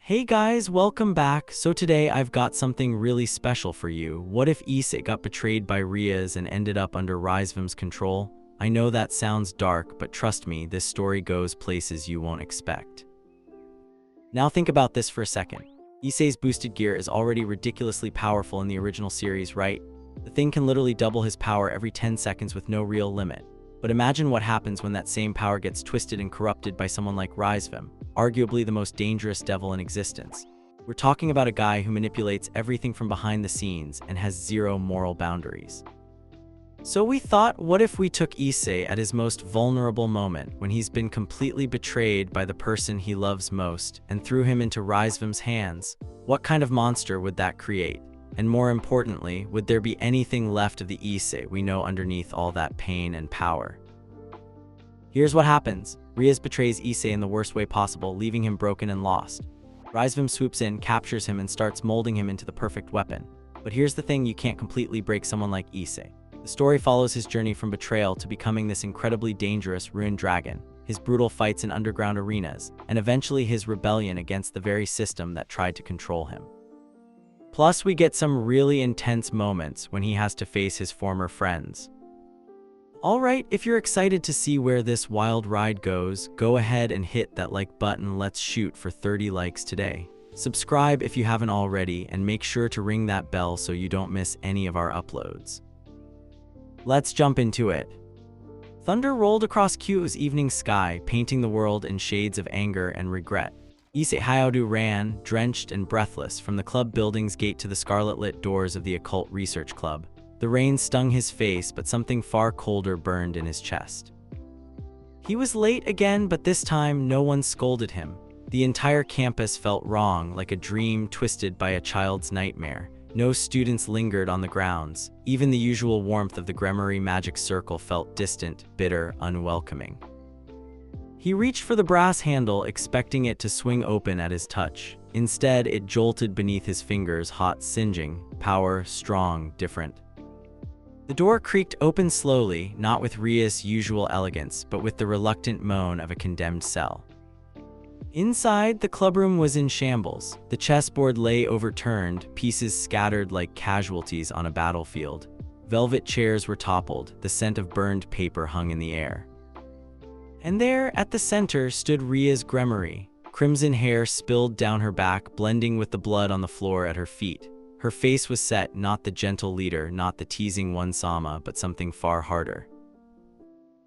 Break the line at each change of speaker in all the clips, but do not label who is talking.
Hey guys, welcome back. So today I've got something really special for you. What if Issei got betrayed by Rias and ended up under Rizevim's control? I know that sounds dark, but trust me, this story goes places you won't expect. Now think about this for a second. Issei's boosted gear is already ridiculously powerful in the original series, right? The thing can literally double his power every 10 seconds with no real limit. But imagine what happens when that same power gets twisted and corrupted by someone like Rizevim, arguably the most dangerous devil in existence. We're talking about a guy who manipulates everything from behind the scenes and has zero moral boundaries. So we thought, what if we took Issei at his most vulnerable moment, when he's been completely betrayed by the person he loves most, and threw him into Rizevim's hands? What kind of monster would that create? And more importantly, would there be anything left of the Issei we know underneath all that pain and power? Here's what happens. Rias betrays Issei in the worst way possible, leaving him broken and lost. Rizevim swoops in, captures him, and starts molding him into the perfect weapon. But here's the thing, you can't completely break someone like Issei. The story follows his journey from betrayal to becoming this incredibly dangerous ruined dragon, his brutal fights in underground arenas, and eventually his rebellion against the very system that tried to control him. Plus, we get some really intense moments when he has to face his former friends. Alright, if you're excited to see where this wild ride goes, go ahead and hit that like button. Let's shoot for 30 likes today. Subscribe if you haven't already, and make sure to ring that bell so you don't miss any of our uploads. Let's jump into it. Thunder rolled across Kyu's evening sky, painting the world in shades of anger and regret. Issei Hyodu ran, drenched and breathless, from the club building's gate to the scarlet-lit doors of the Occult Research Club. The rain stung his face, but something far colder burned in his chest. He was late again, but this time no one scolded him. The entire campus felt wrong, like a dream twisted by a child's nightmare. No students lingered on the grounds. Even the usual warmth of the Gremory magic circle felt distant, bitter, unwelcoming. He reached for the brass handle, expecting it to swing open at his touch. Instead, it jolted beneath his fingers, hot, singeing. Power, strong, different. The door creaked open slowly, not with Rias' usual elegance, but with the reluctant moan of a condemned cell. Inside, the clubroom was in shambles. The chessboard lay overturned, pieces scattered like casualties on a battlefield. Velvet chairs were toppled, the scent of burned paper hung in the air. And there, at the center, stood Rias' Gremory. Crimson hair spilled down her back, blending with the blood on the floor at her feet. Her face was set, not the gentle leader, not the teasing one Sama, but something far harder.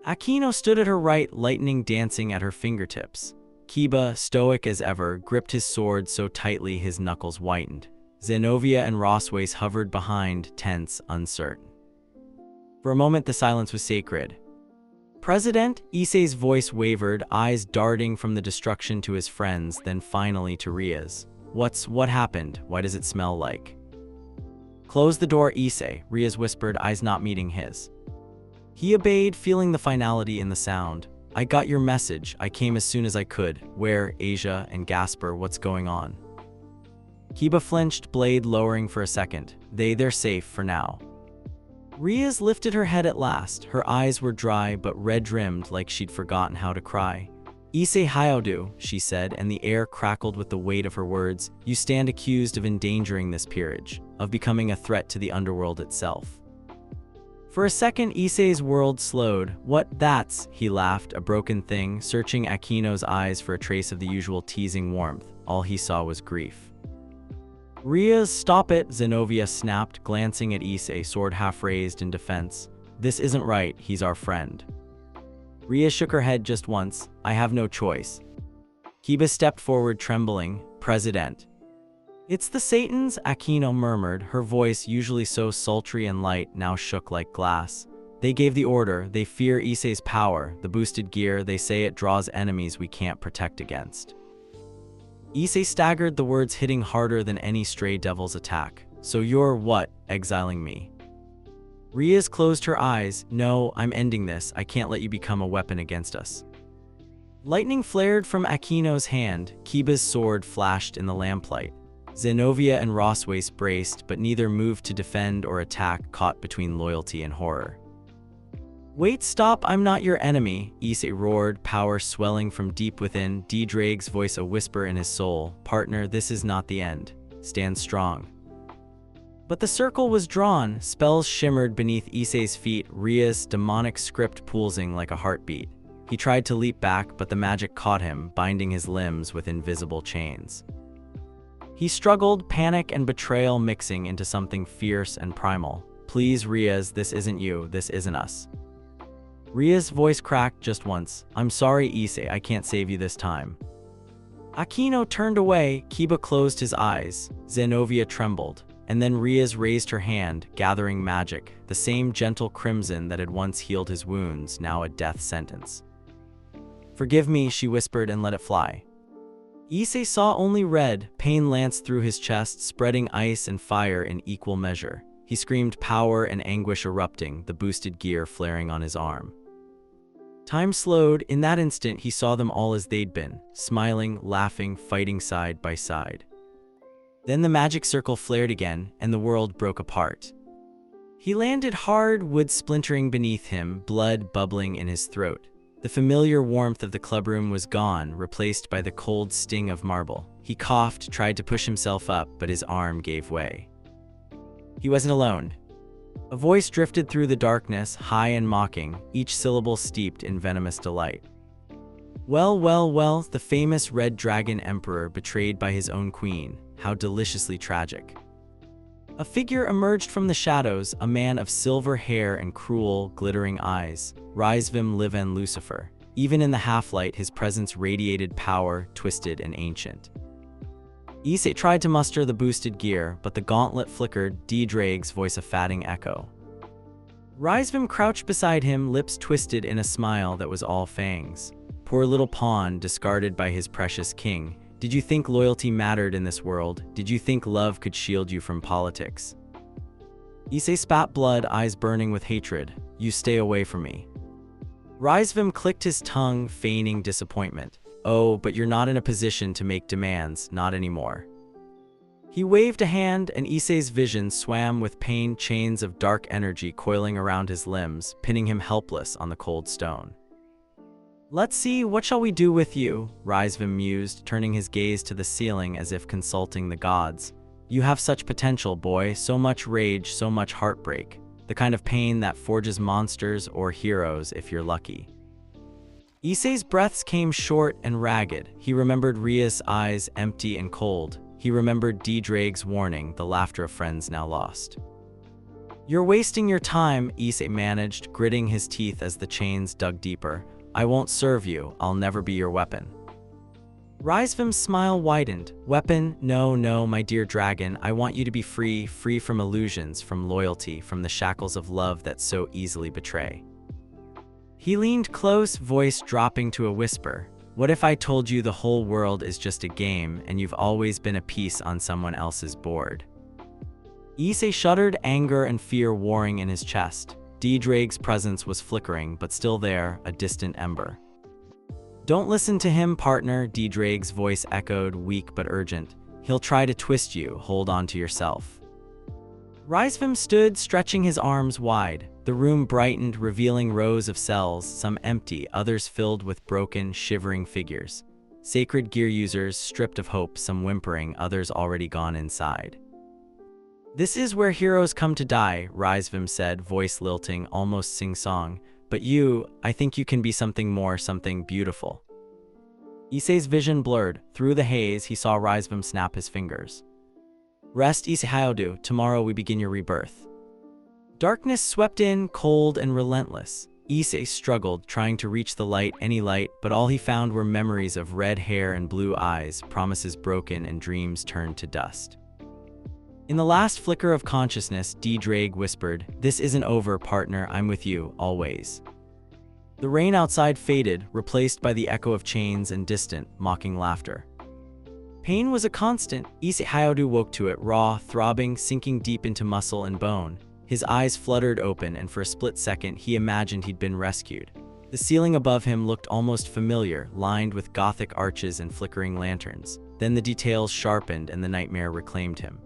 Akino stood at her right, lightning dancing at her fingertips. Kiba, stoic as ever, gripped his sword so tightly his knuckles whitened. Zenovia and Rossways hovered behind, tense, uncertain. For a moment the silence was sacred. President? Issei's voice wavered, eyes darting from the destruction to his friends, then finally to Rias. What happened? Why does it smell like? Close the door, Issei, Rias whispered, eyes not meeting his. He obeyed, feeling the finality in the sound. I got your message. I came as soon as I could. Where, Asia and Gasper, what's going on? Kiba flinched, blade lowering for a second. They're safe for now. Rias lifted her head at last. Her eyes were dry but red-rimmed, like she'd forgotten how to cry. Issei Hyodu, she said, and the air crackled with the weight of her words. You stand accused of endangering this peerage, of becoming a threat to the underworld itself. For a second, Issei's world slowed. That's, he laughed, a broken thing, searching Akino's eyes for a trace of the usual teasing warmth. All he saw was grief. Rias, stop it, Zenovia snapped, glancing at Issei, sword half raised in defense. This isn't right, he's our friend. Rias shook her head just once. I have no choice. Kiba stepped forward, trembling. President. It's the Satans, Akino murmured, her voice, usually so sultry and light, now shook like glass. They gave the order. They fear Issei's power, the boosted gear. They say it draws enemies we can't protect against. Issei staggered, the words hitting harder than any stray devil's attack. So you're what, exiling me? Rias closed her eyes. No, I'm ending this. I can't let you become a weapon against us. Lightning flared from Akino's hand. Kiba's sword flashed in the lamplight. Zenovia and Rossways braced, but neither moved to defend or attack, caught between loyalty and horror. Wait, stop, I'm not your enemy, Issei roared, power swelling from deep within, DxD's voice a whisper in his soul. Partner, this is not the end. Stand strong. But the circle was drawn, spells shimmered beneath Issei's feet, Rias' demonic script pulsing like a heartbeat. He tried to leap back, but the magic caught him, binding his limbs with invisible chains. He struggled, panic and betrayal mixing into something fierce and primal. Please, Rias, this isn't you, this isn't us. Rias' voice cracked just once. I'm sorry, Issei, I can't save you this time. Aquino turned away, Kiba closed his eyes, Zenobia trembled, and then Rias raised her hand, gathering magic, the same gentle crimson that had once healed his wounds, now a death sentence. Forgive me, she whispered and let it fly. Issei saw only red, pain lanced through his chest, spreading ice and fire in equal measure. He screamed, power and anguish erupting, the boosted gear flaring on his arm. Time slowed. In that instant, he saw them all as they'd been, smiling, laughing, fighting side by side. Then the magic circle flared again, and the world broke apart. He landed hard, wood splintering beneath him, blood bubbling in his throat. The familiar warmth of the clubroom was gone, replaced by the cold sting of marble. He coughed, tried to push himself up, but his arm gave way. He wasn't alone. A voice drifted through the darkness, high and mocking, each syllable steeped in venomous delight. Well, well, well, the famous Red Dragon Emperor betrayed by his own queen. How deliciously tragic. A figure emerged from the shadows, a man of silver hair and cruel, glittering eyes, Rizevim Livan Lucifer. Even in the half-light, his presence radiated power, twisted and ancient. Issei tried to muster the boosted gear, but the gauntlet flickered, DxD's voice a fatting echo. Rizevim crouched beside him, lips twisted in a smile that was all fangs. Poor little pawn, discarded by his precious king. Did you think loyalty mattered in this world? Did you think love could shield you from politics? Issei spat blood, eyes burning with hatred. You stay away from me. Rizevim clicked his tongue, feigning disappointment. Oh, but you're not in a position to make demands, not anymore. He waved a hand, and Issei's vision swam with pain, chains of dark energy coiling around his limbs, pinning him helpless on the cold stone. Let's see, what shall we do with you? Rizevim mused, turning his gaze to the ceiling as if consulting the gods. You have such potential, boy, so much rage, so much heartbreak. The kind of pain that forges monsters or heroes if you're lucky. Issei's breaths came short and ragged. He remembered Rias' eyes, empty and cold. He remembered DxD's warning, the laughter of friends now lost. You're wasting your time, Issei managed, gritting his teeth as the chains dug deeper. I won't serve you, I'll never be your weapon. Rizevim's smile widened. Weapon? No, no, my dear dragon, I want you to be free, free from illusions, from loyalty, from the shackles of love that so easily betray. He leaned close, voice dropping to a whisper. What if I told you the whole world is just a game and you've always been a piece on someone else's board? Issei shuddered, anger and fear warring in his chest. DxD's presence was flickering, but still there, a distant ember. Don't listen to him, partner, DxD's voice echoed, weak but urgent. He'll try to twist you, hold on to yourself. Rizevim stood, stretching his arms wide. The room brightened, revealing rows of cells, some empty, others filled with broken, shivering figures. Sacred gear users, stripped of hope, some whimpering, others already gone inside. This is where heroes come to die, Rizevim said, voice lilting, almost sing-song. But you, I think you can be something more, something beautiful. Issei's vision blurred. Through the haze, he saw Rizevim snap his fingers. Rest, Issei, tomorrow we begin your rebirth. Darkness swept in, cold and relentless. Issei struggled, trying to reach the light, any light, but all he found were memories of red hair and blue eyes, promises broken and dreams turned to dust. In the last flicker of consciousness, DxD whispered, "This isn't over, partner, I'm with you, always." The rain outside faded, replaced by the echo of chains and distant, mocking laughter. Pain was a constant. Issei woke to it, raw, throbbing, sinking deep into muscle and bone. His eyes fluttered open, and for a split second, he imagined he'd been rescued. The ceiling above him looked almost familiar, lined with Gothic arches and flickering lanterns. Then the details sharpened and the nightmare reclaimed him.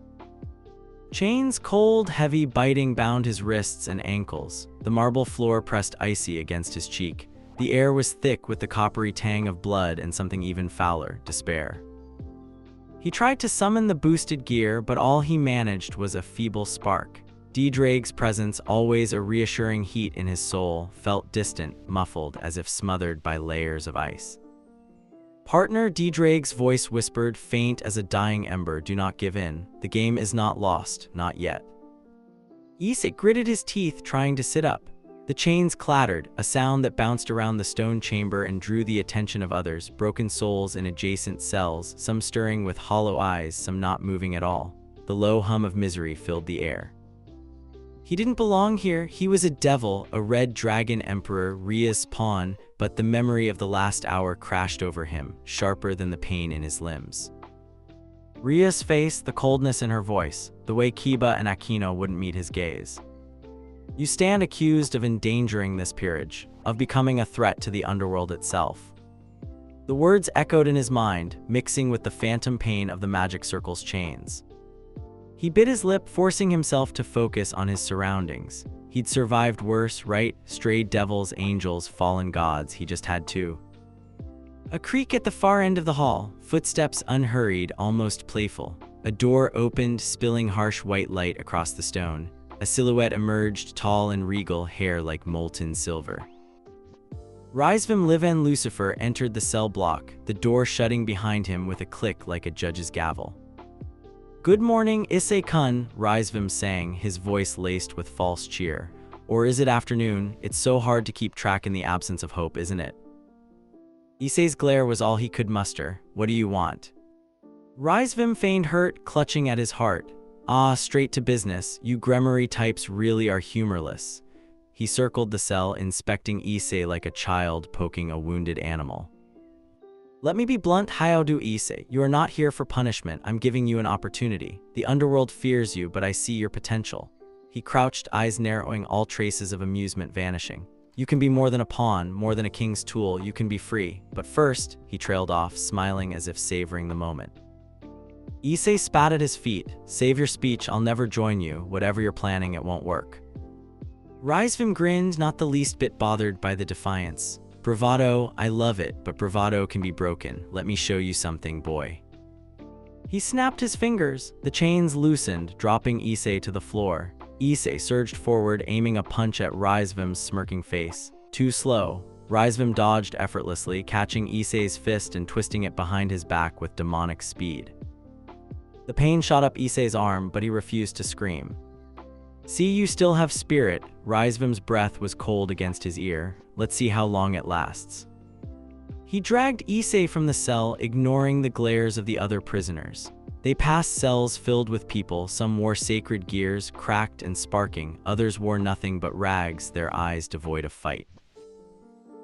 Chains, cold, heavy, biting, bound his wrists and ankles. The marble floor pressed icy against his cheek. The air was thick with the coppery tang of blood and something even fouler, despair. He tried to summon the boosted gear, but all he managed was a feeble spark. DxD's presence, always a reassuring heat in his soul, felt distant, muffled, as if smothered by layers of ice. Partner, DxD's voice whispered, faint as a dying ember, do not give in. The game is not lost, not yet. Issei gritted his teeth, trying to sit up. The chains clattered, a sound that bounced around the stone chamber and drew the attention of others, broken souls in adjacent cells, some stirring with hollow eyes, some not moving at all. The low hum of misery filled the air. He didn't belong here. He was a devil, a red dragon emperor, Rias' pawn, but the memory of the last hour crashed over him, sharper than the pain in his limbs. Rias' face, the coldness in her voice, the way Kiba and Aquino wouldn't meet his gaze. You stand accused of endangering this peerage, of becoming a threat to the underworld itself. The words echoed in his mind, mixing with the phantom pain of the magic circle's chains. He bit his lip, forcing himself to focus on his surroundings. He'd survived worse, right? Strayed devils, angels, fallen gods, he just had to. A creak at the far end of the hall, footsteps unhurried, almost playful. A door opened, spilling harsh white light across the stone. A silhouette emerged, tall and regal, hair like molten silver. Rizevim Livan Lucifer entered the cell block, the door shutting behind him with a click like a judge's gavel. Good morning, Issei-kun, Rizevim sang, his voice laced with false cheer. Or is it afternoon? It's so hard to keep track in the absence of hope, isn't it? Issei's glare was all he could muster. What do you want? Rizevim feigned hurt, clutching at his heart. Ah, straight to business. You Gremory types really are humorless. He circled the cell, inspecting Issei like a child poking a wounded animal. Let me be blunt, Hayao Issei. You are not here for punishment. I'm giving you an opportunity. The underworld fears you, but I see your potential. He crouched, eyes narrowing, all traces of amusement vanishing. You can be more than a pawn, more than a king's tool. You can be free. But first, he trailed off, smiling as if savoring the moment. Issei spat at his feet. Save your speech, I'll never join you. Whatever you're planning, it won't work. Rizevim grinned, not the least bit bothered by the defiance. Bravado, I love it, but bravado can be broken. Let me show you something, boy. He snapped his fingers. The chains loosened, dropping Issei to the floor. Issei surged forward, aiming a punch at Rizevim's smirking face. Too slow. Rizevim dodged effortlessly, catching Issei's fist and twisting it behind his back with demonic speed. The pain shot up Issei's arm, but he refused to scream. See, you still have spirit. Rizevim's breath was cold against his ear. Let's see how long it lasts. He dragged Issei from the cell, ignoring the glares of the other prisoners. They passed cells filled with people. Some wore sacred gears, cracked and sparking. Others wore nothing but rags, their eyes devoid of fight.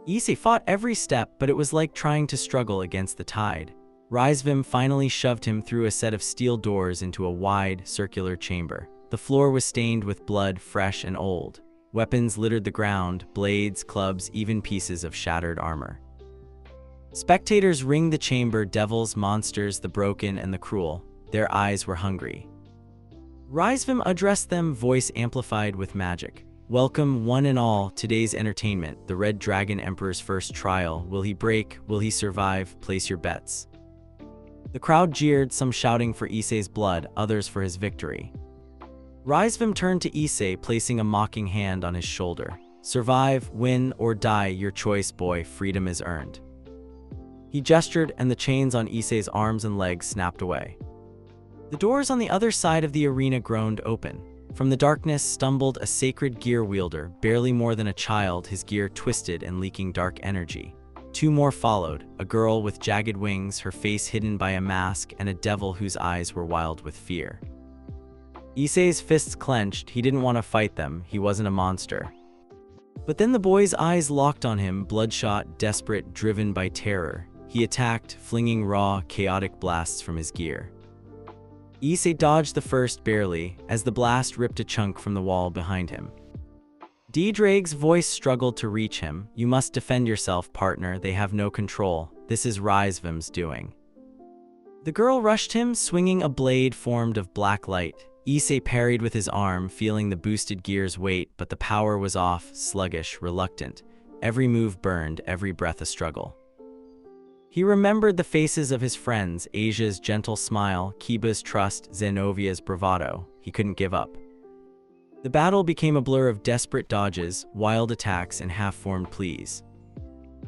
Issei fought every step, but it was like trying to struggle against the tide. Rizevim finally shoved him through a set of steel doors into a wide, circular chamber. The floor was stained with blood, fresh and old. Weapons littered the ground, blades, clubs, even pieces of shattered armor. Spectators ringed the chamber, devils, monsters, the broken and the cruel. Their eyes were hungry. Rizevim addressed them, voice amplified with magic. Welcome, one and all, today's entertainment, the Red Dragon Emperor's first trial. Will he break? Will he survive? Place your bets. The crowd jeered, some shouting for Issei's blood, others for his victory. Rizevim turned to Issei, placing a mocking hand on his shoulder. Survive, win, or die, your choice, boy, freedom is earned. He gestured, and the chains on Issei's arms and legs snapped away. The doors on the other side of the arena groaned open. From the darkness stumbled a sacred gear wielder, barely more than a child, his gear twisted and leaking dark energy. Two more followed, a girl with jagged wings, her face hidden by a mask, and a devil whose eyes were wild with fear. Issei's fists clenched. He didn't want to fight them, he wasn't a monster. But then the boy's eyes locked on him, bloodshot, desperate, driven by terror. He attacked, flinging raw, chaotic blasts from his gear. Issei dodged the first barely, as the blast ripped a chunk from the wall behind him. DxD's voice struggled to reach him. You must defend yourself, partner, they have no control. This is Rizevim's doing. The girl rushed him, swinging a blade formed of black light. Issei parried with his arm, feeling the boosted gear's weight, but the power was off, sluggish, reluctant. Every move burned, every breath a struggle. He remembered the faces of his friends, Asia's gentle smile, Kiba's trust, Zenovia's bravado. He couldn't give up. The battle became a blur of desperate dodges, wild attacks, and half-formed pleas.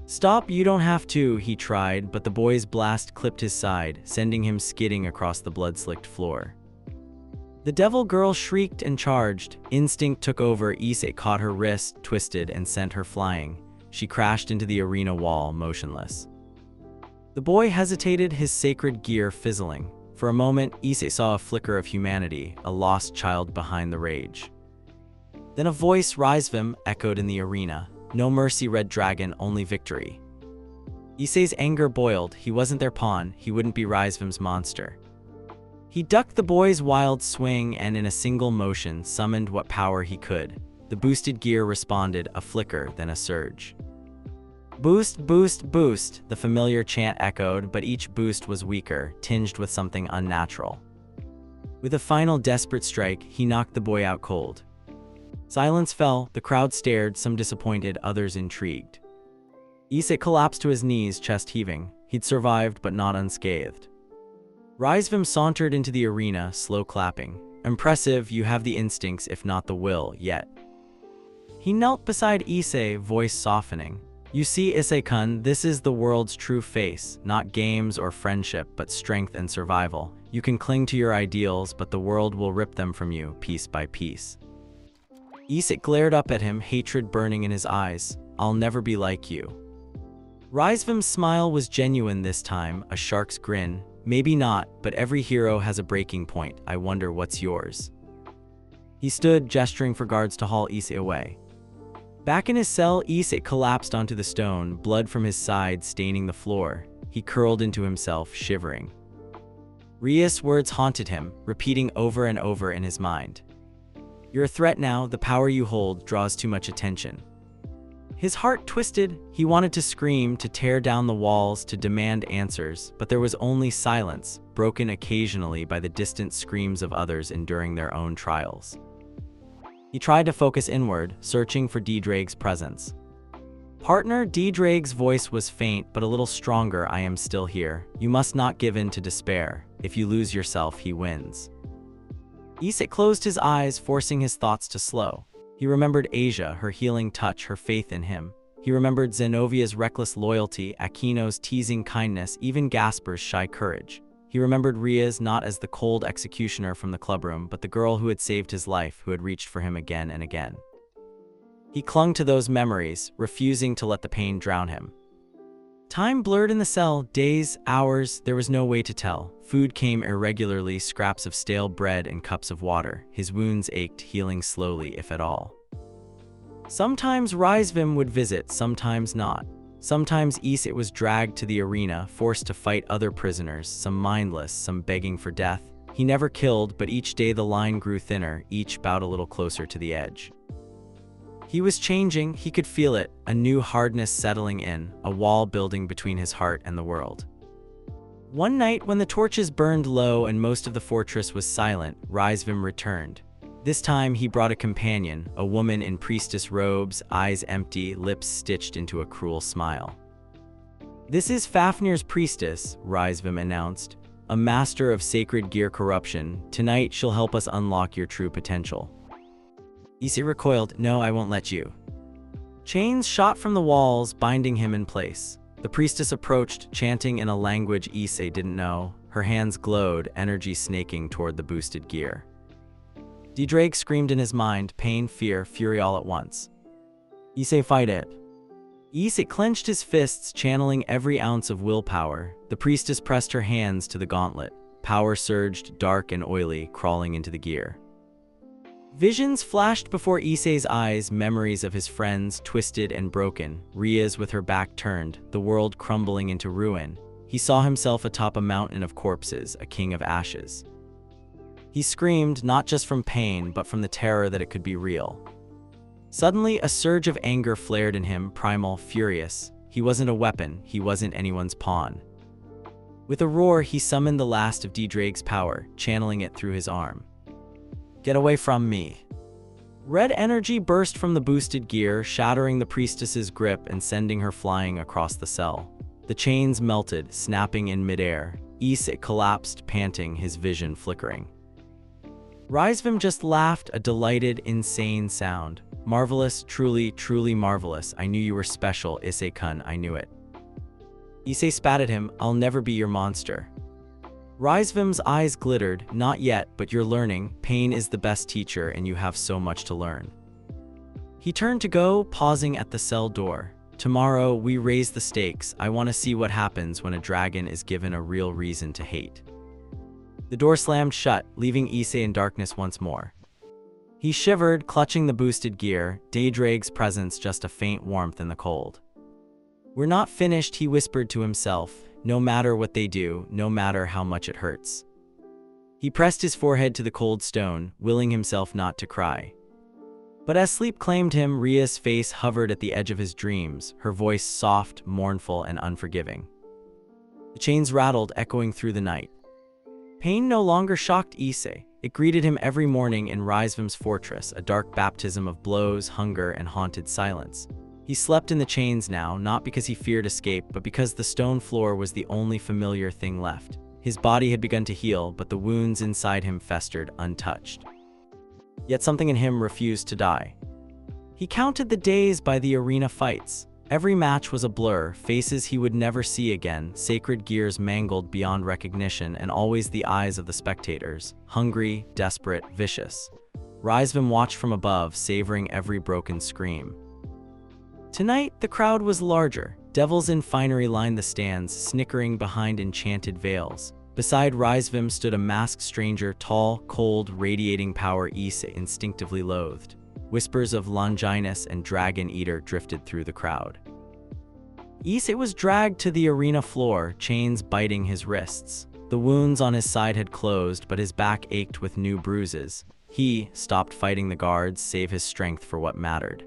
"Stop, you don't have to," he tried, but the boy's blast clipped his side, sending him skidding across the blood-slicked floor. The devil girl shrieked and charged. Instinct took over. Issei caught her wrist, twisted, and sent her flying. She crashed into the arena wall, motionless. The boy hesitated, his sacred gear fizzling. For a moment, Issei saw a flicker of humanity, a lost child behind the rage. Then a voice, Rizevim, echoed in the arena. "No mercy, Red Dragon, only victory." Issei's anger boiled. He wasn't their pawn, he wouldn't be Rizevim's monster. He ducked the boy's wild swing and in a single motion summoned what power he could. The boosted gear responded, a flicker, then a surge. "Boost, boost, boost," the familiar chant echoed, but each boost was weaker, tinged with something unnatural. With a final desperate strike, he knocked the boy out cold. Silence fell, the crowd stared, some disappointed, others intrigued. Issei collapsed to his knees, chest heaving. He'd survived, but not unscathed. Rizevim sauntered into the arena, slow clapping. "Impressive, you have the instincts, if not the will, yet." He knelt beside Issei, voice softening. "You see, Issei-kun, this is the world's true face, not games or friendship, but strength and survival. You can cling to your ideals, but the world will rip them from you, piece by piece." Issei glared up at him, hatred burning in his eyes. "I'll never be like you." Rizevim's smile was genuine this time, a shark's grin. "Maybe not, but every hero has a breaking point. I wonder what's yours." He stood, gesturing for guards to haul Issei away. Back in his cell, Issei collapsed onto the stone, blood from his side staining the floor. He curled into himself, shivering. Rias' words haunted him, repeating over and over in his mind. "You're a threat now, the power you hold draws too much attention." His heart twisted. He wanted to scream, to tear down the walls, to demand answers, but there was only silence, broken occasionally by the distant screams of others enduring their own trials. He tried to focus inward, searching for DxD's presence. "Partner," DxD's voice was faint but a little stronger. "I am still here. You must not give in to despair. If you lose yourself, he wins." Issei closed his eyes, forcing his thoughts to slow. He remembered Asia, her healing touch, her faith in him. He remembered Zenovia's reckless loyalty, Aquino's teasing kindness, even Gasper's shy courage. He remembered Rias not as the cold executioner from the clubroom, but the girl who had saved his life, who had reached for him again and again. He clung to those memories, refusing to let the pain drown him. Time blurred in the cell, days, hours, there was no way to tell. Food came irregularly, scraps of stale bread and cups of water. His wounds ached, healing slowly, if at all. Sometimes Rizevim would visit, sometimes not. Sometimes Issei was dragged to the arena, forced to fight other prisoners, some mindless, some begging for death. He never killed, but each day the line grew thinner, each bowed a little closer to the edge. He was changing, he could feel it, a new hardness settling in, a wall building between his heart and the world. One night, when the torches burned low and most of the fortress was silent, Rizevim returned. This time he brought a companion, a woman in priestess robes, eyes empty, lips stitched into a cruel smile. "This is Fafnir's priestess," Rizevim announced, "a master of sacred gear corruption. Tonight she'll help us unlock your true potential." Issei recoiled. "No, I won't let you." Chains shot from the walls, binding him in place. The priestess approached, chanting in a language Issei didn't know. Her hands glowed, energy snaking toward the boosted gear. DxD screamed in his mind, pain, fear, fury all at once. "Issei, fight it." Issei clenched his fists, channeling every ounce of willpower. The priestess pressed her hands to the gauntlet. Power surged, dark and oily, crawling into the gear. Visions flashed before Issei's eyes, memories of his friends, twisted and broken. Rias with her back turned, the world crumbling into ruin. He saw himself atop a mountain of corpses, a king of ashes. He screamed, not just from pain, but from the terror that it could be real. Suddenly, a surge of anger flared in him, primal, furious. He wasn't a weapon, he wasn't anyone's pawn. With a roar, he summoned the last of DxD's power, channeling it through his arm. Get away from me. Red energy burst from the boosted gear, shattering the priestess's grip and sending her flying across the cell. The chains melted, snapping in midair. Issei collapsed, panting, his vision flickering. Rizevim just laughed, a delighted, insane sound. Marvelous, truly, truly marvelous. I knew you were special, Issei-kun, I knew it. Issei spat at him, I'll never be your monster. Rizevim's eyes glittered, not yet, but you're learning. Pain is the best teacher and you have so much to learn. He turned to go, pausing at the cell door. Tomorrow, we raise the stakes. I want to see what happens when a dragon is given a real reason to hate. The door slammed shut, leaving Issei in darkness once more. He shivered, clutching the boosted gear, Daedrag's presence just a faint warmth in the cold. We're not finished, he whispered to himself, no matter what they do, no matter how much it hurts. He pressed his forehead to the cold stone, willing himself not to cry. But as sleep claimed him, Rias' face hovered at the edge of his dreams, her voice soft, mournful, and unforgiving. The chains rattled, echoing through the night. Pain no longer shocked Issei. It greeted him every morning in Rizevim's fortress, a dark baptism of blows, hunger, and haunted silence. He slept in the chains now, not because he feared escape, but because the stone floor was the only familiar thing left. His body had begun to heal, but the wounds inside him festered, untouched. Yet something in him refused to die. He counted the days by the arena fights. Every match was a blur, faces he would never see again, sacred gears mangled beyond recognition, and always the eyes of the spectators, hungry, desperate, vicious. Rizevim watched from above, savoring every broken scream. Tonight, the crowd was larger. Devils in finery lined the stands, snickering behind enchanted veils. Beside Rizevim stood a masked stranger, tall, cold, radiating power Issei instinctively loathed. Whispers of Longinus and Dragon Eater drifted through the crowd. Issei was dragged to the arena floor, chains biting his wrists. The wounds on his side had closed, but his back ached with new bruises. He stopped fighting the guards, save his strength for what mattered.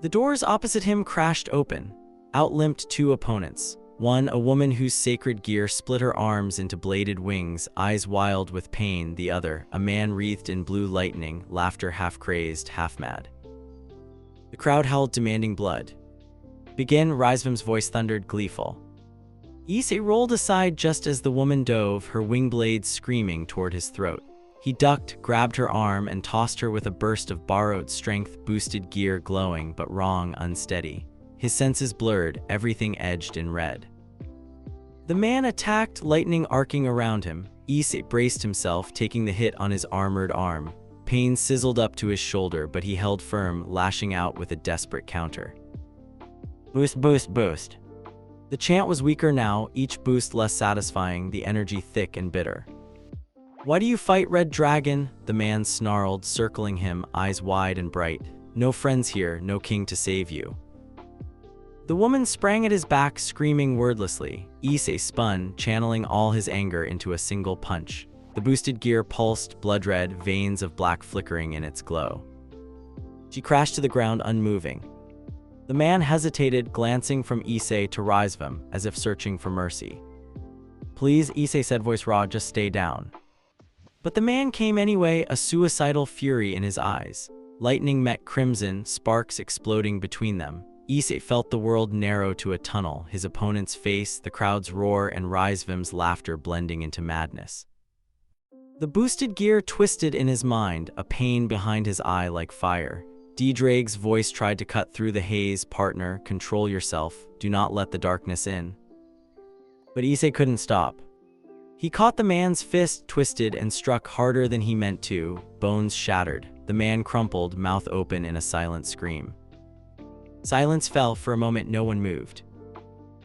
The doors opposite him crashed open. Out limped two opponents. One, a woman whose sacred gear split her arms into bladed wings, eyes wild with pain. The other, a man wreathed in blue lightning, laughter half crazed, half mad. The crowd howled, demanding blood. Begin, Rizevim's voice thundered, gleeful. Issei rolled aside just as the woman dove, her wing blades screaming toward his throat. He ducked, grabbed her arm, and tossed her with a burst of borrowed strength, boosted gear glowing but wrong, unsteady. His senses blurred, everything edged in red. The man attacked, lightning arcing around him. Issei braced himself, taking the hit on his armored arm. Pain sizzled up to his shoulder, but he held firm, lashing out with a desperate counter. Boost, boost, boost. The chant was weaker now, each boost less satisfying, the energy thick and bitter. Why do you fight, Red Dragon? The man snarled, circling him, eyes wide and bright. No friends here, no king to save you. The woman sprang at his back, screaming wordlessly. Issei spun, channeling all his anger into a single punch. The boosted gear pulsed, blood-red, veins of black flickering in its glow. She crashed to the ground, unmoving. The man hesitated, glancing from Issei to Rizevim, as if searching for mercy. Please, Issei said, voice raw, just stay down. But the man came anyway, a suicidal fury in his eyes. Lightning met crimson, sparks exploding between them. Issei felt the world narrow to a tunnel, his opponent's face, the crowd's roar, and Rizevim's laughter blending into madness. The boosted gear twisted in his mind, a pain behind his eye like fire. DxD's voice tried to cut through the haze. Partner, control yourself, do not let the darkness in. But Issei couldn't stop. He caught the man's fist, twisted, and struck harder than he meant to. Bones shattered. The man crumpled, mouth open in a silent scream. Silence fell. For a moment, no one moved.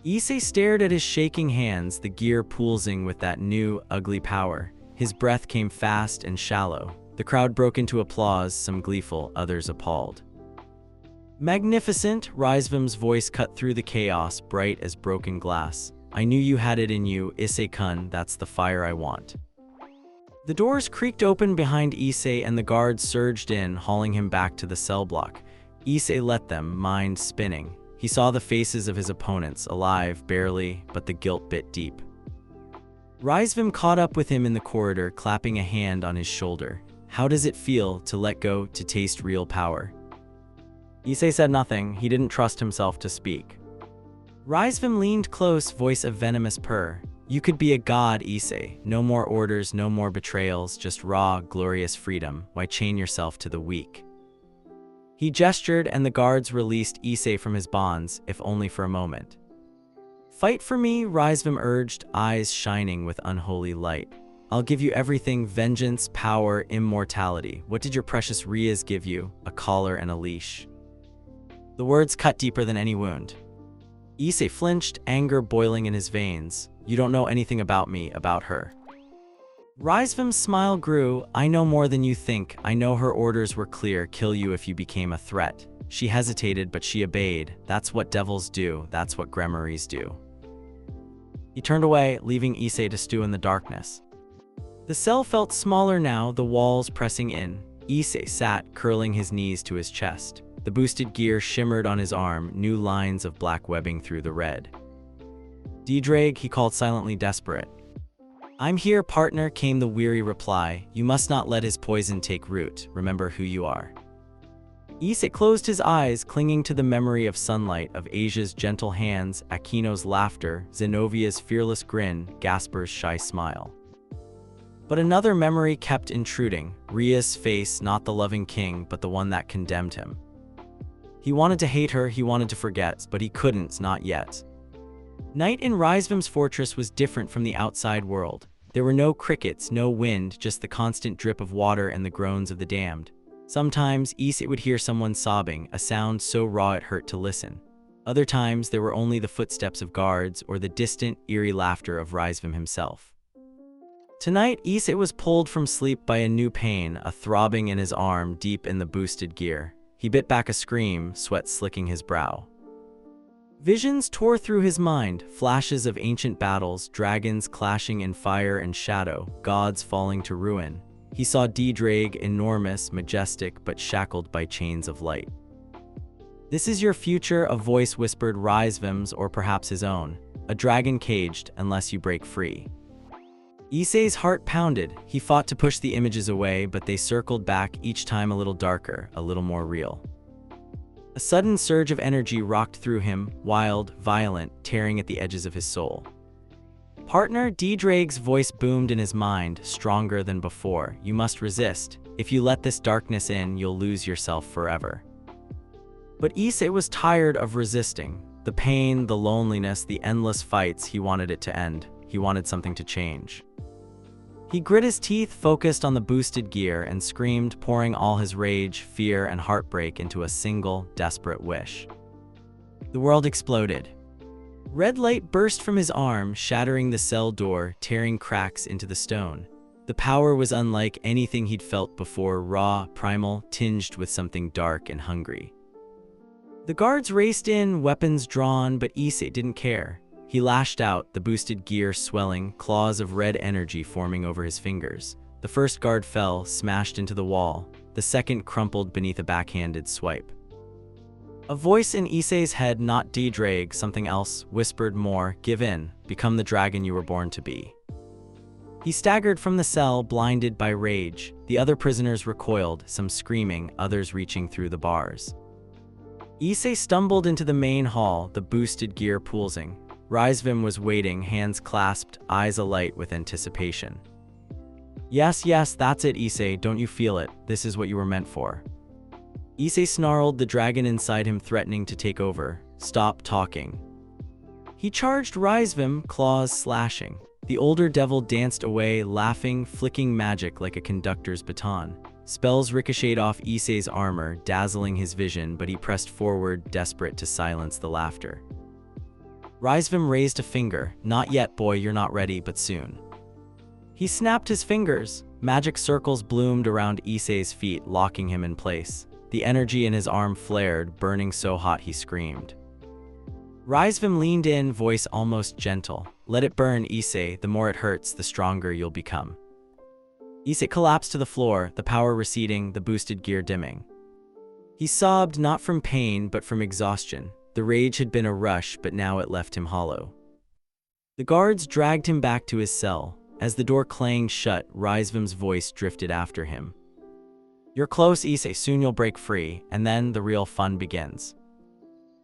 Issei stared at his shaking hands, the gear pulsing with that new, ugly power. His breath came fast and shallow. The crowd broke into applause, some gleeful, others appalled. Magnificent, Rizevim's voice cut through the chaos, bright as broken glass. I knew you had it in you, Issei-kun, that's the fire I want. The doors creaked open behind Issei and the guards surged in, hauling him back to the cell block. Issei let them, mind spinning. He saw the faces of his opponents, alive, barely, but the guilt bit deep. Rizevim caught up with him in the corridor, clapping a hand on his shoulder. How does it feel to let go, to taste real power? Issei said nothing. He didn't trust himself to speak. Rizevim leaned close, voice a venomous purr. You could be a god, Issei. No more orders, no more betrayals, just raw, glorious freedom. Why chain yourself to the weak? He gestured, and the guards released Issei from his bonds, if only for a moment. Fight for me, Rizevim urged, eyes shining with unholy light. I'll give you everything: vengeance, power, immortality. What did your precious Rias give you? A collar and a leash. The words cut deeper than any wound. Issei flinched, anger boiling in his veins. You don't know anything about me, about her. Rizevim's smile grew. I know more than you think. I know her orders were clear: kill you if you became a threat. She hesitated, but she obeyed. That's what devils do. That's what gremmaries do. He turned away, leaving Issei to stew in the darkness. The cell felt smaller now, the walls pressing in. Issei sat, curling his knees to his chest. The boosted gear shimmered on his arm, new lines of black webbing through the red. DxD, he called silently, desperate. I'm here, partner, came the weary reply. You must not let his poison take root. Remember who you are. Issei closed his eyes, clinging to the memory of sunlight, of Asia's gentle hands, Aquino's laughter, Zenovia's fearless grin, Gasper's shy smile. But another memory kept intruding, Rias' face, not the loving king, but the one that condemned him. He wanted to hate her, he wanted to forget, but he couldn't, not yet. Night in Rizevim's fortress was different from the outside world. There were no crickets, no wind, just the constant drip of water and the groans of the damned. Sometimes Issei would hear someone sobbing, a sound so raw it hurt to listen. Other times there were only the footsteps of guards or the distant, eerie laughter of Rizevim himself. Tonight, Issei was pulled from sleep by a new pain, a throbbing in his arm deep in the boosted gear. He bit back a scream, sweat slicking his brow. Visions tore through his mind, flashes of ancient battles, dragons clashing in fire and shadow, gods falling to ruin. He saw DxD, enormous, majestic, but shackled by chains of light. This is your future, a voice whispered, Rizevim's or perhaps his own. A dragon caged, unless you break free. Issei's heart pounded. He fought to push the images away, but they circled back, each time a little darker, a little more real. A sudden surge of energy rocked through him, wild, violent, tearing at the edges of his soul. Partner, DxD's voice boomed in his mind, stronger than before. You must resist. If you let this darkness in, you'll lose yourself forever. But Issei was tired of resisting. The pain, the loneliness, the endless fights, he wanted it to end. He wanted something to change. He grit his teeth, focused on the boosted gear, and screamed, pouring all his rage, fear, and heartbreak into a single, desperate wish. The world exploded. Red light burst from his arm, shattering the cell door, tearing cracks into the stone. The power was unlike anything he'd felt before, raw, primal, tinged with something dark and hungry. The guards raced in, weapons drawn, but Issei didn't care. He lashed out, the boosted gear swelling, claws of red energy forming over his fingers. The first guard fell, smashed into the wall. The second crumpled beneath a backhanded swipe. A voice in Issei's head, not DxD, something else, whispered more, give in, become the dragon you were born to be. He staggered from the cell, blinded by rage. The other prisoners recoiled, some screaming, others reaching through the bars. Issei stumbled into the main hall, the boosted gear pulsing. Rizevim was waiting, hands clasped, eyes alight with anticipation. Yes, that's it, Issei, don't you feel it? This is what you were meant for. Issei snarled, the dragon inside him threatening to take over. Stop talking. He charged Rizevim, claws slashing. The older devil danced away, laughing, flicking magic like a conductor's baton. Spells ricocheted off Issei's armor, dazzling his vision, but he pressed forward, desperate to silence the laughter. Rizevim raised a finger. Not yet, boy, you're not ready, but soon. He snapped his fingers. Magic circles bloomed around Issei's feet, locking him in place. The energy in his arm flared, burning so hot he screamed. Rizevim leaned in, voice almost gentle. Let it burn, Issei. The more it hurts, the stronger you'll become. Issei collapsed to the floor, the power receding, the boosted gear dimming. He sobbed, not from pain, but from exhaustion. The rage had been a rush, but now it left him hollow. The guards dragged him back to his cell. As the door clanged shut, Rizevim's voice drifted after him. You're close, Issei, soon you'll break free, and then the real fun begins.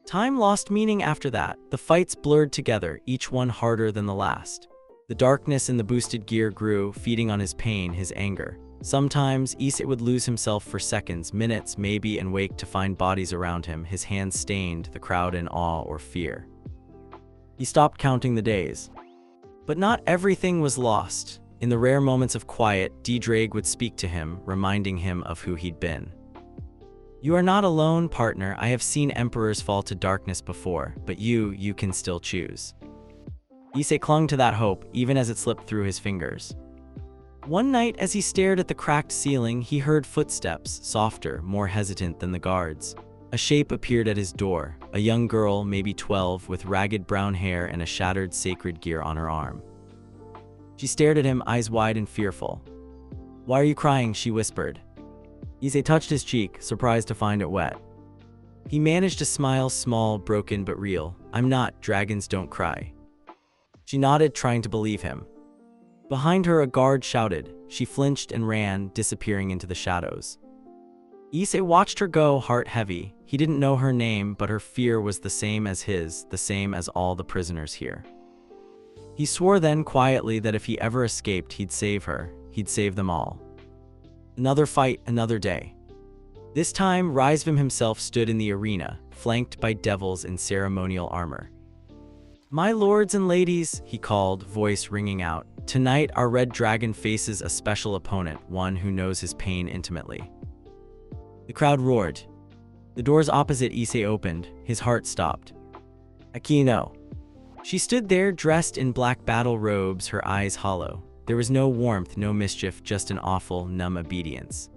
Time lost meaning after that. The fights blurred together, each one harder than the last. The darkness in the boosted gear grew, feeding on his pain, his anger. Sometimes, Issei would lose himself for seconds, minutes, maybe, and wake to find bodies around him, his hands stained, the crowd in awe or fear. He stopped counting the days. But not everything was lost. In the rare moments of quiet, DxD would speak to him, reminding him of who he'd been. You are not alone, partner. I have seen emperors fall to darkness before, but you can still choose. Issei clung to that hope, even as it slipped through his fingers. One night, as he stared at the cracked ceiling, he heard footsteps, softer, more hesitant than the guards. A shape appeared at his door, a young girl, maybe 12, with ragged brown hair and a shattered sacred gear on her arm. She stared at him, eyes wide and fearful. "Why are you crying?" she whispered. Issei touched his cheek, surprised to find it wet. He managed to smile, small, broken but real. "I'm not, dragons don't cry." She nodded, trying to believe him. Behind her, a guard shouted. She flinched and ran, disappearing into the shadows. Issei watched her go, heart heavy. He didn't know her name, but her fear was the same as his, the same as all the prisoners here. He swore then quietly that if he ever escaped, he'd save her. He'd save them all. Another fight, another day. This time, Rizevim himself stood in the arena, flanked by devils in ceremonial armor. "My lords and ladies," he called, voice ringing out. "Tonight, our red dragon faces a special opponent, one who knows his pain intimately." The crowd roared. The doors opposite Issei opened. His heart stopped. "Akino." She stood there, dressed in black battle robes, her eyes hollow. There was no warmth, no mischief, just an awful, numb obedience.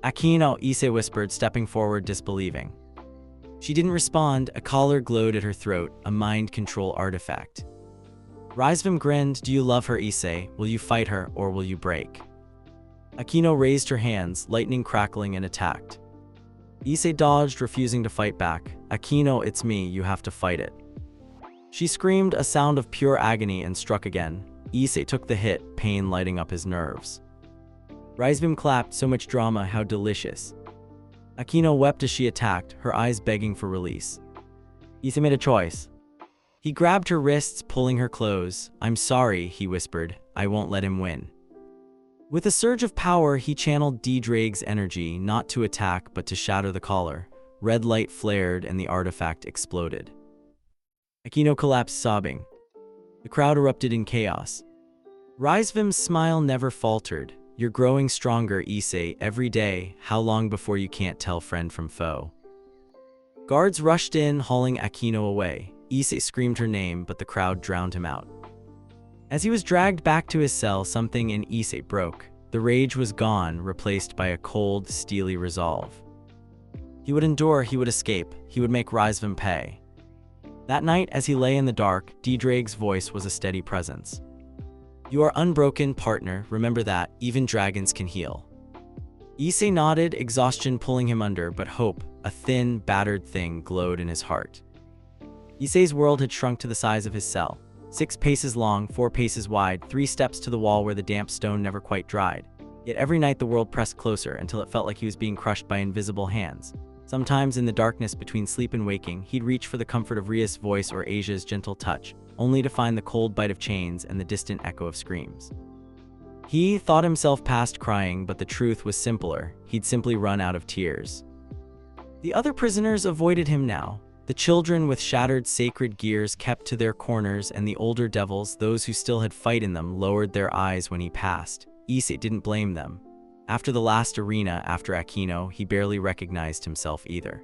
"Akino," Issei whispered, stepping forward, disbelieving. She didn't respond. A collar glowed at her throat, a mind control artifact. Rizevim grinned. "Do you love her, Issei? Will you fight her, or will you break?" Akino raised her hands, lightning crackling, and attacked. Issei dodged, refusing to fight back. "Akino, it's me, you have to fight it." She screamed, a sound of pure agony, and struck again. Issei took the hit, pain lighting up his nerves. Rizevim clapped. "So much drama, how delicious." Akino wept as she attacked, her eyes begging for release. Issei made a choice. He grabbed her wrists, pulling her close. "I'm sorry," he whispered. "I won't let him win." With a surge of power, he channeled DxD's energy, not to attack, but to shatter the collar. Red light flared, and the artifact exploded. Akino collapsed, sobbing. The crowd erupted in chaos. Rizevim's smile never faltered. "You're growing stronger, Issei, every day. How long before you can't tell friend from foe?" Guards rushed in, hauling Akino away. Issei screamed her name, but the crowd drowned him out. As he was dragged back to his cell, something in Issei broke. The rage was gone, replaced by a cold, steely resolve. He would endure, he would escape, he would make Rizevim pay. That night, as he lay in the dark, DxD's voice was a steady presence. "You are unbroken, partner, remember that, even dragons can heal." Issei nodded, exhaustion pulling him under, but hope, a thin, battered thing, glowed in his heart. Issei's world had shrunk to the size of his cell. 6 paces long, 4 paces wide, 3 steps to the wall where the damp stone never quite dried. Yet every night the world pressed closer until it felt like he was being crushed by invisible hands. Sometimes in the darkness between sleep and waking, he'd reach for the comfort of Rias' voice or Asia's gentle touch, only to find the cold bite of chains and the distant echo of screams. He thought himself past crying, but the truth was simpler. He'd simply run out of tears. The other prisoners avoided him now. The children with shattered sacred gears kept to their corners, and the older devils, those who still had fight in them, lowered their eyes when he passed. Issei didn't blame them. After the last arena, after Akino, he barely recognized himself either.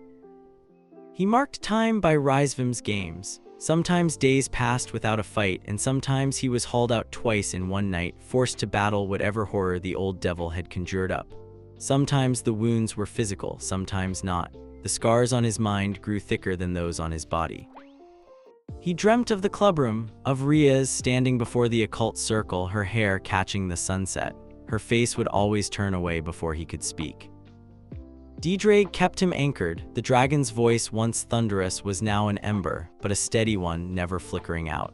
He marked time by Rizevim's games. Sometimes days passed without a fight, and sometimes he was hauled out twice in one night, forced to battle whatever horror the old devil had conjured up. Sometimes the wounds were physical, sometimes not. The scars on his mind grew thicker than those on his body. He dreamt of the clubroom, of Rias standing before the occult circle, her hair catching the sunset. Her face would always turn away before he could speak. DxD kept him anchored. The dragon's voice, once thunderous, was now an ember, but a steady one, never flickering out.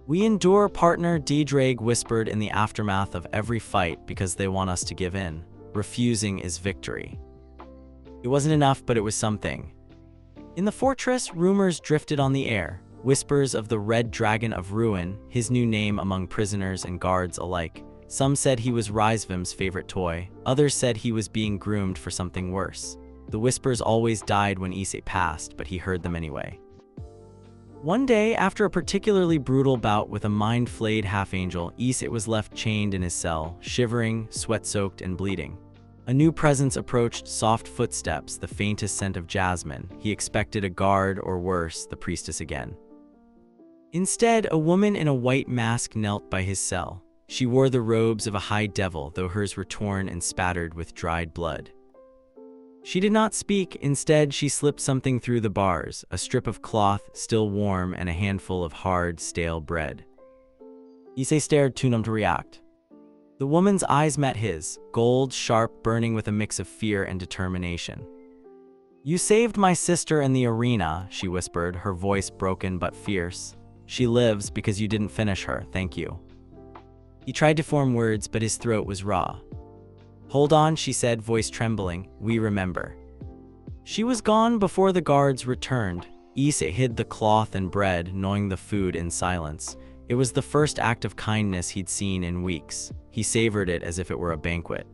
"We endure, partner," DxD whispered in the aftermath of every fight, because they want us to give in. refusing is victory. It wasn't enough, but it was something. In the fortress, rumors drifted on the air, whispers of the Red Dragon of Ruin, his new name among prisoners and guards alike. Some said he was Rizevim's favorite toy, others said he was being groomed for something worse. The whispers always died when Issei passed, but he heard them anyway. One day, after a particularly brutal bout with a mind-flayed half-angel, Issei was left chained in his cell, shivering, sweat-soaked, and bleeding. A new presence approached, soft footsteps, the faintest scent of jasmine. He expected a guard, or worse, the priestess again. Instead, a woman in a white mask knelt by his cell. She wore the robes of a high devil, though hers were torn and spattered with dried blood. She did not speak. Instead, she slipped something through the bars, a strip of cloth, still warm, and a handful of hard, stale bread. Issei stared, too numb to react. The woman's eyes met his, gold, sharp, burning with a mix of fear and determination. "You saved my sister in the arena," she whispered, her voice broken but fierce. "She lives because you didn't finish her, thank you." He tried to form words, but his throat was raw. "Hold on," she said, voice trembling. "We remember." She was gone before the guards returned. Issei hid the cloth and bread, gnawing the food in silence. It was the first act of kindness he'd seen in weeks. He savored it as if it were a banquet.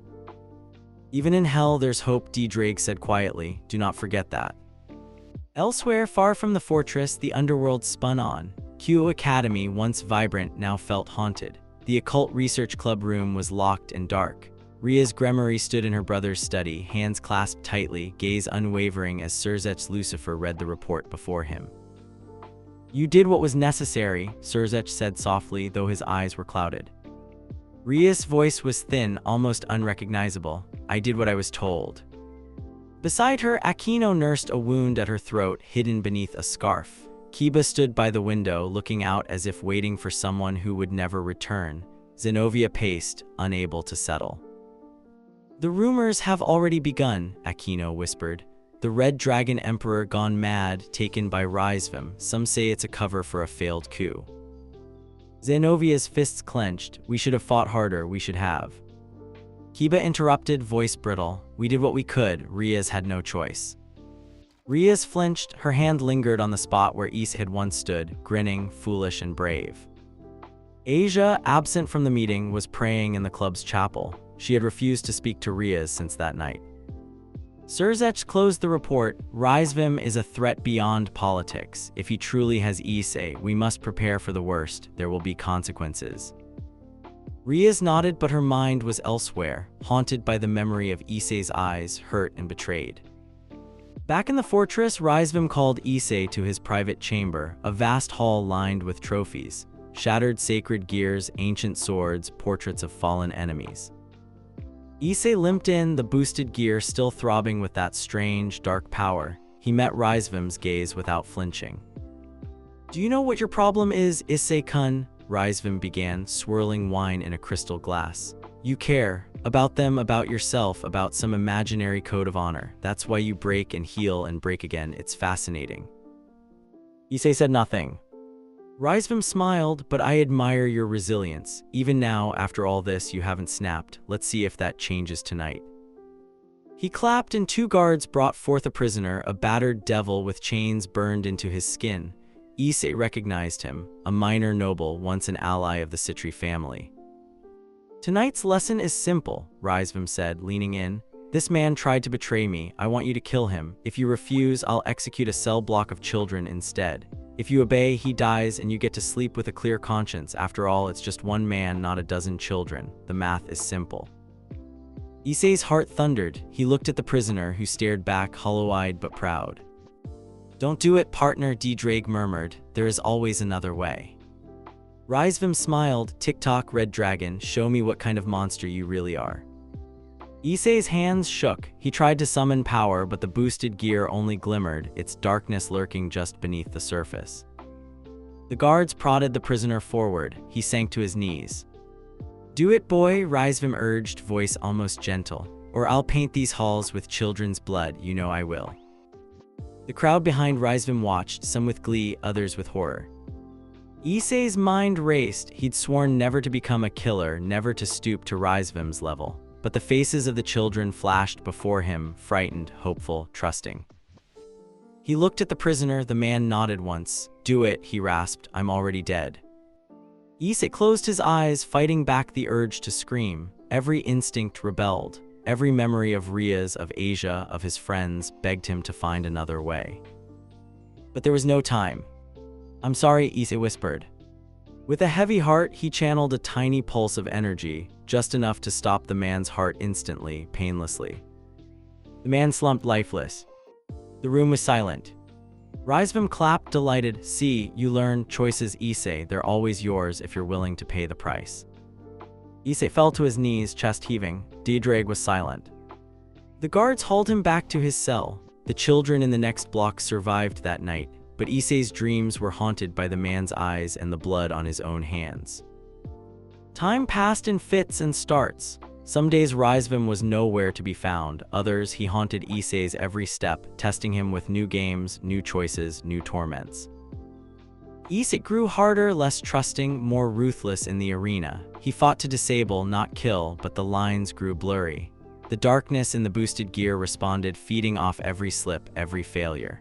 "Even in hell there's hope," DxD said quietly. "Do not forget that." Elsewhere, far from the fortress, the underworld spun on. Q Academy, once vibrant, now felt haunted. The occult research club room was locked and dark. Rias Gremory stood in her brother's study, hands clasped tightly, gaze unwavering as Rizevim Lucifer read the report before him. "You did what was necessary," Rizevim said softly, though his eyes were clouded. Rias' voice was thin, almost unrecognizable. "I did what I was told." Beside her, Aquino nursed a wound at her throat, hidden beneath a scarf. Kiba stood by the window, looking out as if waiting for someone who would never return. Zenobia paced, unable to settle. "The rumors have already begun," Aquino whispered. "The Red Dragon Emperor gone mad, taken by Rizevim. Some say it's a cover for a failed coup." Zenovia's fists clenched. "We should have fought harder, we should have." Kiba interrupted, voice brittle. "We did what we could, Rias had no choice." Rias flinched, her hand lingered on the spot where Issei had once stood, grinning, foolish and brave. Asia, absent from the meeting, was praying in the club's chapel. She had refused to speak to Rias since that night. Rizevim closed the report. "Rizevim is a threat beyond politics. If he truly has Issei, we must prepare for the worst. There will be consequences." Rias nodded, but her mind was elsewhere, haunted by the memory of Issei's eyes, hurt and betrayed. Back in the fortress, Rizevim called Issei to his private chamber, a vast hall lined with trophies, shattered sacred gears, ancient swords, portraits of fallen enemies. Issei limped in, the boosted gear still throbbing with that strange, dark power. He met Rizevim's gaze without flinching. "Do you know what your problem is, Issei-kun?" Rizevim began, swirling wine in a crystal glass. "You care. About them, about yourself, about some imaginary code of honor. That's why you break and heal and break again. It's fascinating." Issei said nothing. Rizevim smiled, "But I admire your resilience. Even now, after all this, you haven't snapped. Let's see if that changes tonight." He clapped and 2 guards brought forth a prisoner, a battered devil with chains burned into his skin. Issei recognized him, a minor noble, once an ally of the Citri family. "Tonight's lesson is simple," Rizevim said, leaning in. "This man tried to betray me. I want you to kill him. If you refuse, I'll execute a cell block of children instead. If you obey, he dies and you get to sleep with a clear conscience. After all, it's just one man, not a dozen children. The math is simple." Issei's heart thundered. He looked at the prisoner, who stared back, hollow-eyed but proud. "Don't do it, partner," DxD murmured. "There is always another way." Rizevim smiled. "Tick-tock, Red Dragon, show me what kind of monster you really are." Issei's hands shook. He tried to summon power, but the boosted gear only glimmered, its darkness lurking just beneath the surface. The guards prodded the prisoner forward. He sank to his knees. "Do it, boy," Rizevim urged, voice almost gentle. "Or I'll paint these halls with children's blood, you know I will." The crowd behind Rizevim watched, some with glee, others with horror. Issei's mind raced. He'd sworn never to become a killer, never to stoop to Rizevim's level. but the faces of the children flashed before him, frightened, hopeful, trusting. He looked at the prisoner. The man nodded once. "Do it," he rasped. "I'm already dead." Issei closed his eyes, fighting back the urge to scream. Every instinct rebelled. Every memory of Rias, of Asia, of his friends, begged him to find another way. But there was no time. "I'm sorry," Issei whispered. With a heavy heart, he channeled a tiny pulse of energy, just enough to stop the man's heart instantly, painlessly. The man slumped lifeless. The room was silent. Rizevim clapped, delighted. "See, you learn choices, Issei. They're always yours if you're willing to pay the price." Issei fell to his knees, chest heaving. DxD was silent. The guards hauled him back to his cell. The children in the next block survived that night, but Issei's dreams were haunted by the man's eyes and the blood on his own hands. Time passed in fits and starts. Some days Rizevim was nowhere to be found. Others, he haunted Issei's every step, testing him with new games, new choices, new torments. Issei grew harder, less trusting, more ruthless in the arena. He fought to disable, not kill, but the lines grew blurry. The darkness in the boosted gear responded, feeding off every slip, every failure.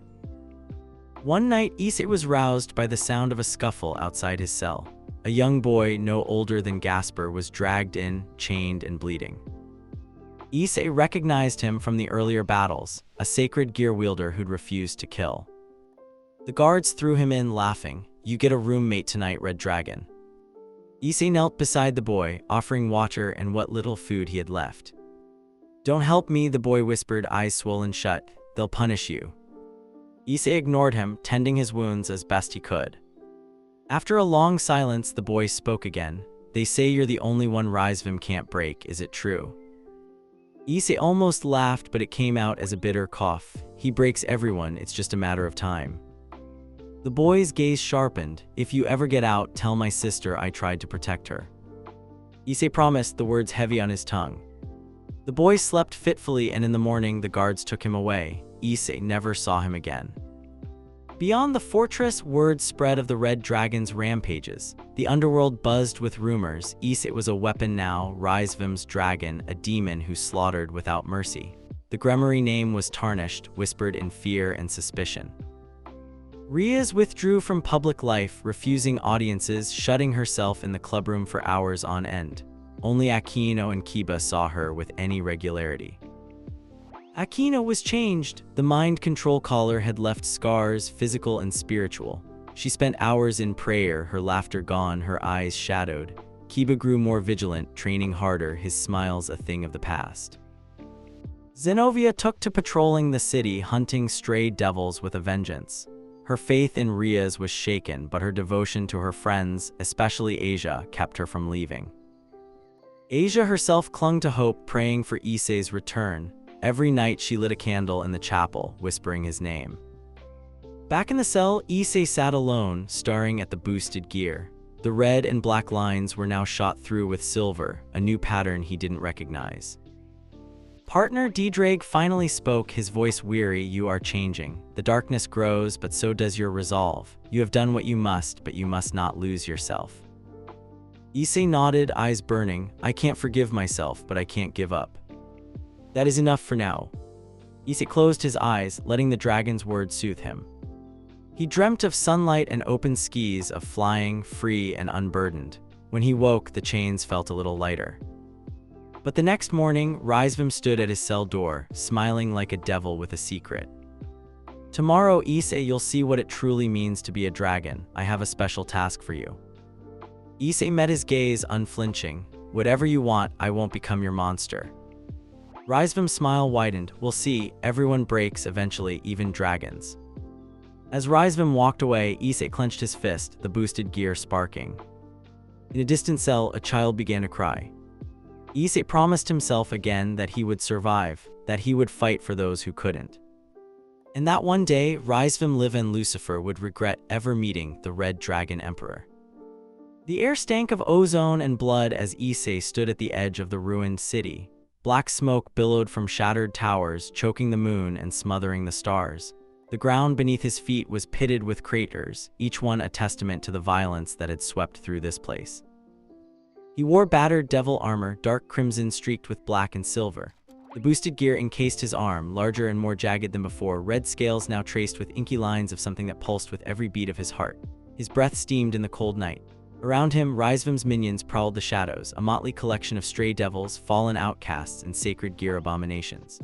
One night, Issei was roused by the sound of a scuffle outside his cell. A young boy, no older than Gasper, was dragged in, chained and bleeding. Issei recognized him from the earlier battles, a sacred gear wielder who'd refused to kill. The guards threw him in, laughing. "You get a roommate tonight, Red Dragon." Issei knelt beside the boy, offering water and what little food he had left. "Don't help me," the boy whispered, eyes swollen shut. "They'll punish you." Issei ignored him, tending his wounds as best he could. After a long silence, the boy spoke again. "They say you're the only one Rizevim can't break. Is it true?" Issei almost laughed, but it came out as a bitter cough. "He breaks everyone. It's just a matter of time." The boy's gaze sharpened. "If you ever get out, tell my sister I tried to protect her." Issei promised, the words heavy on his tongue. The boy slept fitfully, and in the morning the guards took him away. Issei never saw him again. Beyond the fortress, word spread of the Red Dragon's rampages. The underworld buzzed with rumors. Issei was a weapon now, Rizevim's dragon, a demon who slaughtered without mercy. The Gremory name was tarnished, whispered in fear and suspicion. Rias withdrew from public life, refusing audiences, shutting herself in the clubroom for hours on end. Only Aquino and Kiba saw her with any regularity. Aquino was changed. The mind control collar had left scars, physical and spiritual. She spent hours in prayer, her laughter gone, her eyes shadowed. Kiba grew more vigilant, training harder, his smiles a thing of the past. Zenobia took to patrolling the city, hunting stray devils with a vengeance. Her faith in Rias was shaken, but her devotion to her friends, especially Asia, kept her from leaving. Asia herself clung to hope, praying for Issei's return. Every night she lit a candle in the chapel, whispering his name. Back in the cell, Issei sat alone, staring at the boosted gear. The red and black lines were now shot through with silver, a new pattern he didn't recognize. Partner DxD finally spoke, his voice weary. "You are changing. The darkness grows, but so does your resolve. You have done what you must, but you must not lose yourself." Issei nodded, eyes burning. "I can't forgive myself, but I can't give up. That is enough for now." Issei closed his eyes, letting the dragon's words soothe him. He dreamt of sunlight and open skies, of flying, free and unburdened. When he woke, the chains felt a little lighter. But the next morning, Rizevim stood at his cell door, smiling like a devil with a secret. "Tomorrow, Issei, you'll see what it truly means to be a dragon. I have a special task for you." Issei met his gaze, unflinching. "Whatever you want, I won't become your monster." Rizevim's smile widened. "We'll see. Everyone breaks eventually, even dragons." As Rizevim walked away, Issei clenched his fist, the boosted gear sparking. In a distant cell, a child began to cry. Issei promised himself again that he would survive, that he would fight for those who couldn't. And that one day, Rizevim Livan Lucifer would regret ever meeting the Red Dragon Emperor. The air stank of ozone and blood as Issei stood at the edge of the ruined city. Black smoke billowed from shattered towers, choking the moon and smothering the stars. The ground beneath his feet was pitted with craters, each one a testament to the violence that had swept through this place. He wore battered devil armor, dark crimson streaked with black and silver. The boosted gear encased his arm, larger and more jagged than before, red scales now traced with inky lines of something that pulsed with every beat of his heart. His breath steamed in the cold night. Around him, Rizevim's minions prowled the shadows, a motley collection of stray devils, fallen outcasts, and sacred gear abominations.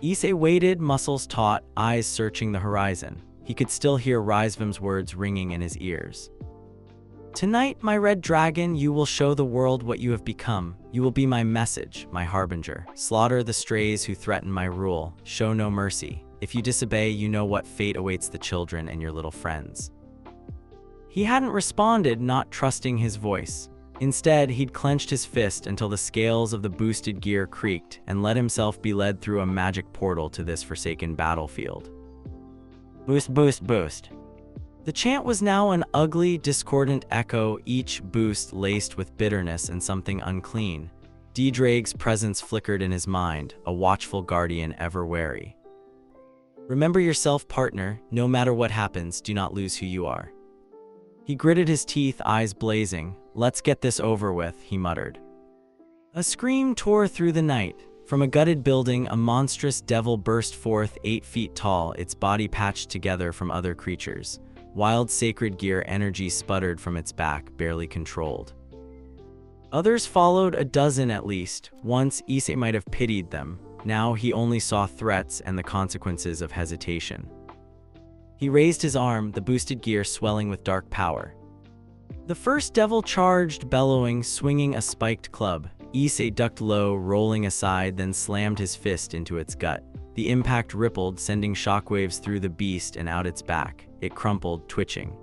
Issei waited, muscles taut, eyes searching the horizon. He could still hear Rizevim's words ringing in his ears. "Tonight, my red dragon, you will show the world what you have become. You will be my message, my harbinger. Slaughter the strays who threaten my rule. Show no mercy. If you disobey, you know what fate awaits the children and your little friends." He hadn't responded, not trusting his voice. Instead, he'd clenched his fist until the scales of the boosted gear creaked and let himself be led through a magic portal to this forsaken battlefield. Boost, boost, boost. The chant was now an ugly, discordant echo, each boost laced with bitterness and something unclean. DxD's presence flickered in his mind, a watchful guardian ever wary. "Remember yourself, partner. No matter what happens, do not lose who you are." He gritted his teeth, eyes blazing. "Let's get this over with," he muttered. A scream tore through the night. From a gutted building, a monstrous devil burst forth, 8 feet tall, its body patched together from other creatures. Wild sacred gear energy sputtered from its back, barely controlled. Others followed, a dozen at least. Once, Issei might have pitied them. Now he only saw threats and the consequences of hesitation. He raised his arm, the boosted gear swelling with dark power. The first devil charged, bellowing, swinging a spiked club. Issei ducked low, rolling aside, then slammed his fist into its gut. The impact rippled, sending shockwaves through the beast and out its back. It crumpled, twitching.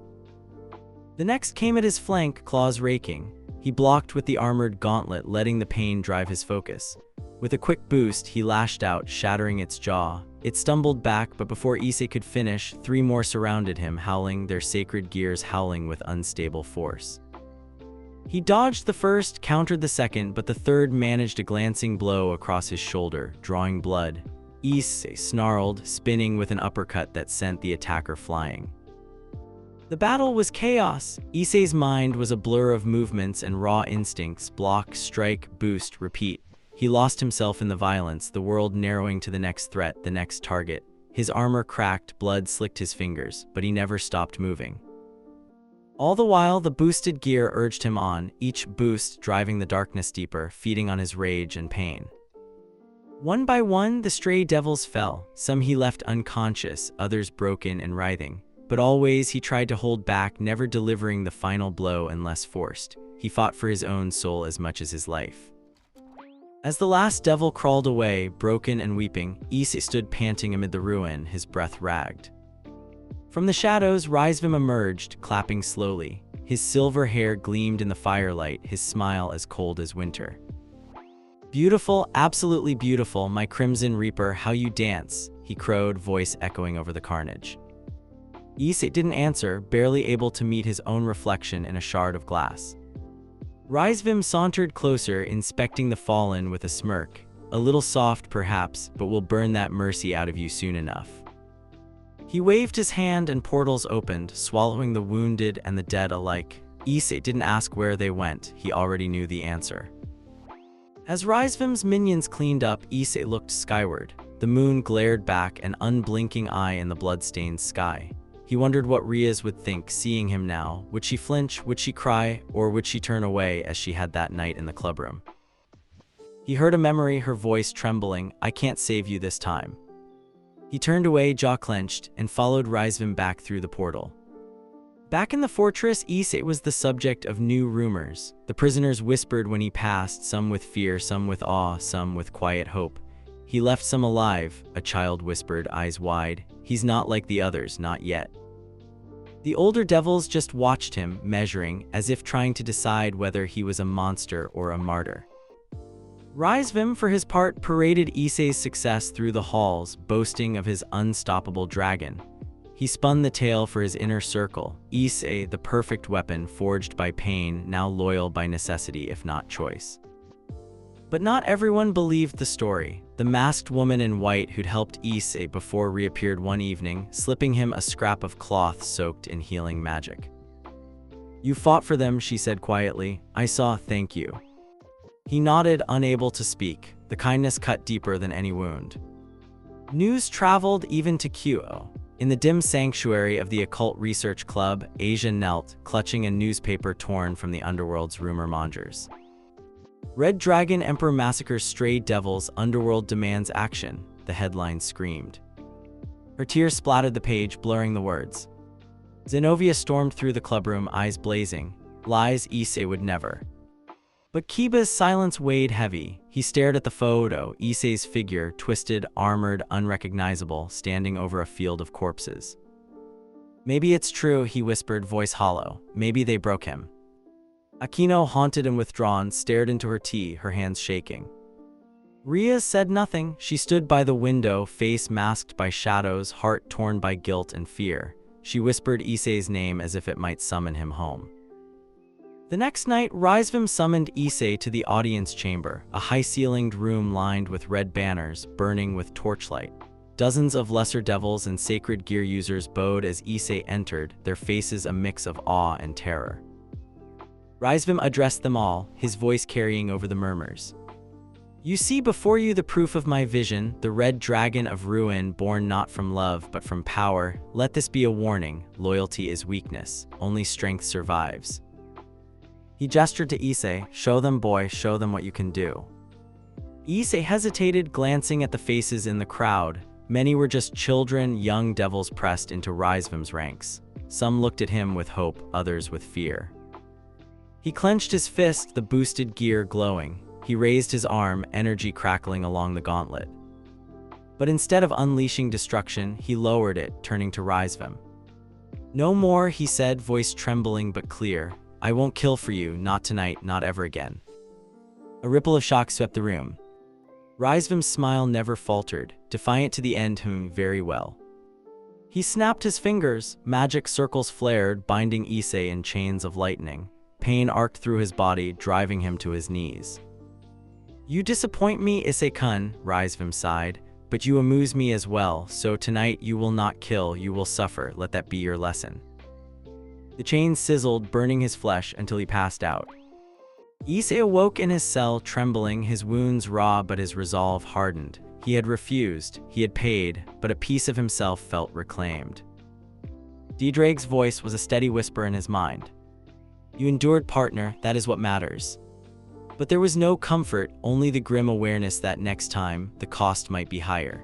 The next came at his flank, claws raking. He blocked with the armored gauntlet, letting the pain drive his focus. With a quick boost, he lashed out, shattering its jaw. It stumbled back, but before Issei could finish, 3 more surrounded him, howling, their sacred gears howling with unstable force. He dodged the first, countered the second, but the third managed a glancing blow across his shoulder, drawing blood. Issei snarled, spinning with an uppercut that sent the attacker flying. The battle was chaos. Issei's mind was a blur of movements and raw instincts: block, strike, boost, repeat. He lost himself in the violence, the world narrowing to the next threat, the next target. His armor cracked, blood slicked his fingers, but he never stopped moving. All the while, the boosted gear urged him on, each boost driving the darkness deeper, feeding on his rage and pain. One by one, the stray devils fell. Some he left unconscious, others broken and writhing. But always he tried to hold back, never delivering the final blow unless forced. He fought for his own soul as much as his life. As the last devil crawled away, broken and weeping, Issei stood panting amid the ruin, his breath ragged. From the shadows, Rizevim emerged, clapping slowly. His silver hair gleamed in the firelight, his smile as cold as winter. "Beautiful, absolutely beautiful, my Crimson Reaper, how you dance," he crowed, voice echoing over the carnage. Issei didn't answer, barely able to meet his own reflection in a shard of glass. Rizevim sauntered closer, inspecting the fallen with a smirk. "A little soft, perhaps, but we'll burn that mercy out of you soon enough." He waved his hand and portals opened, swallowing the wounded and the dead alike. Issei didn't ask where they went, he already knew the answer. As Rizevim's minions cleaned up, Issei looked skyward. The moon glared back, an unblinking eye in the blood-stained sky. He wondered what Rias would think, seeing him now. Would she flinch, would she cry, or would she turn away as she had that night in the clubroom? He heard a memory, her voice trembling, "I can't save you this time." He turned away, jaw clenched, and followed Rizevim back through the portal. Back in the fortress, Issei was the subject of new rumors. The prisoners whispered when he passed, some with fear, some with awe, some with quiet hope. "He left some alive," a child whispered, eyes wide. "He's not like the others, not yet." The older devils just watched him, measuring, as if trying to decide whether he was a monster or a martyr. Rizevim, for his part, paraded Issei's success through the halls, boasting of his unstoppable dragon. He spun the tale for his inner circle. Issei, the perfect weapon, forged by pain, now loyal by necessity if not choice. But not everyone believed the story. The masked woman in white who'd helped Issei before reappeared one evening, slipping him a scrap of cloth soaked in healing magic. You fought for them, she said quietly. I saw, thank you. He nodded, unable to speak. The kindness cut deeper than any wound. News traveled even to Kyo. In the dim sanctuary of the Occult Research Club, Asia knelt, clutching a newspaper torn from the underworld's rumor mongers. Red Dragon Emperor massacres stray devils, underworld demands action, the headline screamed. Her tears splattered the page, blurring the words. Zenobia stormed through the clubroom, eyes blazing. Lies, Issei would never. But Kiba's silence weighed heavy. He stared at the photo, Issei's figure, twisted, armored, unrecognizable, standing over a field of corpses. Maybe it's true, he whispered, voice hollow. Maybe they broke him. Akino, haunted and withdrawn, stared into her tea, her hands shaking. Rias said nothing. She stood by the window, face masked by shadows, heart torn by guilt and fear. She whispered Issei's name as if it might summon him home. The next night, Rizevim summoned Issei to the audience chamber, a high-ceilinged room lined with red banners, burning with torchlight. Dozens of lesser devils and sacred gear users bowed as Issei entered, their faces a mix of awe and terror. Rizevim addressed them all, his voice carrying over the murmurs. You see before you the proof of my vision, the red dragon of ruin born not from love but from power. Let this be a warning, loyalty is weakness, only strength survives. He gestured to Issei, show them boy, show them what you can do. Issei hesitated, glancing at the faces in the crowd. Many were just children, young devils pressed into Rizevim's ranks. Some looked at him with hope, others with fear. He clenched his fist, the boosted gear glowing. He raised his arm, energy crackling along the gauntlet. But instead of unleashing destruction, he lowered it, turning to Rizevim. No more, he said, voice trembling but clear. I won't kill for you, not tonight, not ever again. A ripple of shock swept the room. Rizevim's smile never faltered, defiant to the end. Very well. He snapped his fingers, magic circles flared, binding Issei in chains of lightning. Pain arced through his body, driving him to his knees. You disappoint me, Issei-kun, Rizevim sighed, but you amuse me as well, so tonight you will not kill, you will suffer, let that be your lesson. The chains sizzled, burning his flesh until he passed out. Issei awoke in his cell, trembling, his wounds raw but his resolve hardened. He had refused, he had paid, but a piece of himself felt reclaimed. DxD's voice was a steady whisper in his mind. You endured, partner, that is what matters. But there was no comfort, only the grim awareness that next time, the cost might be higher.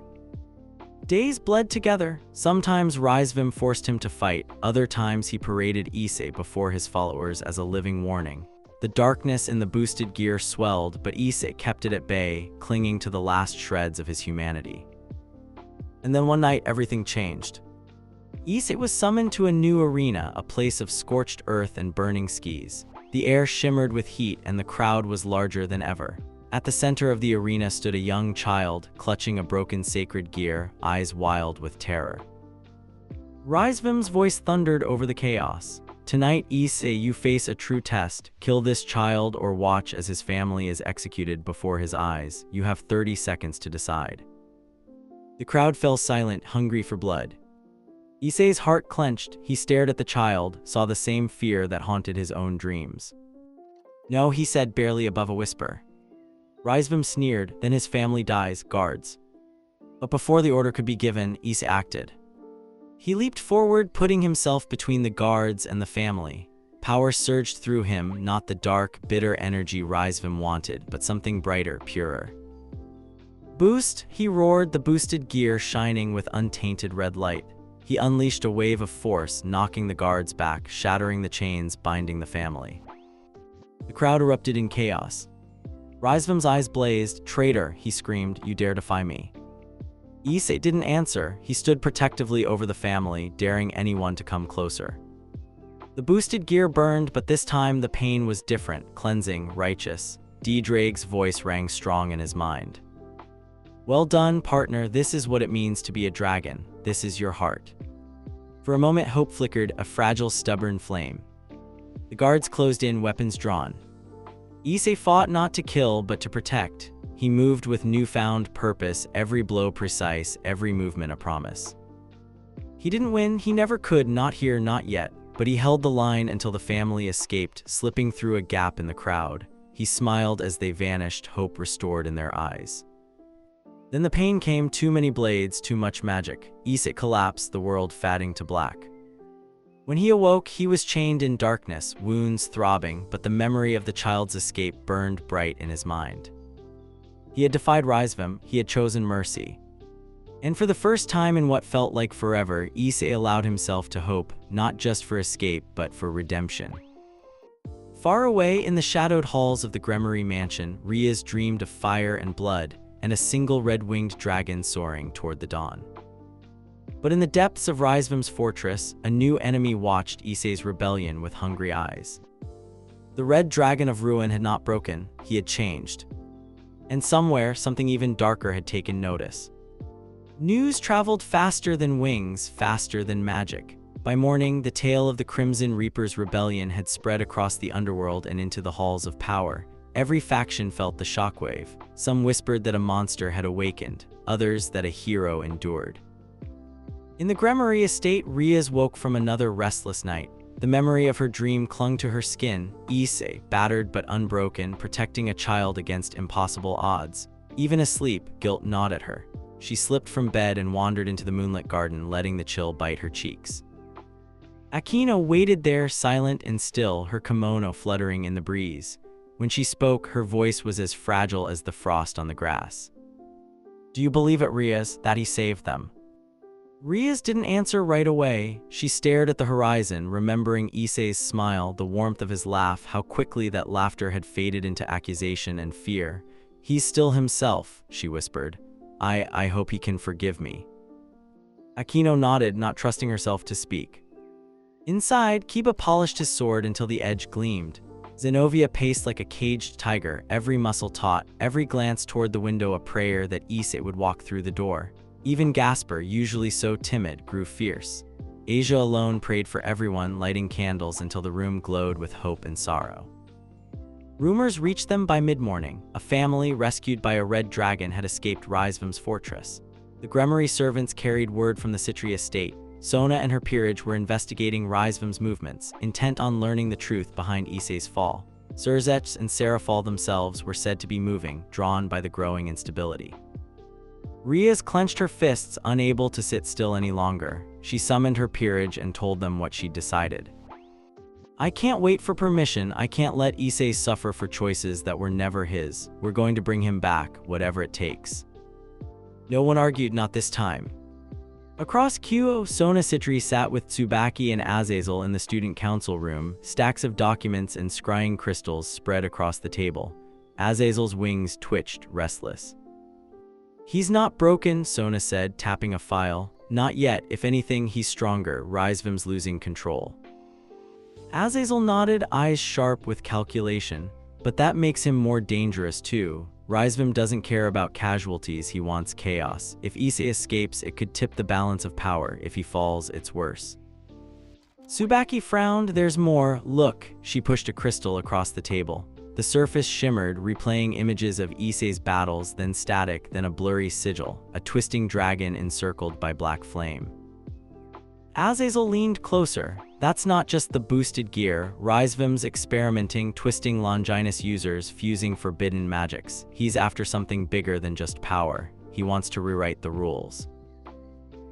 Days bled together. Sometimes Rizevim forced him to fight, other times he paraded Issei before his followers as a living warning. The darkness in the boosted gear swelled, but Issei kept it at bay, clinging to the last shreds of his humanity. And then one night, everything changed. Issei was summoned to a new arena, a place of scorched earth and burning skis. The air shimmered with heat and the crowd was larger than ever. At the center of the arena stood a young child, clutching a broken sacred gear, eyes wild with terror. Rizevim's voice thundered over the chaos. Tonight, Issei, you face a true test. Kill this child or watch as his family is executed before his eyes. You have 30 seconds to decide. The crowd fell silent, hungry for blood. Issei's heart clenched. He stared at the child, saw the same fear that haunted his own dreams. No, he said, barely above a whisper. Rizevim sneered, then his family dies, guards. But before the order could be given, Issei acted. He leaped forward, putting himself between the guards and the family. Power surged through him, not the dark, bitter energy Rizevim wanted, but something brighter, purer. Boost, he roared, the boosted gear shining with untainted red light. He unleashed a wave of force, knocking the guards back, shattering the chains binding the family. The crowd erupted in chaos. Rizevim's eyes blazed. Traitor, he screamed, you dare defy me. Issei didn't answer. He stood protectively over the family, daring anyone to come closer. The boosted gear burned, but this time the pain was different, cleansing, righteous. DxD's voice rang strong in his mind. Well done, partner, this is what it means to be a dragon. This is your heart. For a moment hope flickered, a fragile, stubborn flame. The guards closed in, weapons drawn. Issei fought not to kill, but to protect. He moved with newfound purpose, every blow precise, every movement a promise. He didn't win, he never could, not here, not yet. but he held the line until the family escaped, slipping through a gap in the crowd. He smiled as they vanished, hope restored in their eyes. Then the pain came, too many blades, too much magic. Issei collapsed, the world fading to black. When he awoke, he was chained in darkness, wounds throbbing, but the memory of the child's escape burned bright in his mind. He had defied Rizevim, he had chosen mercy. And for the first time in what felt like forever, Issei allowed himself to hope, not just for escape, but for redemption. Far away in the shadowed halls of the Gremory mansion, Rias dreamed of fire and blood, and a single red-winged dragon soaring toward the dawn. But in the depths of Rizevim's fortress, a new enemy watched Issei's rebellion with hungry eyes. The red dragon of ruin had not broken, he had changed. And somewhere, something even darker had taken notice. News traveled faster than wings, faster than magic. By morning, the tale of the Crimson Reaper's rebellion had spread across the underworld and into the halls of power. Every faction felt the shockwave. Some whispered that a monster had awakened, others that a hero endured. In the Gremory estate, Rias woke from another restless night. The memory of her dream clung to her skin. Issei, battered but unbroken, protecting a child against impossible odds. Even asleep, guilt gnawed at her. She slipped from bed and wandered into the moonlit garden, letting the chill bite her cheeks. Akino waited there, silent and still, her kimono fluttering in the breeze. When she spoke, her voice was as fragile as the frost on the grass. "Do you believe it, Rias, that he saved them?" Rias didn't answer right away. She stared at the horizon, remembering Issei's smile, the warmth of his laugh, how quickly that laughter had faded into accusation and fear. "He's still himself," she whispered. I hope he can forgive me." Akino nodded, not trusting herself to speak. Inside, Kiba polished his sword until the edge gleamed. Zenobia paced like a caged tiger, every muscle taut, every glance toward the window a prayer that Issei would walk through the door. Even Gasper, usually so timid, grew fierce. Asia alone prayed for everyone, lighting candles until the room glowed with hope and sorrow. Rumors reached them by mid-morning. A family rescued by a red dragon had escaped Rizevim's fortress. The Gremory servants carried word from the Citri estate. Sona and her peerage were investigating Rizevim's movements, intent on learning the truth behind Issei's fall. Surzech and Serafal themselves were said to be moving, drawn by the growing instability. Rias clenched her fists, unable to sit still any longer. She summoned her peerage and told them what she'd decided. "I can't wait for permission. I can't let Issei suffer for choices that were never his. We're going to bring him back, whatever it takes." No one argued, not this time. Across Kyo, Sona Citri sat with Tsubaki and Azazel in the student council room. Stacks of documents and scrying crystals spread across the table. Azazel's wings twitched, restless. "He's not broken," Sona said, tapping a file. "Not yet. If anything, he's stronger. Rizevim's losing control." Azazel nodded, eyes sharp with calculation. "But that makes him more dangerous too. Rizevim doesn't care about casualties, he wants chaos. If Issei escapes, it could tip the balance of power. If he falls, it's worse." Tsubaki frowned. "There's more. Look." She pushed a crystal across the table. The surface shimmered, replaying images of Issei's battles, then static, then a blurry sigil, a twisting dragon encircled by black flame. Azazel leaned closer. "That's not just the boosted gear. Rizevim's experimenting, twisting Longinus users, fusing forbidden magics. He's after something bigger than just power. He wants to rewrite the rules."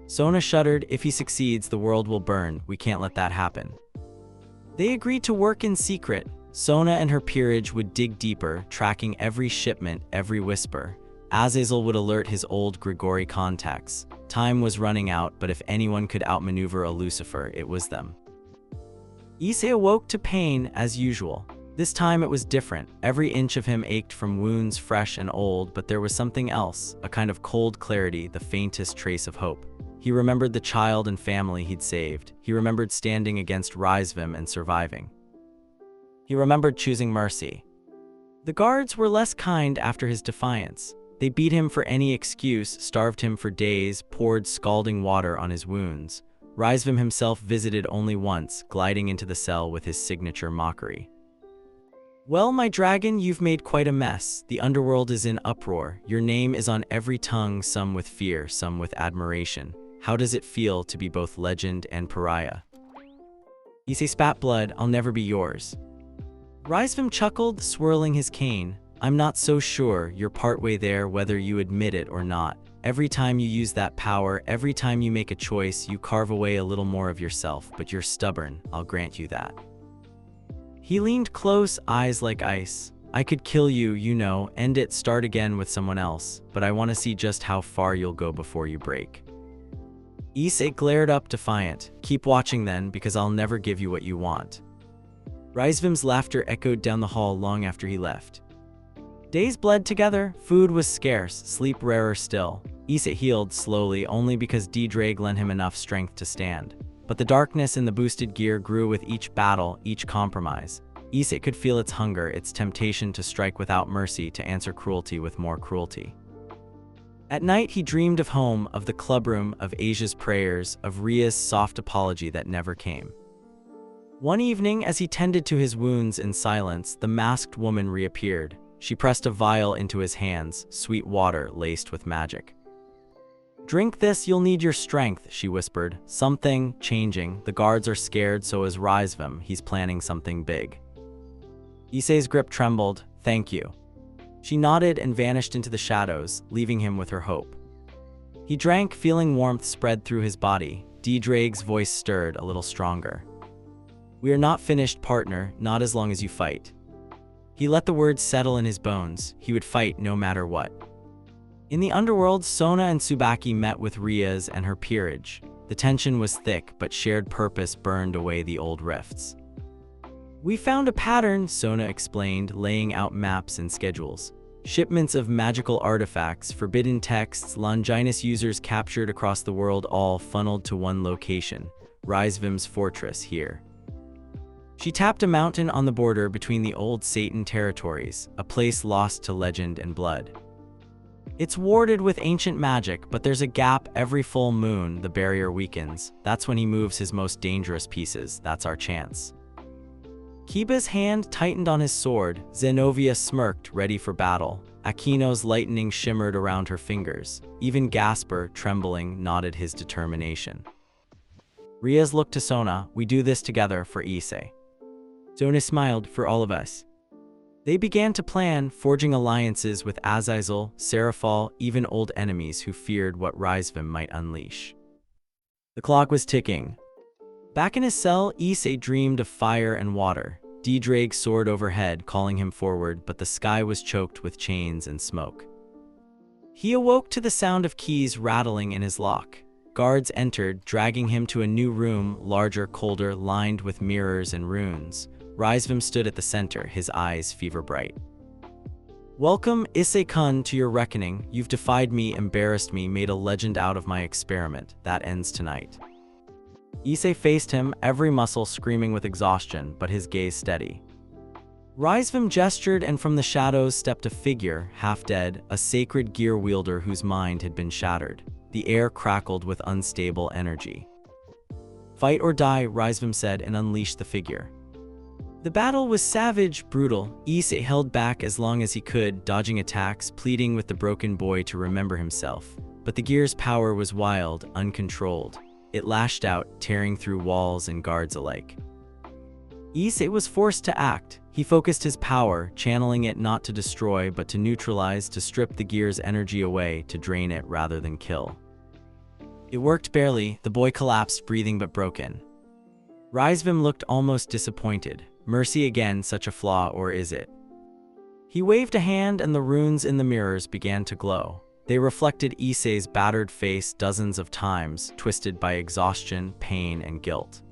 Sona shuddered. "If he succeeds, the world will burn. We can't let that happen." They agreed to work in secret. Sona and her peerage would dig deeper, tracking every shipment, every whisper. Azazel would alert his old Grigori contacts. Time was running out, but if anyone could outmaneuver a Lucifer, it was them. Issei awoke to pain, as usual. This time it was different. Every inch of him ached from wounds fresh and old, but there was something else, a kind of cold clarity, the faintest trace of hope. He remembered the child and family he'd saved. He remembered standing against Rizevim and surviving. He remembered choosing mercy. The guards were less kind after his defiance. They beat him for any excuse, starved him for days, poured scalding water on his wounds. Rizevim himself visited only once, gliding into the cell with his signature mockery. "Well, my dragon, you've made quite a mess. The underworld is in uproar. Your name is on every tongue, some with fear, some with admiration. How does it feel to be both legend and pariah?" Issei spat blood, I'll never be yours. Rizevim chuckled, swirling his cane. I'm not so sure you're partway there whether you admit it or not. Every time you use that power, every time you make a choice, you carve away a little more of yourself, but you're stubborn, I'll grant you that. He leaned close, eyes like ice. I could kill you, you know, end it, start again with someone else, but I want to see just how far you'll go before you break. Issei glared up, defiant. Keep watching then, because I'll never give you what you want. Rizevim's laughter echoed down the hall long after he left. Days bled together, food was scarce, sleep rarer still. Issei healed slowly only because DxD lent him enough strength to stand. But the darkness in the boosted gear grew with each battle, each compromise. Issei could feel its hunger, its temptation to strike without mercy, to answer cruelty with more cruelty. At night he dreamed of home, of the clubroom, of Asia's prayers, of Rias' soft apology that never came. One evening, as he tended to his wounds in silence, the masked woman reappeared. She pressed a vial into his hands, sweet water laced with magic. Drink this, you'll need your strength, she whispered. Something changing. The guards are scared, so is Rizevim. He's planning something big. Issei's grip trembled. Thank you. She nodded and vanished into the shadows, leaving him with her hope. He drank, feeling warmth spread through his body. DxD's voice stirred a little stronger. We are not finished, partner, not as long as you fight. He let the words settle in his bones. He would fight no matter what. In the underworld, Sona and Tsubaki met with Rias and her peerage. The tension was thick, but shared purpose burned away the old rifts. We found a pattern, Sona explained, laying out maps and schedules. Shipments of magical artifacts, forbidden texts, Longinus users captured across the world, all funneled to one location, Rizevim's fortress here. She tapped a mountain on the border between the old Satan territories, a place lost to legend and blood. It's warded with ancient magic, but there's a gap. Every full moon, the barrier weakens. That's when he moves his most dangerous pieces. That's our chance. Kiba's hand tightened on his sword. Zenobia smirked, ready for battle. Aquino's lightning shimmered around her fingers. Even Gasper, trembling, nodded his determination. Rias looked to Sona. We do this together for Issei. Sona smiled. For all of us. They began to plan, forging alliances with Azazel, Seraphal, even old enemies who feared what Rizevim might unleash. The clock was ticking. Back in his cell, Issei dreamed of fire and water. DxD soared overhead, calling him forward, but the sky was choked with chains and smoke. He awoke to the sound of keys rattling in his lock. Guards entered, dragging him to a new room, larger, colder, lined with mirrors and runes. Rizevim stood at the center, his eyes fever-bright. Welcome, Issei-kun, to your reckoning. You've defied me, embarrassed me, made a legend out of my experiment. That ends tonight. Issei faced him, every muscle screaming with exhaustion, but his gaze steady. Rizevim gestured, and from the shadows stepped a figure, half dead, a sacred gear wielder whose mind had been shattered. The air crackled with unstable energy. Fight or die, Rizevim said, and unleashed the figure. The battle was savage, brutal. Issei held back as long as he could, dodging attacks, pleading with the broken boy to remember himself. But the gear's power was wild, uncontrolled. It lashed out, tearing through walls and guards alike. Issei was forced to act. He focused his power, channeling it not to destroy but to neutralize, to strip the gear's energy away, to drain it rather than kill. It worked barely. The boy collapsed, breathing but broken. Rizevim looked almost disappointed. Mercy again, such a flaw, or is it? He waved a hand and the runes in the mirrors began to glow. They reflected Issei's battered face dozens of times, twisted by exhaustion, pain, and guilt.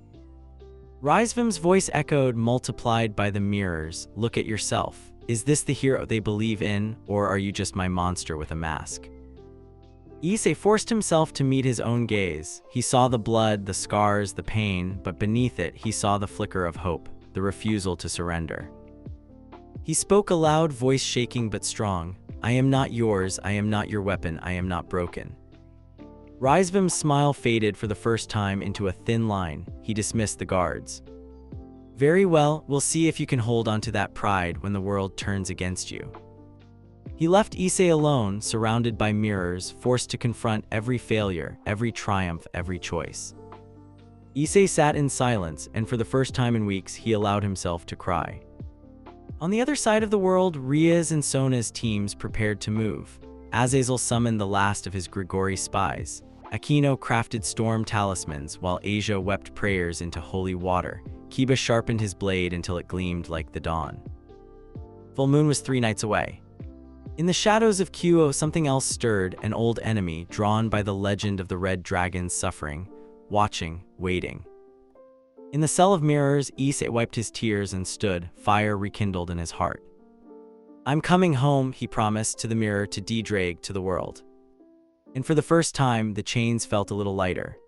Rizevim's voice echoed, multiplied by the mirrors. Look at yourself. Is this the hero they believe in, or are you just my monster with a mask? Issei forced himself to meet his own gaze. He saw the blood, the scars, the pain, but beneath it he saw the flicker of hope, the refusal to surrender. He spoke aloud, voice shaking but strong. I am not yours, I am not your weapon, I am not broken. Rizevim's smile faded for the first time into a thin line. He dismissed the guards. Very well, we'll see if you can hold on to that pride when the world turns against you. He left Issei alone, surrounded by mirrors, forced to confront every failure, every triumph, every choice. Issei sat in silence, and for the first time in weeks, he allowed himself to cry. On the other side of the world, Rias and Sona's teams prepared to move. Azazel summoned the last of his Grigori spies. Aquino crafted storm talismans, while Asia wept prayers into holy water. Kiba sharpened his blade until it gleamed like the dawn. Full moon was 3 nights away. In the shadows of Kuo, something else stirred, an old enemy, drawn by the legend of the red dragon's suffering, watching, waiting. In the cell of mirrors, Issei wiped his tears and stood, fire rekindled in his heart. "I'm coming home," he promised to the mirror, to DxD, to the world. And for the first time, the chains felt a little lighter.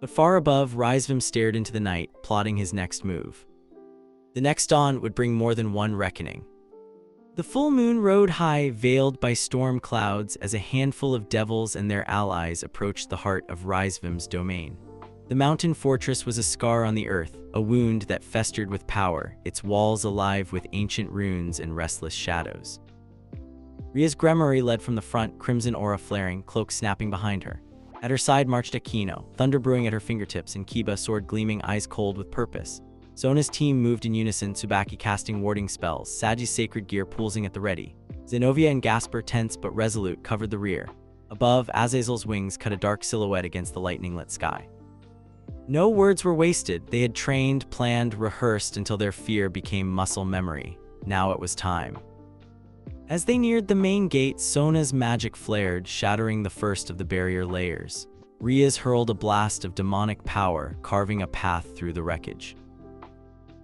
But far above, Rizevim stared into the night, plotting his next move. The next dawn would bring more than one reckoning. The full moon rode high, veiled by storm clouds, as a handful of devils and their allies approached the heart of Rizevim's domain. The mountain fortress was a scar on the earth, a wound that festered with power, its walls alive with ancient runes and restless shadows. Rias Gremory led from the front, crimson aura flaring, cloak snapping behind her. At her side marched Aquino, thunder brewing at her fingertips, and Kiba, sword gleaming, eyes cold with purpose. Sona's team moved in unison, Tsubaki casting warding spells, Saji's sacred gear pulsing at the ready. Zenovia and Gasper, tense but resolute, covered the rear. Above, Azazel's wings cut a dark silhouette against the lightning-lit sky. No words were wasted. They had trained, planned, rehearsed until their fear became muscle memory. Now it was time. As they neared the main gate, Sona's magic flared, shattering the first of the barrier layers. Rias hurled a blast of demonic power, carving a path through the wreckage.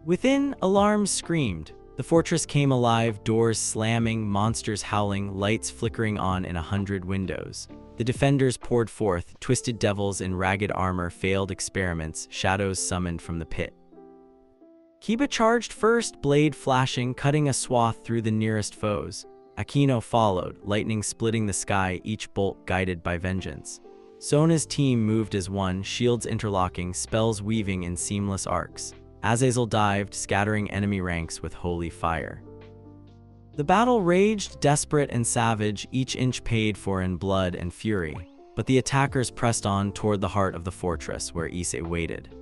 Within, alarms screamed. The fortress came alive, doors slamming, monsters howling, lights flickering on in 100 windows. The defenders poured forth, twisted devils in ragged armor, failed experiments, shadows summoned from the pit. Kiba charged first, blade flashing, cutting a swath through the nearest foes. Aquino followed, lightning splitting the sky, each bolt guided by vengeance. Sona's team moved as one, shields interlocking, spells weaving in seamless arcs. Azazel dived, scattering enemy ranks with holy fire. The battle raged, desperate and savage, each inch paid for in blood and fury. But the attackers pressed on toward the heart of the fortress, where Issei waited.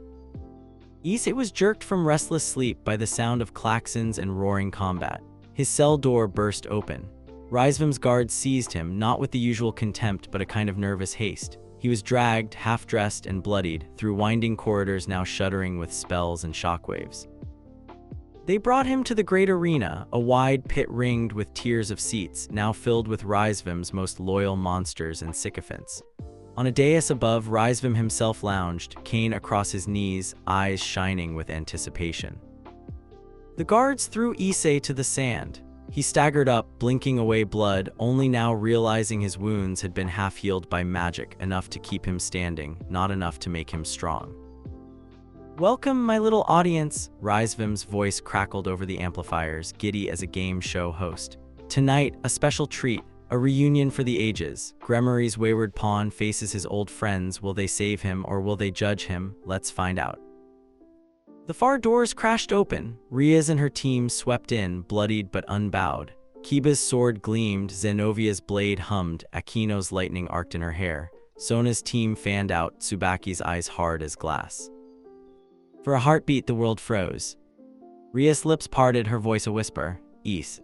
Issei was jerked from restless sleep by the sound of klaxons and roaring combat. His cell door burst open. Rizevim's guards seized him, not with the usual contempt but a kind of nervous haste. He was dragged, half-dressed and bloodied, through winding corridors now shuddering with spells and shockwaves. They brought him to the great arena, a wide pit ringed with tiers of seats, now filled with Rizevim's most loyal monsters and sycophants. On a dais above, Rizevim himself lounged, cane across his knees, eyes shining with anticipation. The guards threw Issei to the sand. He staggered up, blinking away blood, only now realizing his wounds had been half-healed by magic, enough to keep him standing, not enough to make him strong. "Welcome, my little audience," Rizevim's voice crackled over the amplifiers, giddy as a game show host. "Tonight, a special treat, a reunion for the ages. Gremory's wayward pawn faces his old friends. Will they save him or will they judge him? Let's find out." The far doors crashed open. Rias and her team swept in, bloodied but unbowed. Kiba's sword gleamed, Zenovia's blade hummed, Aquino's lightning arced in her hair. Sona's team fanned out, Tsubaki's eyes hard as glass. For a heartbeat, the world froze. Rias' lips parted, her voice a whisper. "Issei."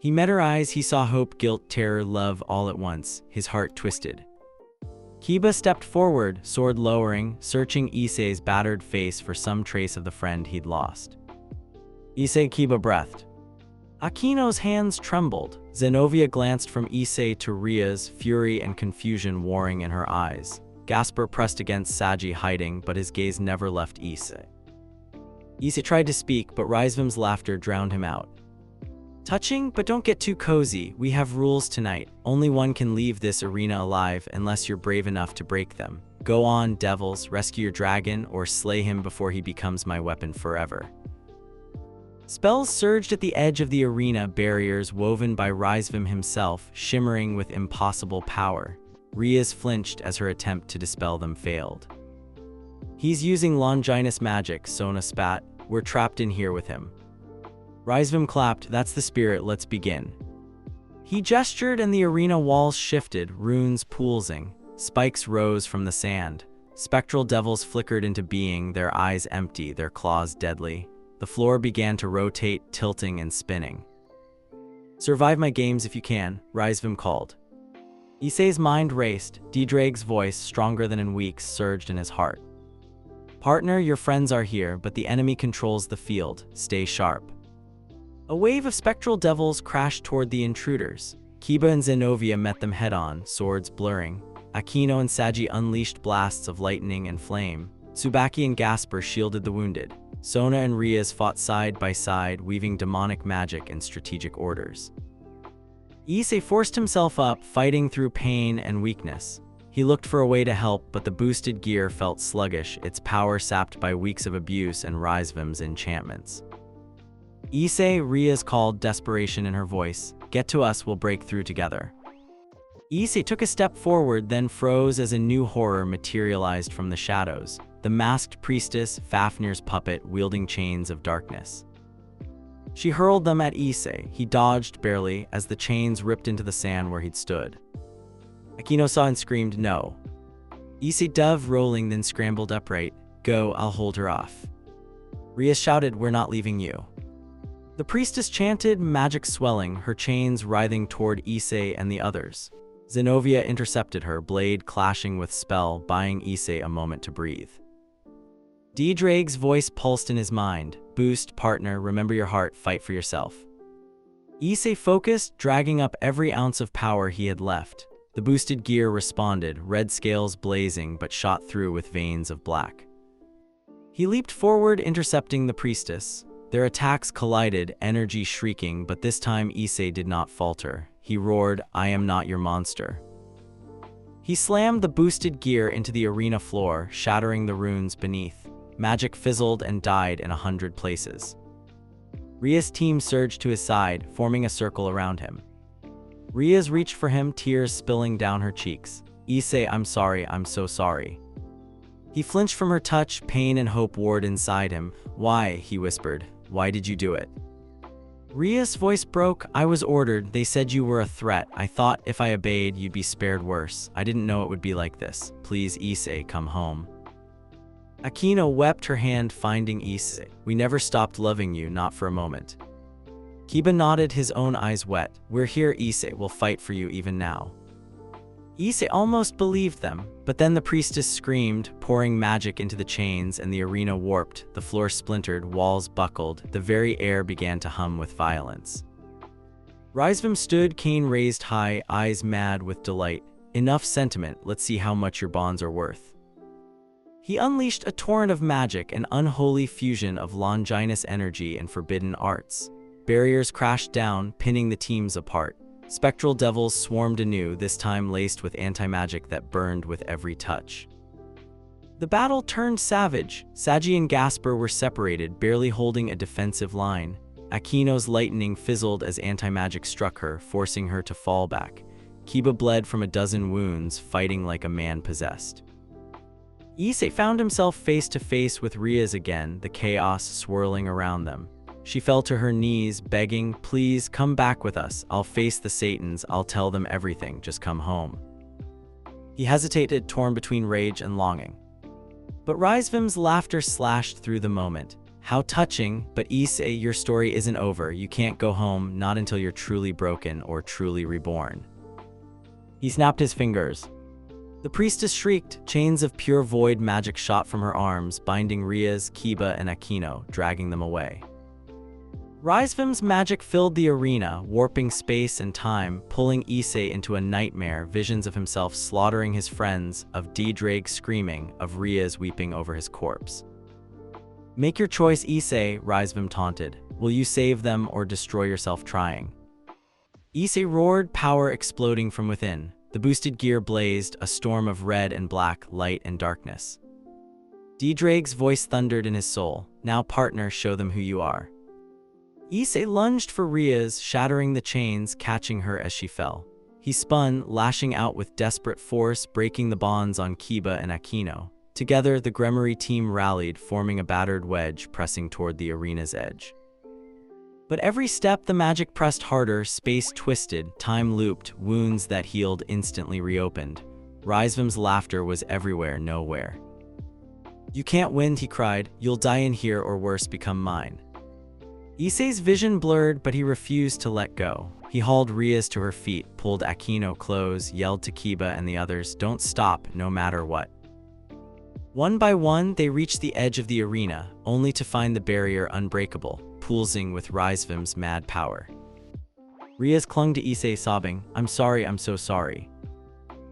He met her eyes, he saw hope, guilt, terror, love all at once. His heart twisted. Kiba stepped forward, sword lowering, searching Issei's battered face for some trace of the friend he'd lost. Issei, Kiba breathed. Aquino's hands trembled. Zenovia glanced from Issei to Rias, fury and confusion warring in her eyes. Gasper pressed against Saji, hiding, but his gaze never left Issei. Issei tried to speak, but Rizevim's laughter drowned him out. "Touching, but don't get too cozy. We have rules tonight. Only one can leave this arena alive unless you're brave enough to break them. Go on, devils, rescue your dragon, or slay him before he becomes my weapon forever." Spells surged at the edge of the arena, barriers woven by Rizevim himself, shimmering with impossible power. Rias flinched as her attempt to dispel them failed. "He's using Longinus magic," Sona spat. "We're trapped in here with him." Rizevim clapped. "That's the spirit, let's begin." He gestured and the arena walls shifted, runes pulsing. Spikes rose from the sand. Spectral devils flickered into being, their eyes empty, their claws deadly. The floor began to rotate, tilting and spinning. "Survive my games if you can," Rizevim called. Issei's mind raced. DxD's voice, stronger than in weeks, surged in his heart. "Partner, your friends are here, but the enemy controls the field. Stay sharp." A wave of spectral devils crashed toward the intruders. Kiba and Zenovia met them head-on, swords blurring. Aquino and Sagi unleashed blasts of lightning and flame. Tsubaki and Gasper shielded the wounded. Sona and Rias fought side by side, weaving demonic magic and strategic orders. Issei forced himself up, fighting through pain and weakness. He looked for a way to help, but the boosted gear felt sluggish, its power sapped by weeks of abuse and Rizevim's enchantments. "Issei," Rias called, desperation in her voice. "Get to us, we'll break through together." Issei took a step forward, then froze as a new horror materialized from the shadows. The masked priestess, Fafnir's puppet, wielding chains of darkness. She hurled them at Issei. He dodged barely as the chains ripped into the sand where he'd stood. Aquino saw and screamed, "No." Issei dove rolling, then scrambled upright. "Go, I'll hold her off." Rias shouted, "We're not leaving you." The priestess chanted, magic swelling, her chains writhing toward Issei and the others. Zenovia intercepted her, blade clashing with spell, buying Issei a moment to breathe. DxD's voice pulsed in his mind. "Boost, partner, remember your heart, fight for yourself." Issei focused, dragging up every ounce of power he had left. The boosted gear responded, red scales blazing but shot through with veins of black. He leaped forward, intercepting the priestess. Their attacks collided, energy shrieking, but this time Issei did not falter. He roared, "I am not your monster." He slammed the boosted gear into the arena floor, shattering the runes beneath. Magic fizzled and died in 100 places. Rias' team surged to his side, forming a circle around him. Rias reached for him, tears spilling down her cheeks. "Issei, I'm sorry, I'm so sorry." He flinched from her touch, pain and hope warred inside him. "Why?" he whispered. "Why did you do it?" Rias' voice broke. "I was ordered. They said you were a threat. I thought if I obeyed, you'd be spared worse. I didn't know it would be like this. Please, Issei, come home." Aquino wept, her hand finding Issei. "We never stopped loving you, not for a moment." Kiba nodded, his own eyes wet. "We're here, Issei. We'll fight for you even now." Issei almost believed them, but then the priestess screamed, pouring magic into the chains, and the arena warped. The floor splintered, walls buckled, the very air began to hum with violence. Rizevim stood, cane raised high, eyes mad with delight. "Enough sentiment, let's see how much your bonds are worth." He unleashed a torrent of magic, an unholy fusion of Longinus energy and forbidden arts. Barriers crashed down, pinning the teams apart. Spectral devils swarmed anew, this time laced with anti-magic that burned with every touch. The battle turned savage. Sagi and Gasper were separated, barely holding a defensive line. Aquino's lightning fizzled as anti-magic struck her, forcing her to fall back. Kiba bled from a dozen wounds, fighting like a man possessed. Issei found himself face to face with Rias again, the chaos swirling around them. She fell to her knees, begging, "Please, come back with us. I'll face the Satans. I'll tell them everything. Just come home." He hesitated, torn between rage and longing. But Rizevim's laughter slashed through the moment. "How touching, but Issei, your story isn't over. You can't go home, not until you're truly broken or truly reborn." He snapped his fingers. The priestess shrieked. Chains of pure void magic shot from her arms, binding Rias, Kiba, and Aquino, dragging them away. Rizevim's magic filled the arena, warping space and time, pulling Issei into a nightmare, visions of himself slaughtering his friends, of DxD screaming, of Rias weeping over his corpse. "Make your choice, Issei," Rizevim taunted. "Will you save them or destroy yourself trying?" Issei roared, power exploding from within. The boosted gear blazed, a storm of red and black, light and darkness. DxD's voice thundered in his soul. "Now, partner, show them who you are." Issei lunged for Rias, shattering the chains, catching her as she fell. He spun, lashing out with desperate force, breaking the bonds on Kiba and Aquino. Together, the Gremory team rallied, forming a battered wedge, pressing toward the arena's edge. But every step the magic pressed harder, space twisted, time looped, wounds that healed instantly reopened. Rizevim's laughter was everywhere, nowhere. "You can't win," he cried. "You'll die in here or worse, become mine." Issei's vision blurred, but he refused to let go. He hauled Rias to her feet, pulled Akino close, yelled to Kiba and the others, "Don't stop, no matter what." One by one, they reached the edge of the arena, only to find the barrier unbreakable, pulsing with Rizevim's mad power. Rias clung to Issei, sobbing, "I'm sorry, I'm so sorry."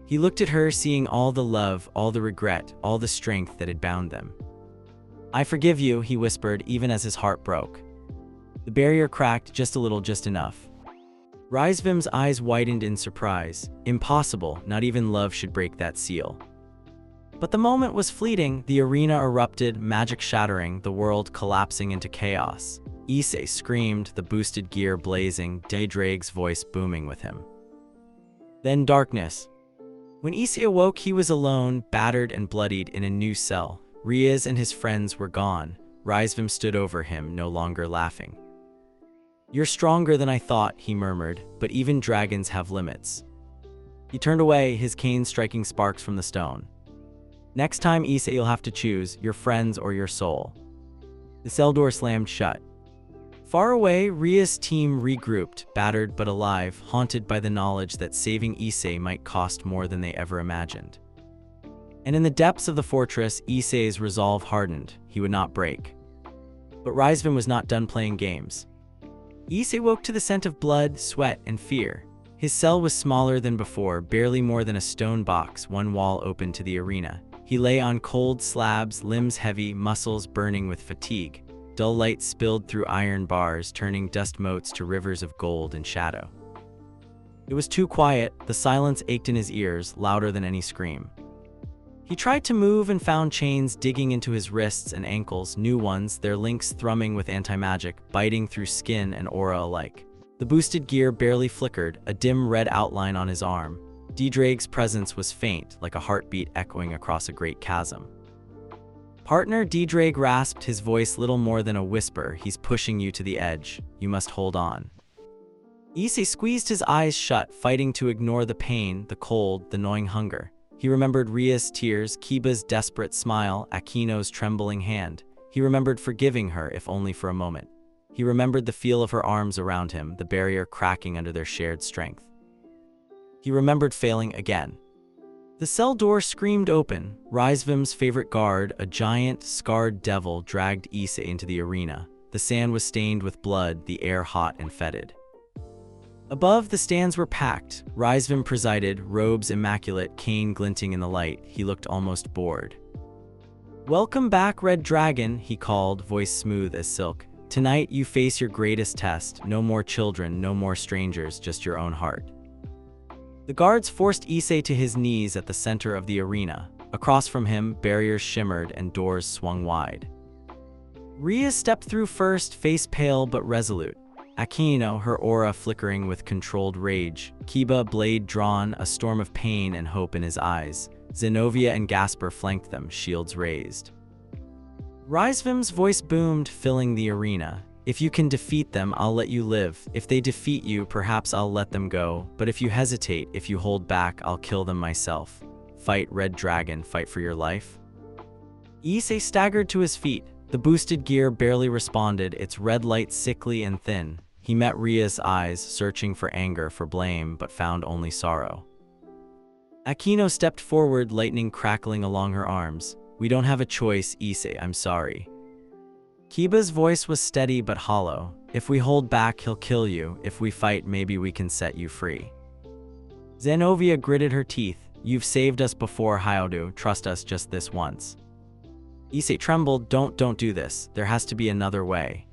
He looked at her, seeing all the love, all the regret, all the strength that had bound them. "I forgive you," he whispered, even as his heart broke. The barrier cracked just a little, just enough. Rizevim's eyes widened in surprise. Impossible, not even love should break that seal. But the moment was fleeting. The arena erupted, magic shattering, the world collapsing into chaos. Issei screamed, the boosted gear blazing, DxD's voice booming with him. Then darkness. When Issei awoke, he was alone, battered and bloodied in a new cell. Rias and his friends were gone. Rizevim stood over him, no longer laughing. "You're stronger than I thought," he murmured, "but even dragons have limits." He turned away, his cane striking sparks from the stone. "Next time, Issei, you'll have to choose, your friends or your soul." The cell door slammed shut. Far away, Rias' team regrouped, battered but alive, haunted by the knowledge that saving Issei might cost more than they ever imagined. And in the depths of the fortress, Issei's resolve hardened. He would not break. But Rizevim was not done playing games. Issei woke to the scent of blood, sweat, and fear. His cell was smaller than before, barely more than a stone box, one wall open to the arena. He lay on cold slabs, limbs heavy, muscles burning with fatigue. Dull light spilled through iron bars, turning dust motes to rivers of gold and shadow. It was too quiet. The silence ached in his ears, louder than any scream. He tried to move and found chains digging into his wrists and ankles, new ones, their links thrumming with anti-magic, biting through skin and aura alike. The boosted gear barely flickered, a dim red outline on his arm. DxD's presence was faint, like a heartbeat echoing across a great chasm. "Partner," DxD rasped, his voice little more than a whisper, "he's pushing you to the edge. You must hold on." Issei squeezed his eyes shut, fighting to ignore the pain, the cold, the gnawing hunger. He remembered Rias' tears, Kiba's desperate smile, Akino's trembling hand. He remembered forgiving her, if only for a moment. He remembered the feel of her arms around him, the barrier cracking under their shared strength. He remembered failing again. The cell door screamed open. Rizevim's favorite guard, a giant, scarred devil, dragged Issei into the arena. The sand was stained with blood, the air hot and fetid. Above, the stands were packed. Rizevim presided, robes immaculate, cane glinting in the light. He looked almost bored. "Welcome back, Red Dragon," he called, voice smooth as silk. "Tonight you face your greatest test. No more children, no more strangers, just your own heart." The guards forced Issei to his knees at the center of the arena. Across from him, barriers shimmered and doors swung wide. Rias stepped through first, face pale but resolute. Akino, her aura flickering with controlled rage. Kiba, blade drawn, a storm of pain and hope in his eyes. Zenobia and Gasper flanked them, shields raised. Rizevim's voice boomed, filling the arena. "If you can defeat them, I'll let you live. If they defeat you, perhaps I'll let them go. But if you hesitate, if you hold back, I'll kill them myself. Fight, Red Dragon, fight for your life." Issei staggered to his feet. The boosted gear barely responded, its red light sickly and thin. He met Rias' eyes, searching for anger, for blame, but found only sorrow. Akino stepped forward, lightning crackling along her arms. "We don't have a choice, Issei, I'm sorry." Kiba's voice was steady but hollow. "If we hold back, he'll kill you. If we fight, maybe we can set you free." Zenobia gritted her teeth. "You've saved us before, Hyodu. Trust us just this once." Issei trembled. Don't do this. There has to be another way."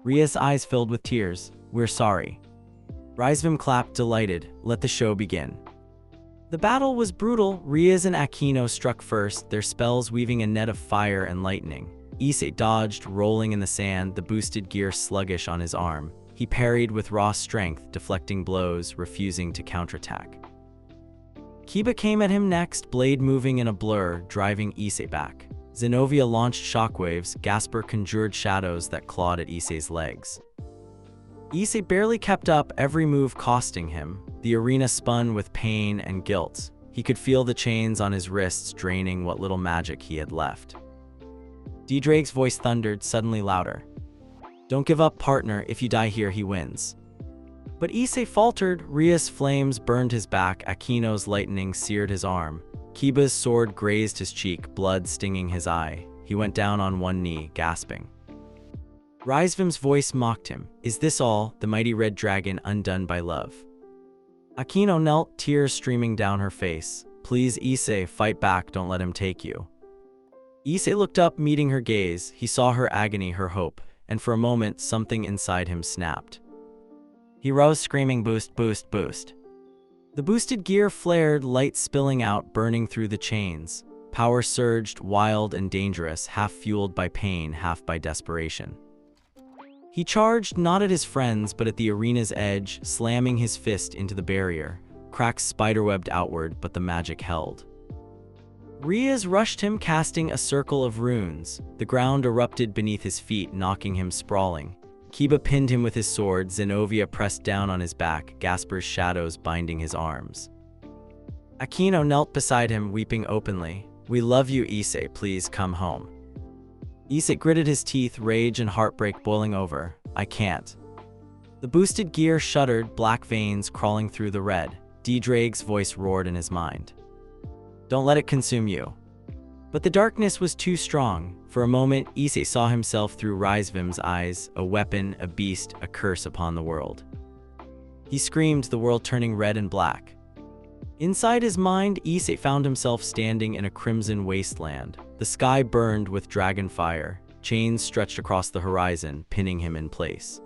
Rias' eyes filled with tears. "We're sorry." Rizevim clapped, delighted. "Let the show begin." The battle was brutal. Rias and Akino struck first, their spells weaving a net of fire and lightning. Issei dodged, rolling in the sand, the boosted gear sluggish on his arm. He parried with raw strength, deflecting blows, refusing to counterattack. Kiba came at him next, blade moving in a blur, driving Issei back. Zenobia launched shockwaves, Gasper conjured shadows that clawed at Issei's legs. Issei barely kept up, every move costing him. The arena spun with pain and guilt. He could feel the chains on his wrists draining what little magic he had left. DxD's voice thundered, suddenly louder. Don't give up, partner. If you die here, he wins. But Issei faltered. Rias' flames burned his back. Akino's lightning seared his arm. Kiba's sword grazed his cheek, blood stinging his eye. He went down on one knee, gasping. Rizevim's voice mocked him. Is this all, the mighty red dragon undone by love? Akino knelt, tears streaming down her face. Please, Issei, fight back, don't let him take you. Issei looked up, meeting her gaze. He saw her agony, her hope, and for a moment, something inside him snapped. He rose, screaming, boost, boost, boost. The boosted gear flared, light spilling out, burning through the chains. Power surged, wild and dangerous, half fueled by pain, half by desperation. He charged, not at his friends, but at the arena's edge, slamming his fist into the barrier. Cracks spiderwebbed outward, but the magic held. Rias rushed him, casting a circle of runes. The ground erupted beneath his feet, knocking him sprawling. Kiba pinned him with his sword. Zenovia pressed down on his back, Gasper's shadows binding his arms. Akino knelt beside him, weeping openly. We love you, Issei, please come home. Issei gritted his teeth, rage and heartbreak boiling over. I can't. The boosted gear shuddered, black veins crawling through the red. DxD's voice roared in his mind. Don't let it consume you. But the darkness was too strong. For a moment, Issei saw himself through Rizevim's eyes, a weapon, a beast, a curse upon the world. He screamed, the world turning red and black. Inside his mind, Issei found himself standing in a crimson wasteland. The sky burned with dragon fire. Chains stretched across the horizon, pinning him in place.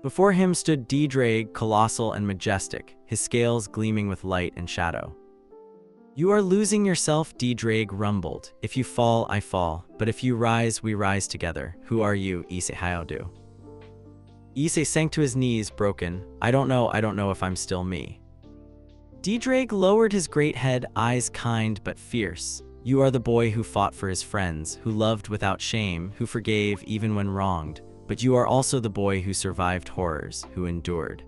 Before him stood DxD, colossal and majestic, his scales gleaming with light and shadow. You are losing yourself, DxD rumbled. If you fall, I fall. But if you rise, we rise together. Who are you, Issei? How do? Issei sank to his knees, broken. I don't know if I'm still me. DxD lowered his great head, eyes kind but fierce. You are the boy who fought for his friends, who loved without shame, who forgave even when wronged. But you are also the boy who survived horrors, who endured.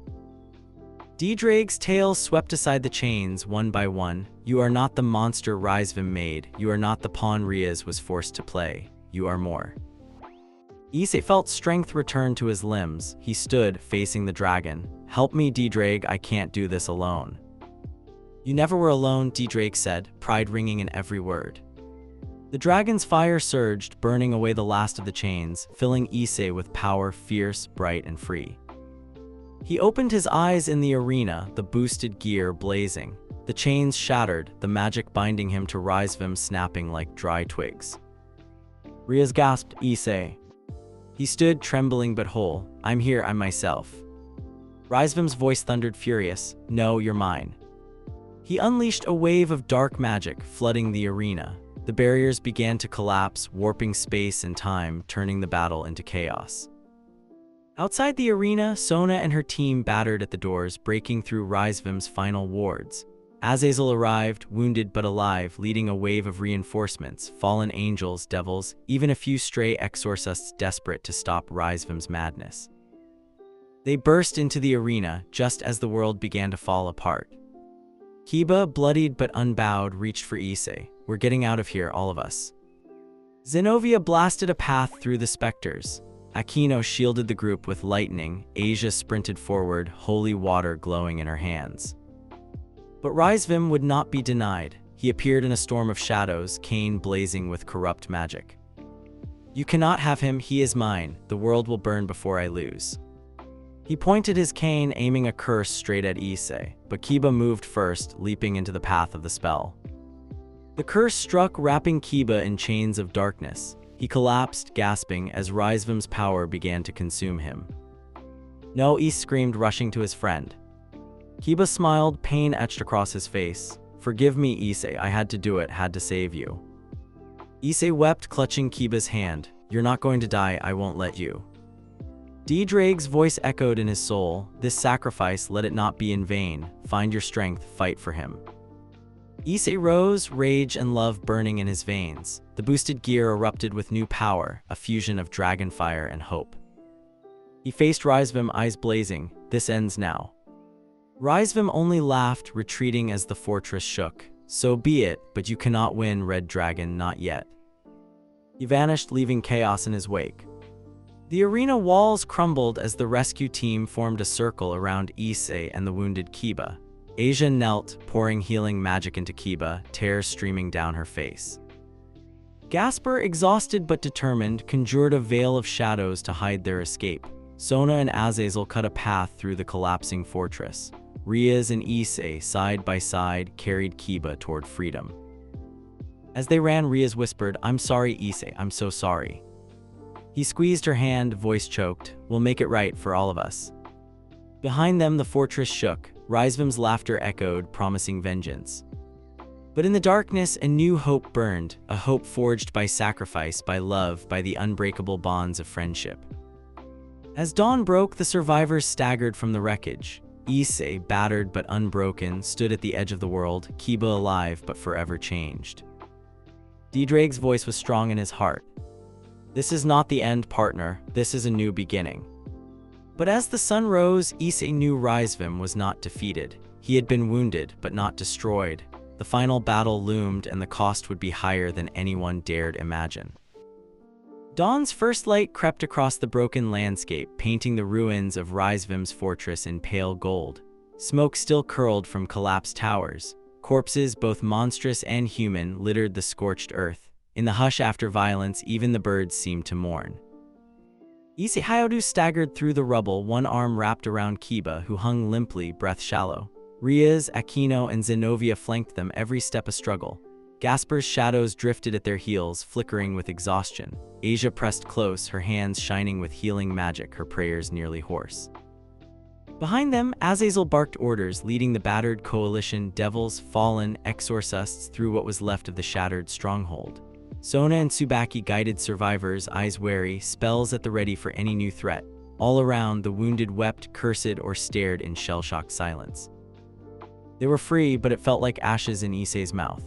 DxD's tail swept aside the chains, one by one. You are not the monster Rizevim made. You are not the pawn Rias was forced to play. You are more. Issei felt strength return to his limbs. He stood, facing the dragon. Help me, DxD, I can't do this alone. You never were alone, DxD said, pride ringing in every word. The dragon's fire surged, burning away the last of the chains, filling Issei with power, fierce, bright, and free. He opened his eyes in the arena, the boosted gear blazing. The chains shattered, the magic binding him to Rizevim snapping like dry twigs. Rias gasped, Issei. He stood, trembling but whole. I'm here, I'm myself. Rizevim's voice thundered, furious. No, you're mine. He unleashed a wave of dark magic, flooding the arena. The barriers began to collapse, warping space and time, turning the battle into chaos. Outside the arena, Sona and her team battered at the doors, breaking through Rizevim's final wards. Azazel arrived, wounded but alive, leading a wave of reinforcements, fallen angels, devils, even a few stray exorcists desperate to stop Rizevim's madness. They burst into the arena just as the world began to fall apart. Kiba, bloodied but unbowed, reached for Issei. We're getting out of here, all of us. Zenovia blasted a path through the specters. Akino shielded the group with lightning. Asia sprinted forward, holy water glowing in her hands. But Rizevim would not be denied. He appeared in a storm of shadows, cane blazing with corrupt magic. You cannot have him, he is mine. The world will burn before I lose. He pointed his cane, aiming a curse straight at Issei, but Kiba moved first, leaping into the path of the spell. The curse struck, wrapping Kiba in chains of darkness. He collapsed, gasping, as Rizevim's power began to consume him. No, Issei screamed, rushing to his friend. Kiba smiled, pain etched across his face. Forgive me, Issei, I had to do it, had to save you. Issei wept, clutching Kiba's hand. You're not going to die, I won't let you. DxD's voice echoed in his soul. This sacrifice, let it not be in vain. Find your strength, fight for him. Issei rose, rage and love burning in his veins. The boosted gear erupted with new power, a fusion of dragon fire and hope. He faced Rizevim, eyes blazing. This ends now. Rizevim only laughed, retreating as the fortress shook. So be it, but you cannot win, Red Dragon, not yet. He vanished, leaving chaos in his wake. The arena walls crumbled as the rescue team formed a circle around Issei and the wounded Kiba. Asia knelt, pouring healing magic into Kiba, tears streaming down her face. Gasper, exhausted but determined, conjured a veil of shadows to hide their escape. Sona and Azazel cut a path through the collapsing fortress. Rias and Issei, side by side, carried Kiba toward freedom. As they ran, Rias whispered, "I'm sorry, Issei, I'm so sorry." He squeezed her hand, voice choked. "We'll make it right for all of us." Behind them, the fortress shook. Rizevim's laughter echoed, promising vengeance. But in the darkness, a new hope burned, a hope forged by sacrifice, by love, by the unbreakable bonds of friendship. As dawn broke, the survivors staggered from the wreckage. Issei, battered but unbroken, stood at the edge of the world, Kiba alive but forever changed. DxD's voice was strong in his heart. "This is not the end, partner. This is a new beginning." But as the sun rose, Issei knew Rizevim was not defeated. He had been wounded, but not destroyed. The final battle loomed, and the cost would be higher than anyone dared imagine. Dawn's first light crept across the broken landscape, painting the ruins of Rizevim's fortress in pale gold. Smoke still curled from collapsed towers. Corpses, both monstrous and human, littered the scorched earth. In the hush after violence, even the birds seemed to mourn. Issei Hyodu staggered through the rubble, one arm wrapped around Kiba, who hung limply, breath shallow. Rias, Aquino, and Zenobia flanked them, every step a struggle. Gasper's shadows drifted at their heels, flickering with exhaustion. Asia pressed close, her hands shining with healing magic, her prayers nearly hoarse. Behind them, Azazel barked orders, leading the battered coalition, devils, fallen, exorcists through what was left of the shattered stronghold. Sona and Tsubaki guided survivors, eyes wary, spells at the ready for any new threat. All around, the wounded wept, cursed, or stared in shell-shocked silence. They were free, but it felt like ashes in Issei's mouth.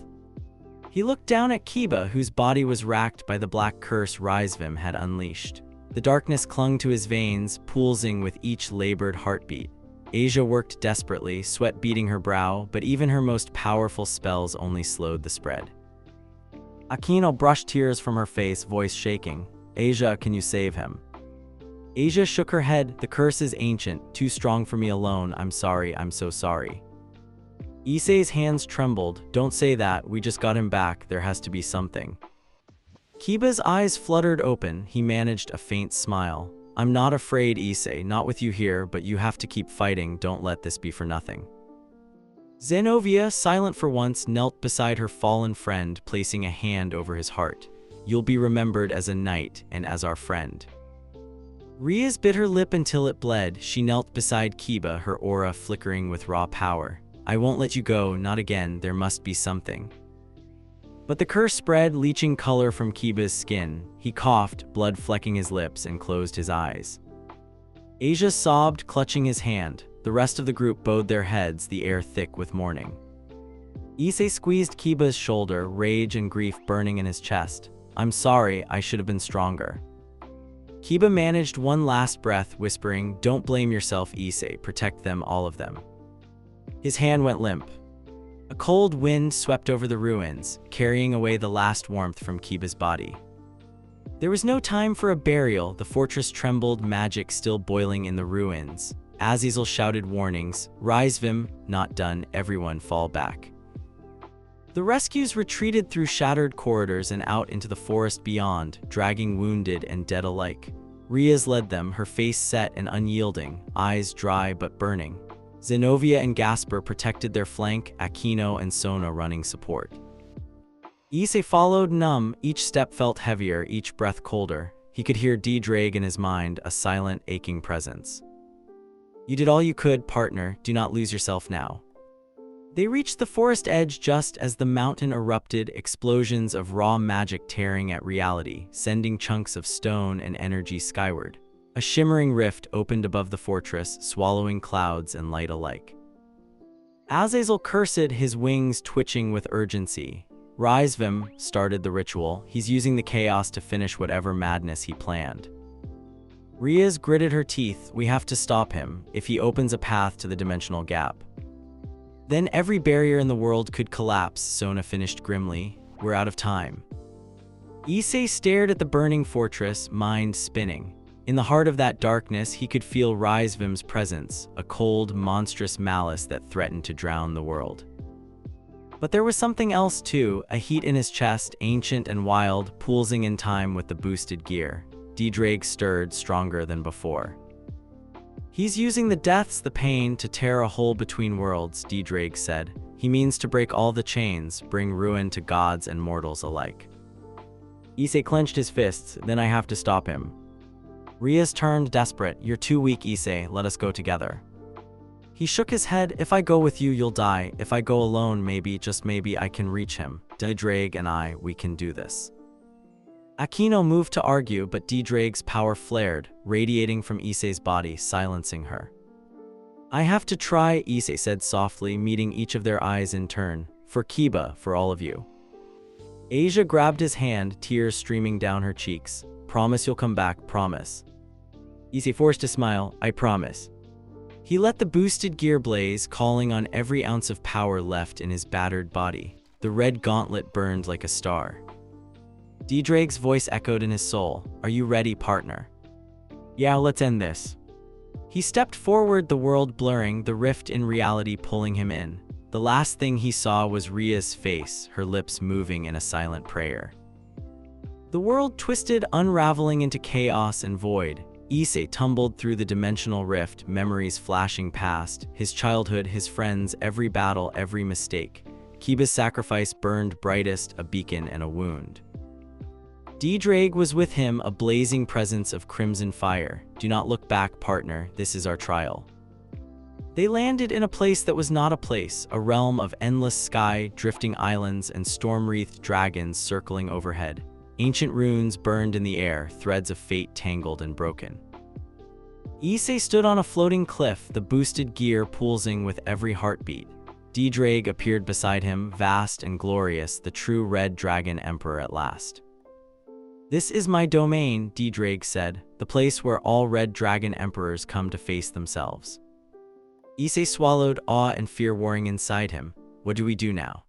He looked down at Kiba, whose body was racked by the black curse Rizevim had unleashed. The darkness clung to his veins, pulsing with each labored heartbeat. Asia worked desperately, sweat beading her brow, but even her most powerful spells only slowed the spread. Aquino brushed tears from her face, voice shaking. "Asia, can you save him?" Asia shook her head. "The curse is ancient, too strong for me alone. I'm sorry, I'm so sorry." Issei's hands trembled. "Don't say that, we just got him back, there has to be something." Kiba's eyes fluttered open, he managed a faint smile. "I'm not afraid, Issei, not with you here, but you have to keep fighting, don't let this be for nothing." Zenobia, silent for once, knelt beside her fallen friend, placing a hand over his heart. "You'll be remembered as a knight and as our friend." Rias bit her lip until it bled. She knelt beside Kiba, her aura flickering with raw power. "I won't let you go, not again, there must be something." But the curse spread, leaching color from Kiba's skin. He coughed, blood flecking his lips, and closed his eyes. Asia sobbed, clutching his hand. The rest of the group bowed their heads, the air thick with mourning. Issei squeezed Kiba's shoulder, rage and grief burning in his chest. "I'm sorry, I should have been stronger." Kiba managed one last breath, whispering, "Don't blame yourself, Issei, protect them, all of them." His hand went limp. A cold wind swept over the ruins, carrying away the last warmth from Kiba's body. There was no time for a burial. The fortress trembled, magic still boiling in the ruins. Azazel shouted warnings. "Rizevim, not done, everyone fall back." The rescues retreated through shattered corridors and out into the forest beyond, dragging wounded and dead alike. Rias led them, her face set and unyielding, eyes dry but burning. Zenobia and Gasper protected their flank, Aquino and Sona running support. Issei followed, numb, each step felt heavier, each breath colder. He could hear DxD in his mind, a silent, aching presence. "You did all you could, partner, do not lose yourself now." They reached the forest edge just as the mountain erupted, explosions of raw magic tearing at reality, sending chunks of stone and energy skyward. A shimmering rift opened above the fortress, swallowing clouds and light alike. Azazel cursed, his wings twitching with urgency. Rizevim started the ritual. He's using the chaos to finish whatever madness he planned. Rias gritted her teeth. "We have to stop him, if he opens a path to the dimensional gap. Then every barrier in the world could collapse," Sona finished grimly. "We're out of time." Issei stared at the burning fortress, mind spinning. In the heart of that darkness, he could feel Rizevim's presence, a cold, monstrous malice that threatened to drown the world. But there was something else too, a heat in his chest, ancient and wild, pulsing in time with the boosted gear. DxD stirred stronger than before. He's using the deaths, the pain, to tear a hole between worlds, DxD said. He means to break all the chains, bring ruin to gods and mortals alike. Issei clenched his fists, then I have to stop him. Rias turned desperate. You're too weak, Issei, let us go together. He shook his head. If I go with you, you'll die. If I go alone, maybe, just maybe, I can reach him. DxD and I, we can do this. Akino moved to argue, but DxD's power flared, radiating from Issei's body, silencing her. I have to try, Issei said softly, meeting each of their eyes in turn. For Kiba, for all of you. Asia grabbed his hand, tears streaming down her cheeks. Promise you'll come back, promise. Issei forced a smile. I promise. He let the boosted gear blaze, calling on every ounce of power left in his battered body. The red gauntlet burned like a star. DxD's voice echoed in his soul. Are you ready, partner? Yeah, let's end this. He stepped forward, the world blurring, the rift in reality pulling him in. The last thing he saw was Ria's face, her lips moving in a silent prayer. The world twisted, unraveling into chaos and void. Issei tumbled through the dimensional rift, memories flashing past, his childhood, his friends, every battle, every mistake. Kiba's sacrifice burned brightest, a beacon and a wound. DxD was with him, a blazing presence of crimson fire. Do not look back, partner, this is our trial. They landed in a place that was not a place, a realm of endless sky, drifting islands, and storm-wreathed dragons circling overhead. Ancient runes burned in the air, threads of fate tangled and broken. Issei stood on a floating cliff, the boosted gear pulsing with every heartbeat. DxD appeared beside him, vast and glorious, the true Red Dragon Emperor at last. This is my domain, DxD said, the place where all Red Dragon Emperors come to face themselves. Issei swallowed, awe and fear warring inside him. What do we do now?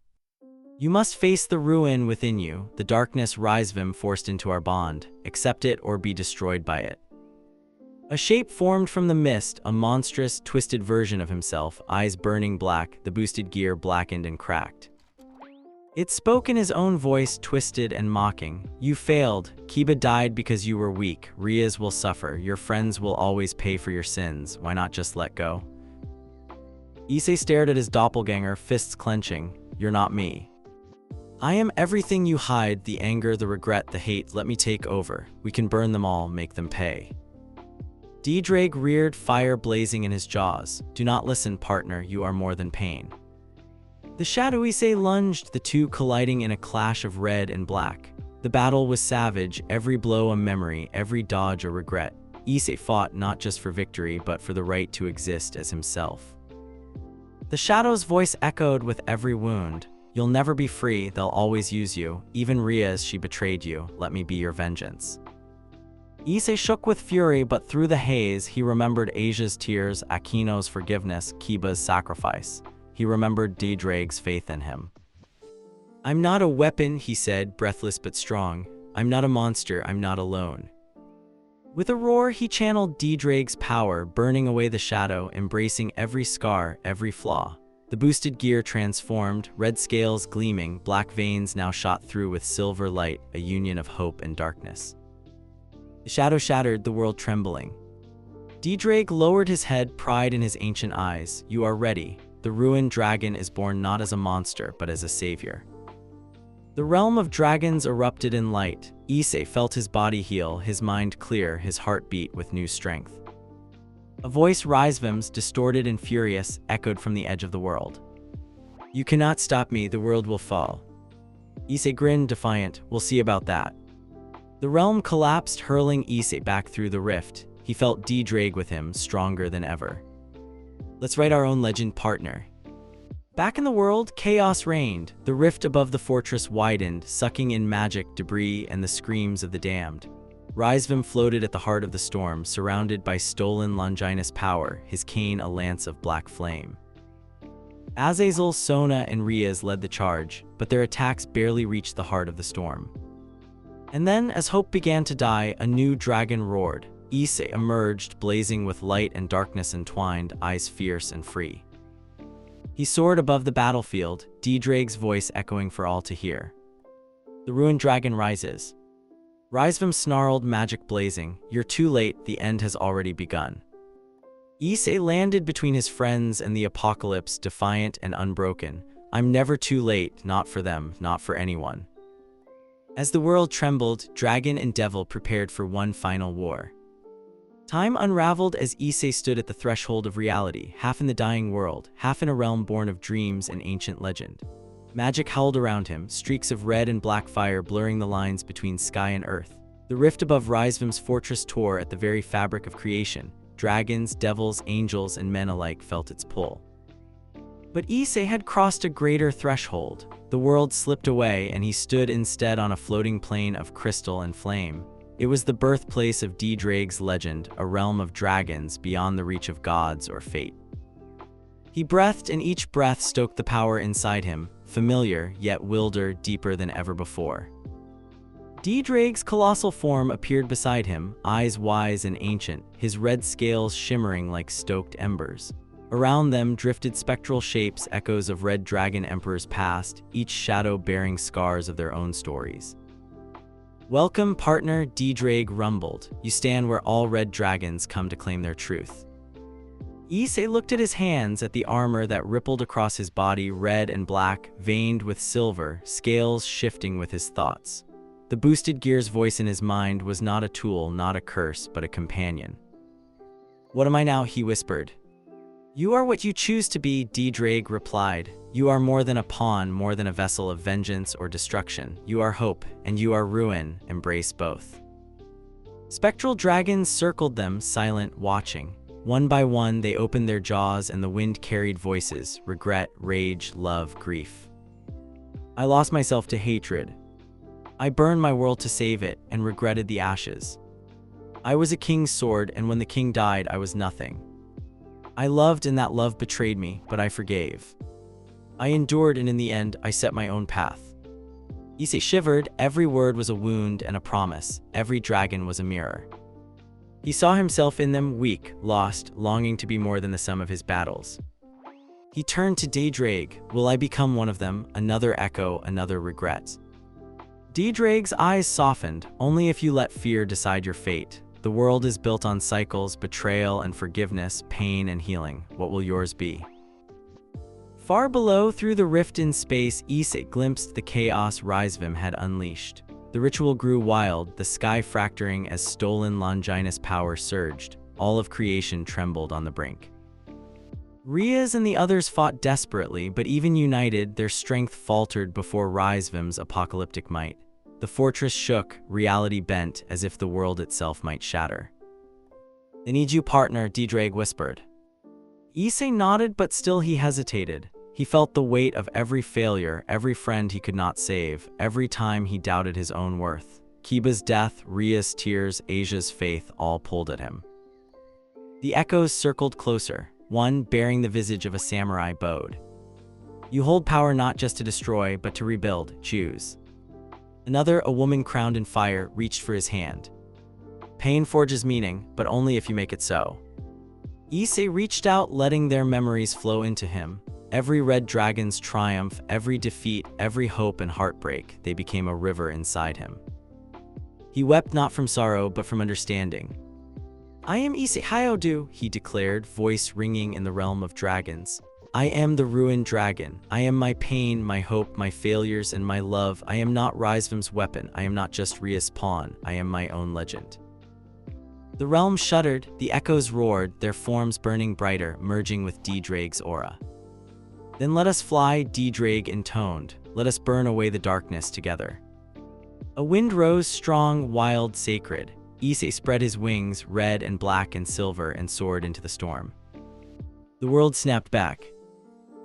You must face the ruin within you, the darkness Rizevim forced into our bond. Accept it or be destroyed by it. A shape formed from the mist, a monstrous, twisted version of himself, eyes burning black, the boosted gear blackened and cracked. It spoke in his own voice, twisted and mocking. You failed. Kiba died because you were weak. Rias will suffer. Your friends will always pay for your sins. Why not just let go? Issei stared at his doppelganger, fists clenching. You're not me. I am everything you hide, the anger, the regret, the hate. Let me take over. We can burn them all, make them pay. DxD reared, fire blazing in his jaws. Do not listen, partner, you are more than pain. The shadow Issei lunged, the two colliding in a clash of red and black. The battle was savage, every blow a memory, every dodge a regret. Issei fought not just for victory, but for the right to exist as himself. The shadow's voice echoed with every wound. You'll never be free, they'll always use you. Even Rias, she betrayed you. Let me be your vengeance. Issei shook with fury, but through the haze, he remembered Asia's tears, Akino's forgiveness, Kiba's sacrifice. He remembered DxD's faith in him. I'm not a weapon, he said, breathless but strong. I'm not a monster, I'm not alone. With a roar, he channeled DxD's power, burning away the shadow, embracing every scar, every flaw. The boosted gear transformed, red scales gleaming, black veins now shot through with silver light, a union of hope and darkness. The shadow shattered, the world trembling. DxD lowered his head, pride in his ancient eyes. You are ready. The ruined dragon is born not as a monster, but as a savior. The realm of dragons erupted in light. Issei felt his body heal, his mind clear, his heart beat with new strength. A voice, Rizevim's, distorted and furious, echoed from the edge of the world. You cannot stop me, the world will fall. Issei grinned, defiant. We'll see about that. The realm collapsed, hurling Issei back through the rift. He felt DxD with him, stronger than ever. Let's write our own legend, partner. Back in the world, chaos reigned. The rift above the fortress widened, sucking in magic, debris, and the screams of the damned. Rizevim floated at the heart of the storm, surrounded by stolen Longinus power, his cane a lance of black flame. Azazel, Sona, and Rias led the charge, but their attacks barely reached the heart of the storm. And then, as hope began to die, a new dragon roared. Issei emerged, blazing with light and darkness entwined, eyes fierce and free. He soared above the battlefield, DxD's voice echoing for all to hear. The ruined dragon rises. Rizevim snarled, magic blazing. You're too late, the end has already begun. Issei landed between his friends and the apocalypse, defiant and unbroken. I'm never too late, not for them, not for anyone. As the world trembled, dragon and devil prepared for one final war. Time unraveled as Issei stood at the threshold of reality, half in the dying world, half in a realm born of dreams and ancient legend. Magic howled around him, streaks of red and black fire blurring the lines between sky and earth. The rift above Rizevim's fortress tore at the very fabric of creation. Dragons, devils, angels, and men alike felt its pull. But Issei had crossed a greater threshold. The world slipped away, and he stood instead on a floating plain of crystal and flame. It was the birthplace of DxD's legend, a realm of dragons beyond the reach of gods or fate. He breathed, and each breath stoked the power inside him, familiar, yet wilder, deeper than ever before. DxD's colossal form appeared beside him, eyes wise and ancient, his red scales shimmering like stoked embers. Around them drifted spectral shapes, echoes of red dragon emperors past, each shadow bearing scars of their own stories. Welcome, partner, DxD rumbled. You stand where all red dragons come to claim their truth. Issei looked at his hands, at the armor that rippled across his body, red and black, veined with silver, scales shifting with his thoughts. The boosted gear's voice in his mind was not a tool, not a curse, but a companion. What am I now? He whispered. You are what you choose to be, DxD replied. You are more than a pawn, more than a vessel of vengeance or destruction. You are hope, and you are ruin. Embrace both. Spectral dragons circled them, silent, watching. One by one, they opened their jaws, and the wind carried voices, regret, rage, love, grief. I lost myself to hatred. I burned my world to save it, and regretted the ashes. I was a king's sword, and when the king died, I was nothing. I loved, and that love betrayed me, but I forgave. I endured, and in the end, I set my own path. Issei shivered. Every word was a wound and a promise. Every dragon was a mirror. He saw himself in them, weak, lost, longing to be more than the sum of his battles. He turned to DxD. Will I become one of them? Another echo, another regret. DxD's eyes softened. Only if you let fear decide your fate. The world is built on cycles, betrayal and forgiveness, pain and healing. What will yours be? Far below, through the rift in space, Issei glimpsed the chaos Rizevim had unleashed. The ritual grew wild, the sky fracturing as stolen Longinus power surged. All of creation trembled on the brink. Rias and the others fought desperately, but even united, their strength faltered before Rizevim's apocalyptic might. The fortress shook, reality bent, as if the world itself might shatter. I need you, partner, DxD whispered. Issei nodded, but still he hesitated. He felt the weight of every failure, every friend he could not save, every time he doubted his own worth. Kiba's death, Rias' tears, Asia's faith, all pulled at him. The echoes circled closer, one bearing the visage of a samurai bowed. You hold power not just to destroy, but to rebuild. Choose. Another, a woman crowned in fire, reached for his hand. Pain forges meaning, but only if you make it so. Issei reached out, letting their memories flow into him. Every red dragon's triumph, every defeat, every hope and heartbreak, they became a river inside him. He wept not from sorrow, but from understanding. I am Issei Hyodu, he declared, voice ringing in the realm of dragons. I am the ruined dragon. I am my pain, my hope, my failures, and my love. I am not Rizevim's weapon. I am not just Rias' pawn. I am my own legend. The realm shuddered, the echoes roared, their forms burning brighter, merging with DxD's aura. Then let us fly, DxD intoned. Let us burn away the darkness together. A wind rose, strong, wild, sacred. Issei spread his wings, red and black and silver, and soared into the storm. The world snapped back.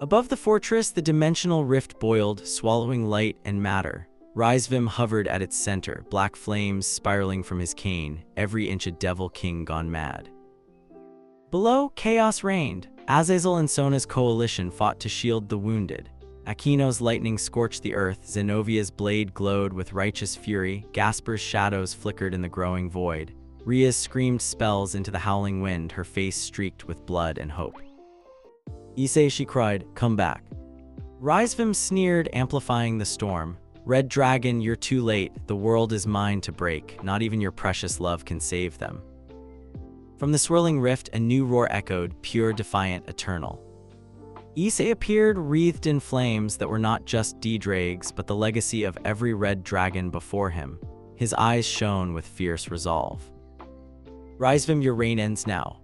Above the fortress, the dimensional rift boiled, swallowing light and matter. Rizevim hovered at its center, black flames spiraling from his cane, every inch a devil king gone mad. Below, chaos reigned. Azazel and Sona's coalition fought to shield the wounded. Aquino's lightning scorched the earth, Zenovia's blade glowed with righteous fury, Gasper's shadows flickered in the growing void. Rias screamed spells into the howling wind, her face streaked with blood and hope. Issei, she cried, come back. Rizevim sneered, amplifying the storm. Red Dragon, you're too late, the world is mine to break, not even your precious love can save them. From the swirling rift, a new roar echoed, pure, defiant, eternal. Issei appeared, wreathed in flames that were not just DxD, but the legacy of every red dragon before him. His eyes shone with fierce resolve. Rizevim, your reign ends now.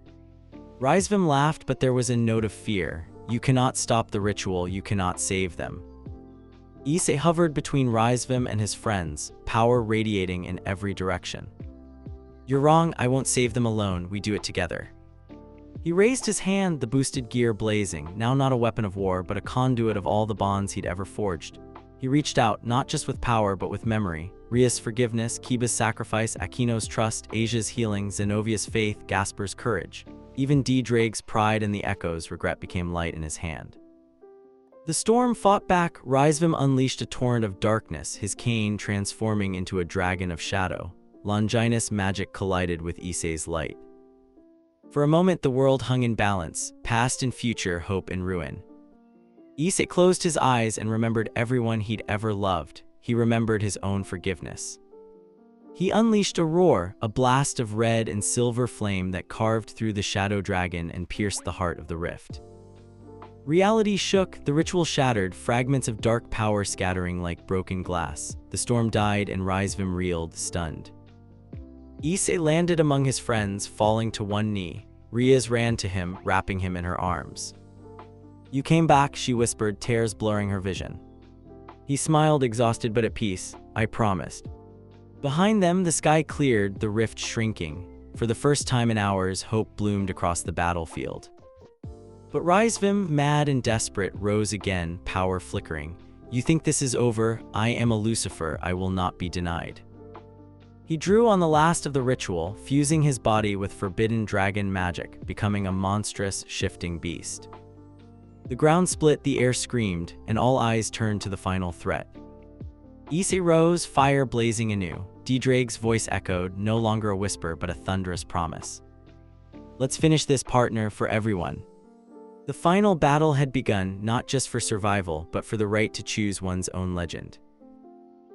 Rizevim laughed, but there was a note of fear. You cannot stop the ritual, you cannot save them. Issei hovered between Rizevim and his friends, power radiating in every direction. You're wrong, I won't save them alone, we do it together. He raised his hand, the boosted gear blazing, now not a weapon of war, but a conduit of all the bonds he'd ever forged. He reached out, not just with power, but with memory. Rias' forgiveness, Kiba's sacrifice, Aquino's trust, Asia's healing, Zenovia's faith, Gasper's courage. Even DxD's pride and the echoes' regret became light in his hand. The storm fought back. Rizevim unleashed a torrent of darkness, his cane transforming into a dragon of shadow. Longinus' magic collided with Issei's light. For a moment, the world hung in balance, past and future, hope and ruin. Issei closed his eyes and remembered everyone he'd ever loved. He remembered his own forgiveness. He unleashed a roar, a blast of red and silver flame that carved through the shadow dragon and pierced the heart of the rift. Reality shook, the ritual shattered, fragments of dark power scattering like broken glass. The storm died and Rizevim reeled, stunned. Issei landed among his friends, falling to one knee. Rias ran to him, wrapping him in her arms. You came back, she whispered, tears blurring her vision. He smiled, exhausted but at peace. I promised. Behind them, the sky cleared, the rift shrinking. For the first time in hours, hope bloomed across the battlefield. But Rizevim, mad and desperate, rose again, power flickering. You think this is over? I am a Lucifer, I will not be denied. He drew on the last of the ritual, fusing his body with forbidden dragon magic, becoming a monstrous, shifting beast. The ground split, the air screamed, and all eyes turned to the final threat. Issei rose, fire blazing anew. DxD's voice echoed, no longer a whisper but a thunderous promise. Let's finish this, partner, for everyone. The final battle had begun, not just for survival, but for the right to choose one's own legend.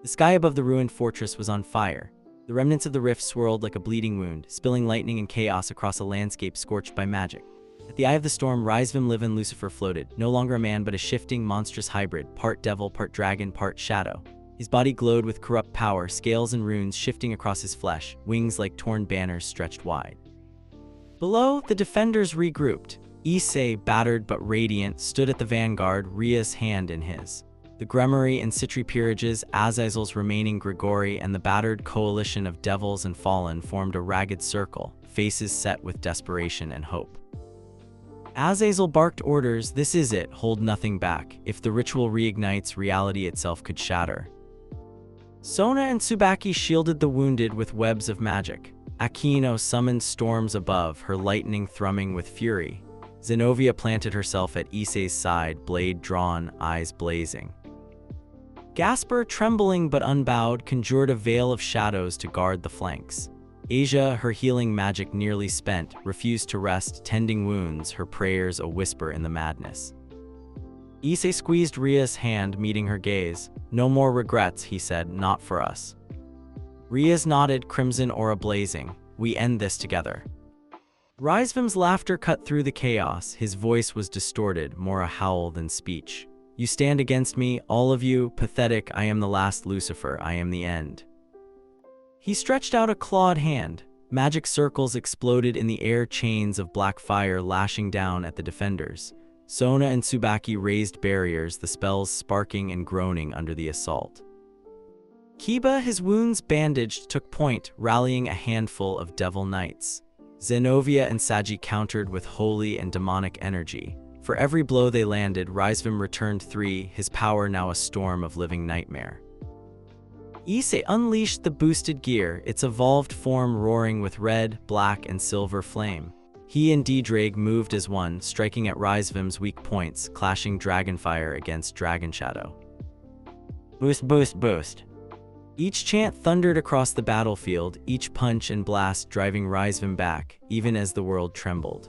The sky above the ruined fortress was on fire. The remnants of the rift swirled like a bleeding wound, spilling lightning and chaos across a landscape scorched by magic. At the eye of the storm, Rizevim Livan Lucifer floated, no longer a man but a shifting, monstrous hybrid, part devil, part dragon, part shadow. His body glowed with corrupt power, scales and runes shifting across his flesh, wings like torn banners stretched wide. Below, the defenders regrouped. Issei, battered but radiant, stood at the vanguard, Rias' hand in his. The Gremory and Citri peerages, Azazel's remaining Grigori, and the battered coalition of devils and fallen formed a ragged circle, faces set with desperation and hope. Azazel barked orders, this is it, hold nothing back. If the ritual reignites, reality itself could shatter. Sona and Tsubaki shielded the wounded with webs of magic. Aquino summoned storms above, her lightning thrumming with fury. Zenovia planted herself at Issei's side, blade drawn, eyes blazing. Gasper, trembling but unbowed, conjured a veil of shadows to guard the flanks. Asia, her healing magic nearly spent, refused to rest, tending wounds, her prayers a whisper in the madness. Issei squeezed Rias' hand, meeting her gaze. No more regrets, he said, not for us. Rias nodded, crimson aura blazing. We end this together. Rizevim's laughter cut through the chaos. His voice was distorted, more a howl than speech. You stand against me, all of you, pathetic. I am the last Lucifer, I am the end. He stretched out a clawed hand. Magic circles exploded in the air, chains of black fire lashing down at the defenders. Sona and Tsubaki raised barriers, the spells sparking and groaning under the assault. Kiba, his wounds bandaged, took point, rallying a handful of devil knights. Zenovia and Saji countered with holy and demonic energy. For every blow they landed, Rizevim returned 3, his power now a storm of living nightmare. Issei unleashed the boosted gear, its evolved form roaring with red, black, and silver flame. He and DxD moved as one, striking at Rizevim's weak points, clashing Dragonfire against Dragon Shadow. Boost, boost, boost. Each chant thundered across the battlefield, each punch and blast driving Rizevim back, even as the world trembled.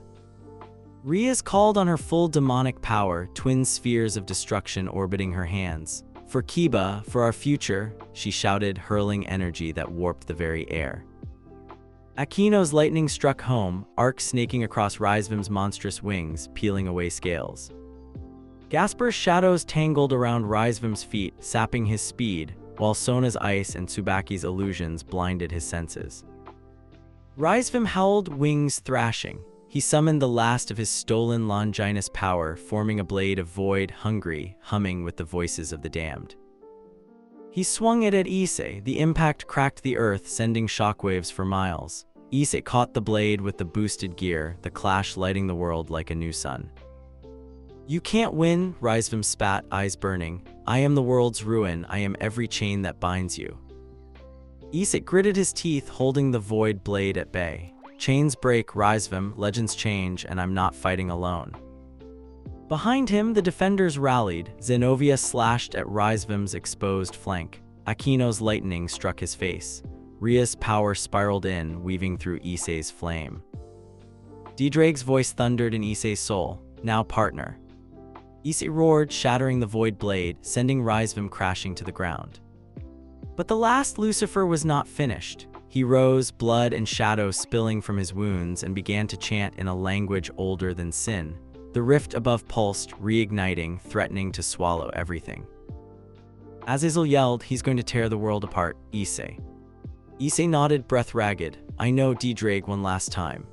Rias called on her full demonic power, twin spheres of destruction orbiting her hands. For Kiba, for our future, she shouted, hurling energy that warped the very air. Akino's lightning struck home, arcs snaking across Rizevim's monstrous wings, peeling away scales. Gasper's shadows tangled around Rizevim's feet, sapping his speed, while Sona's ice and Tsubaki's illusions blinded his senses. Rizevim howled, wings thrashing. He summoned the last of his stolen Longinus power, forming a blade of void, hungry, humming with the voices of the damned. He swung it at Issei. The impact cracked the earth, sending shockwaves for miles. Issei caught the blade with the boosted gear, the clash lighting the world like a new sun. You can't win, Rizevim spat, eyes burning. I am the world's ruin, I am every chain that binds you. Issei gritted his teeth, holding the void blade at bay. Chains break, Rizevim, legends change, and I'm not fighting alone. Behind him, the defenders rallied. Zenovia slashed at Rizevim's exposed flank. Akino's lightning struck his face. Rias' power spiraled in, weaving through Issei's flame. DxD's voice thundered in Issei's soul. Now partner. Issei roared, shattering the void blade, sending Rizevim crashing to the ground. But the last Lucifer was not finished. He rose, blood and shadow spilling from his wounds, and began to chant in a language older than sin. The rift above pulsed, reigniting, threatening to swallow everything. Azazel yelled, he's going to tear the world apart, Issei. Issei nodded, breath ragged. I know DxD one last time.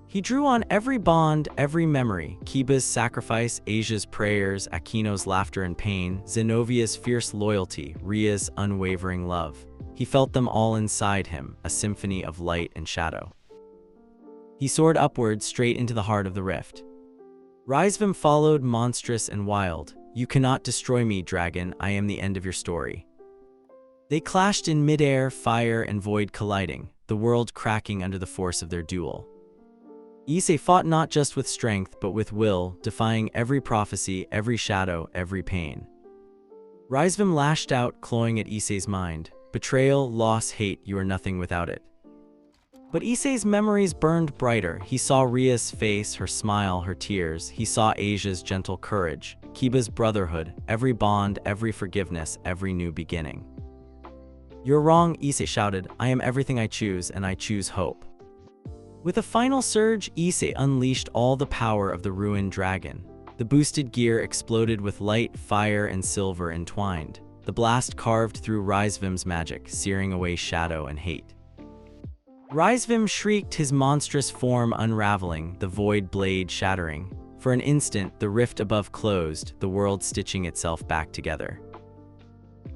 He drew on every bond, every memory, Kiba's sacrifice, Asia's prayers, Akino's laughter and pain, Zenovia's fierce loyalty, Ria's unwavering love. He felt them all inside him, a symphony of light and shadow. He soared upward, straight into the heart of the rift. Rizevim followed, monstrous and wild. You cannot destroy me, dragon, I am the end of your story. They clashed in midair, fire and void colliding, the world cracking under the force of their duel. Issei fought not just with strength, but with will, defying every prophecy, every shadow, every pain. Rizevim lashed out, clawing at Issei's mind. Betrayal, loss, hate, you are nothing without it. But Issei's memories burned brighter. He saw Rias' face, her smile, her tears. He saw Asia's gentle courage, Kiba's brotherhood, every bond, every forgiveness, every new beginning. You're wrong, Issei shouted. I am everything I choose, and I choose hope. With a final surge, Issei unleashed all the power of the ruined dragon. The boosted gear exploded with light, fire, and silver entwined. The blast carved through Rizevim's magic, searing away shadow and hate. Rizevim shrieked, his monstrous form unraveling, the void blade shattering. For an instant, the rift above closed, the world stitching itself back together.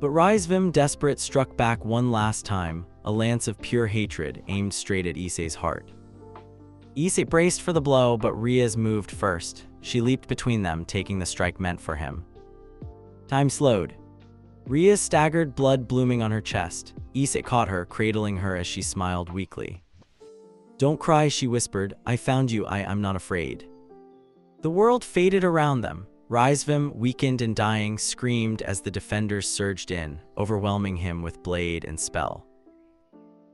But Rizevim, desperate, struck back one last time, a lance of pure hatred aimed straight at Issei's heart. Issei braced for the blow, but Rias moved first. She leaped between them, taking the strike meant for him. Time slowed. Rias staggered, blood blooming on her chest. Issei caught her, cradling her as she smiled weakly. Don't cry, she whispered. I found you, I'm not afraid. The world faded around them. Rizevim, weakened and dying, screamed as the defenders surged in, overwhelming him with blade and spell.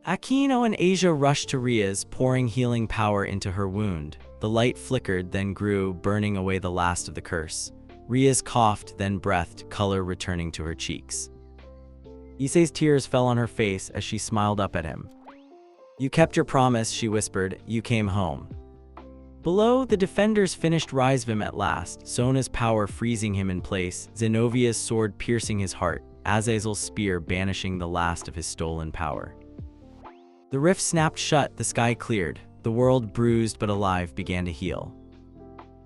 Akino and Asia rushed to Rias, pouring healing power into her wound. The light flickered, then grew, burning away the last of the curse. Rias coughed, then breathed, color returning to her cheeks. Issei's tears fell on her face as she smiled up at him. You kept your promise, she whispered. You came home. Below, the defenders finished Rizevim at last, Sona's power freezing him in place, Zenovia's sword piercing his heart, Azazel's spear banishing the last of his stolen power. The rift snapped shut, the sky cleared. The world, bruised but alive, began to heal.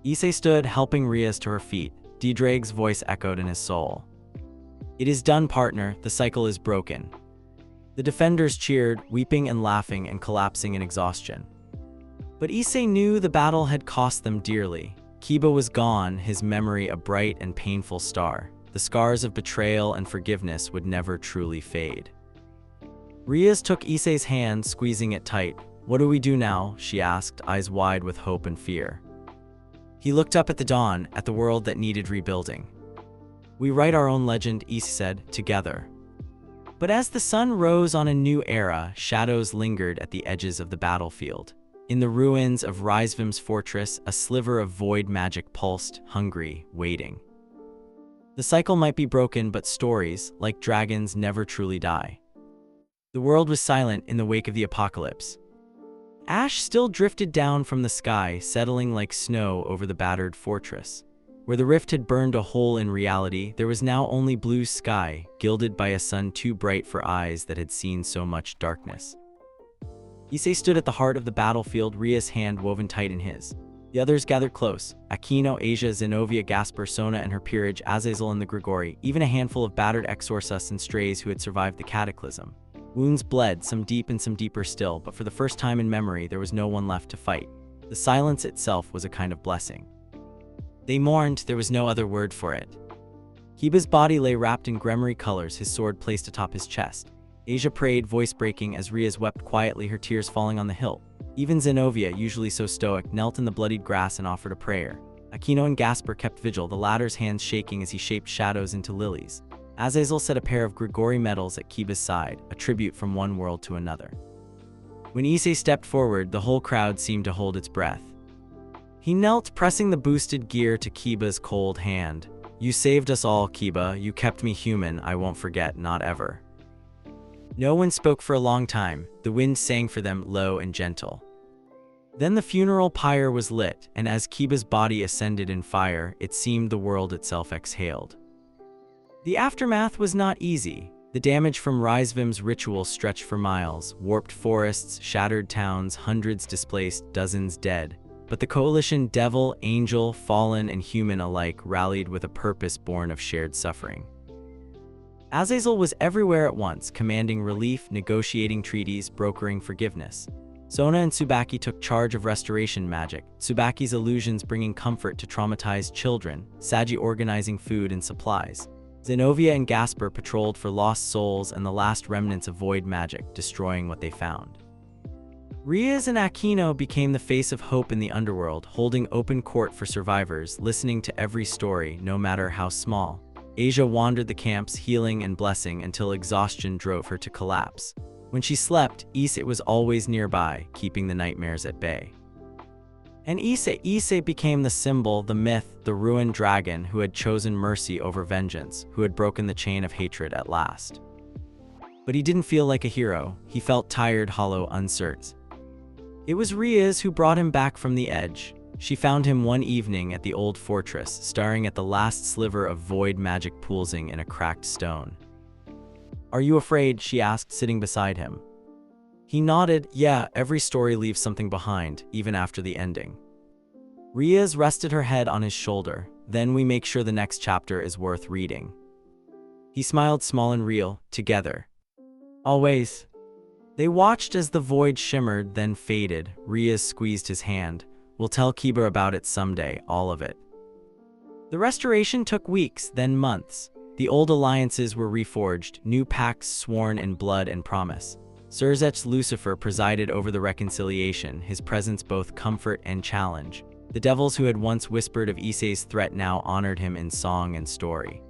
Issei stood, helping Rias to her feet. DxD's voice echoed in his soul. It is done, partner. The cycle is broken. The defenders cheered, weeping and laughing and collapsing in exhaustion. But Issei knew the battle had cost them dearly. Kiba was gone, his memory a bright and painful star. The scars of betrayal and forgiveness would never truly fade. Rias took Issei's hand, squeezing it tight. "What do we do now?" she asked, eyes wide with hope and fear. He looked up at the dawn, at the world that needed rebuilding. "We write our own legend," Issei said, "together." But as the sun rose on a new era, shadows lingered at the edges of the battlefield. In the ruins of Rizevim's fortress, a sliver of void magic pulsed, hungry, waiting. The cycle might be broken, but stories, like dragons, never truly die. The world was silent in the wake of the apocalypse. Ash still drifted down from the sky, settling like snow over the battered fortress. Where the rift had burned a hole in reality, there was now only blue sky, gilded by a sun too bright for eyes that had seen so much darkness. Issei stood at the heart of the battlefield, Rias' hand woven tight in his. The others gathered close: Aquino, Asia, Zenobia, Gasper, Sona and her peerage, Azazel and the Grigori, even a handful of battered exorcists and strays who had survived the cataclysm. Wounds bled, some deep and some deeper still, but for the first time in memory, there was no one left to fight. The silence itself was a kind of blessing. They mourned, there was no other word for it. Kiba's body lay wrapped in gremmery colors, his sword placed atop his chest. Asia prayed, voice breaking, as Rias wept quietly, her tears falling on the hilt. Even Zenobia, usually so stoic, knelt in the bloodied grass and offered a prayer. Aquino and Gasper kept vigil, the latter's hands shaking as he shaped shadows into lilies. Azazel set a pair of Grigori medals at Kiba's side, a tribute from one world to another. When Issei stepped forward, the whole crowd seemed to hold its breath. He knelt, pressing the boosted gear to Kiba's cold hand. "You saved us all, Kiba. You kept me human. I won't forget, not ever." No one spoke for a long time. The wind sang for them, low and gentle. Then the funeral pyre was lit, and as Kiba's body ascended in fire, it seemed the world itself exhaled. The aftermath was not easy. The damage from Rizevim's ritual stretched for miles: warped forests, shattered towns, hundreds displaced, dozens dead. But the coalition, devil, angel, fallen, and human alike, rallied with a purpose born of shared suffering. Azazel was everywhere at once, commanding relief, negotiating treaties, brokering forgiveness. Sona and Tsubaki took charge of restoration magic, Tsubaki's illusions bringing comfort to traumatized children, Sagi organizing food and supplies. Zenobia and Gasper patrolled for lost souls and the last remnants of void magic, destroying what they found. Rias and Aquino became the face of hope in the underworld, holding open court for survivors, listening to every story, no matter how small. Asia wandered the camps, healing and blessing until exhaustion drove her to collapse. When she slept, Issei was always nearby, keeping the nightmares at bay. And Issei became the symbol, the myth, the ruined dragon who had chosen mercy over vengeance, who had broken the chain of hatred at last. But he didn't feel like a hero. He felt tired, hollow, uncertain. It was Rias who brought him back from the edge. She found him one evening at the old fortress, staring at the last sliver of void magic pulsing in a cracked stone. "Are you afraid?" she asked, sitting beside him. He nodded. "Yeah, every story leaves something behind, even after the ending." Rias rested her head on his shoulder. "Then we make sure the next chapter is worth reading." He smiled, small and real. "Together. Always." They watched as the void shimmered, then faded. Rias squeezed his hand. "We'll tell Kiba about it someday, all of it." The restoration took weeks, then months. The old alliances were reforged, new pacts sworn in blood and promise. Rizevim Lucifer presided over the reconciliation, his presence both comfort and challenge. The devils who had once whispered of Issei's threat now honored him in song and story.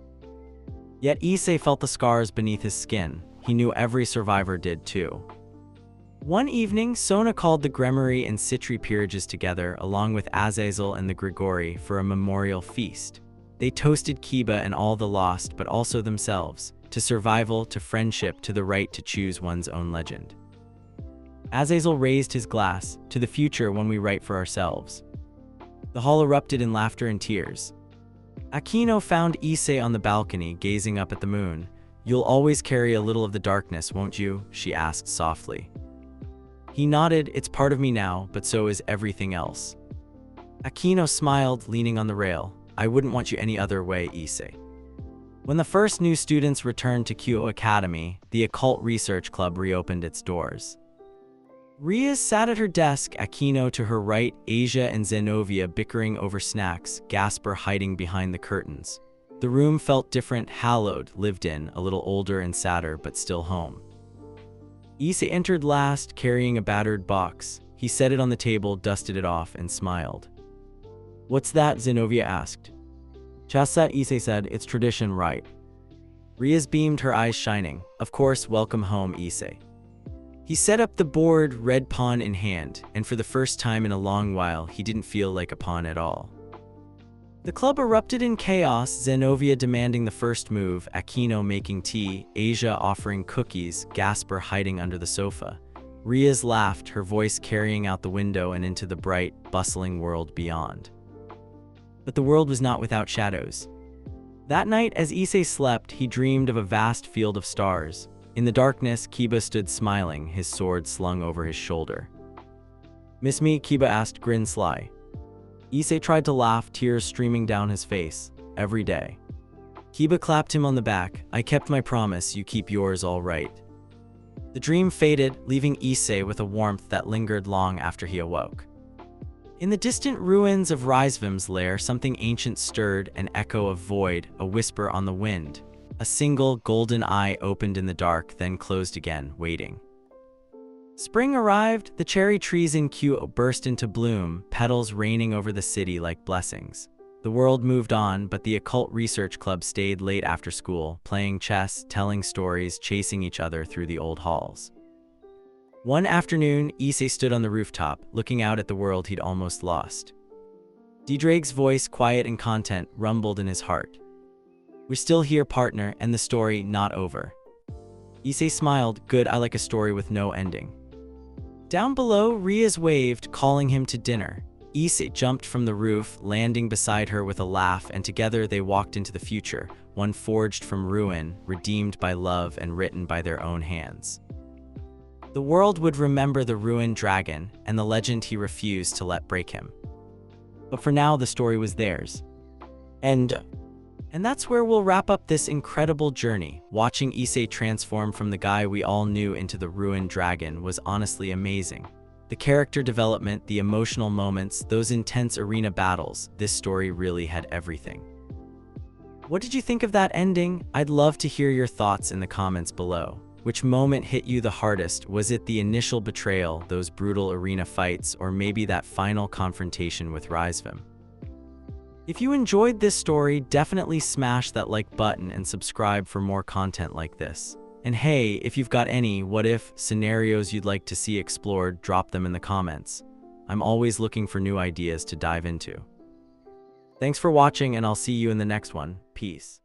Yet Issei felt the scars beneath his skin. He knew every survivor did too. One evening, Sona called the Gremmery and Citri peerages together, along with Azazel and the Grigori, for a memorial feast. They toasted Kiba and all the lost, but also themselves, to survival, to friendship, to the right to choose one's own legend. Azazel raised his glass, to the future when we write for ourselves. The hall erupted in laughter and tears. Aquino found Issei on the balcony, gazing up at the moon. "You'll always carry a little of the darkness, won't you?" she asked softly. He nodded. "It's part of me now, but so is everything else." Aquino smiled, leaning on the rail. "I wouldn't want you any other way, Issei." When the first new students returned to Kyo Academy, the Occult Research Club reopened its doors. Rias sat at her desk, Aquino to her right, Asia and Zenobia bickering over snacks, Gasper hiding behind the curtains. The room felt different, hallowed, lived in, a little older and sadder, but still home. Issei entered last, carrying a battered box. He set it on the table, dusted it off, and smiled. "What's that?" Zenobia asked. "Just that," Issei said. "It's tradition, right?" Rias beamed, her eyes shining. "Of course, welcome home, Issei." He set up the board, red pawn in hand, and for the first time in a long while, he didn't feel like a pawn at all. The club erupted in chaos, Zenobia demanding the first move, Aquino making tea, Asia offering cookies, Gasper hiding under the sofa. Rias laughed, her voice carrying out the window and into the bright, bustling world beyond. But the world was not without shadows. That night, as Issei slept, he dreamed of a vast field of stars. In the darkness, Kiba stood smiling, his sword slung over his shoulder. "Miss me?" Kiba asked, grin sly. Issei tried to laugh, tears streaming down his face. "Every day." Kiba clapped him on the back. "I kept my promise, you keep yours, all right." The dream faded, leaving Issei with a warmth that lingered long after he awoke. In the distant ruins of Rizevim's lair, something ancient stirred, an echo of void, a whisper on the wind. A single golden eye opened in the dark, then closed again, waiting. Spring arrived, the cherry trees in Kew burst into bloom, petals raining over the city like blessings. The world moved on, but the Occult Research Club stayed late after school, playing chess, telling stories, chasing each other through the old halls. One afternoon, Issei stood on the rooftop, looking out at the world he'd almost lost. DxD's voice, quiet and content, rumbled in his heart. "We're still here, partner, and the story not over." Issei smiled. "Good, I like a story with no ending." Down below, Rias waved, calling him to dinner. Issei jumped from the roof, landing beside her with a laugh, and together they walked into the future, one forged from ruin, redeemed by love, and written by their own hands. The world would remember the ruined dragon, and the legend he refused to let break him. But for now, the story was theirs. And that's where we'll wrap up this incredible journey. Watching Issei transform from the guy we all knew into the ruined dragon was honestly amazing. The character development, the emotional moments, those intense arena battles, this story really had everything. What did you think of that ending? I'd love to hear your thoughts in the comments below. Which moment hit you the hardest? Was it the initial betrayal, those brutal arena fights, or maybe that final confrontation with Rizevim? If you enjoyed this story, definitely smash that like button and subscribe for more content like this. And hey, if you've got any what-if scenarios you'd like to see explored, drop them in the comments. I'm always looking for new ideas to dive into. Thanks for watching, and I'll see you in the next one. Peace.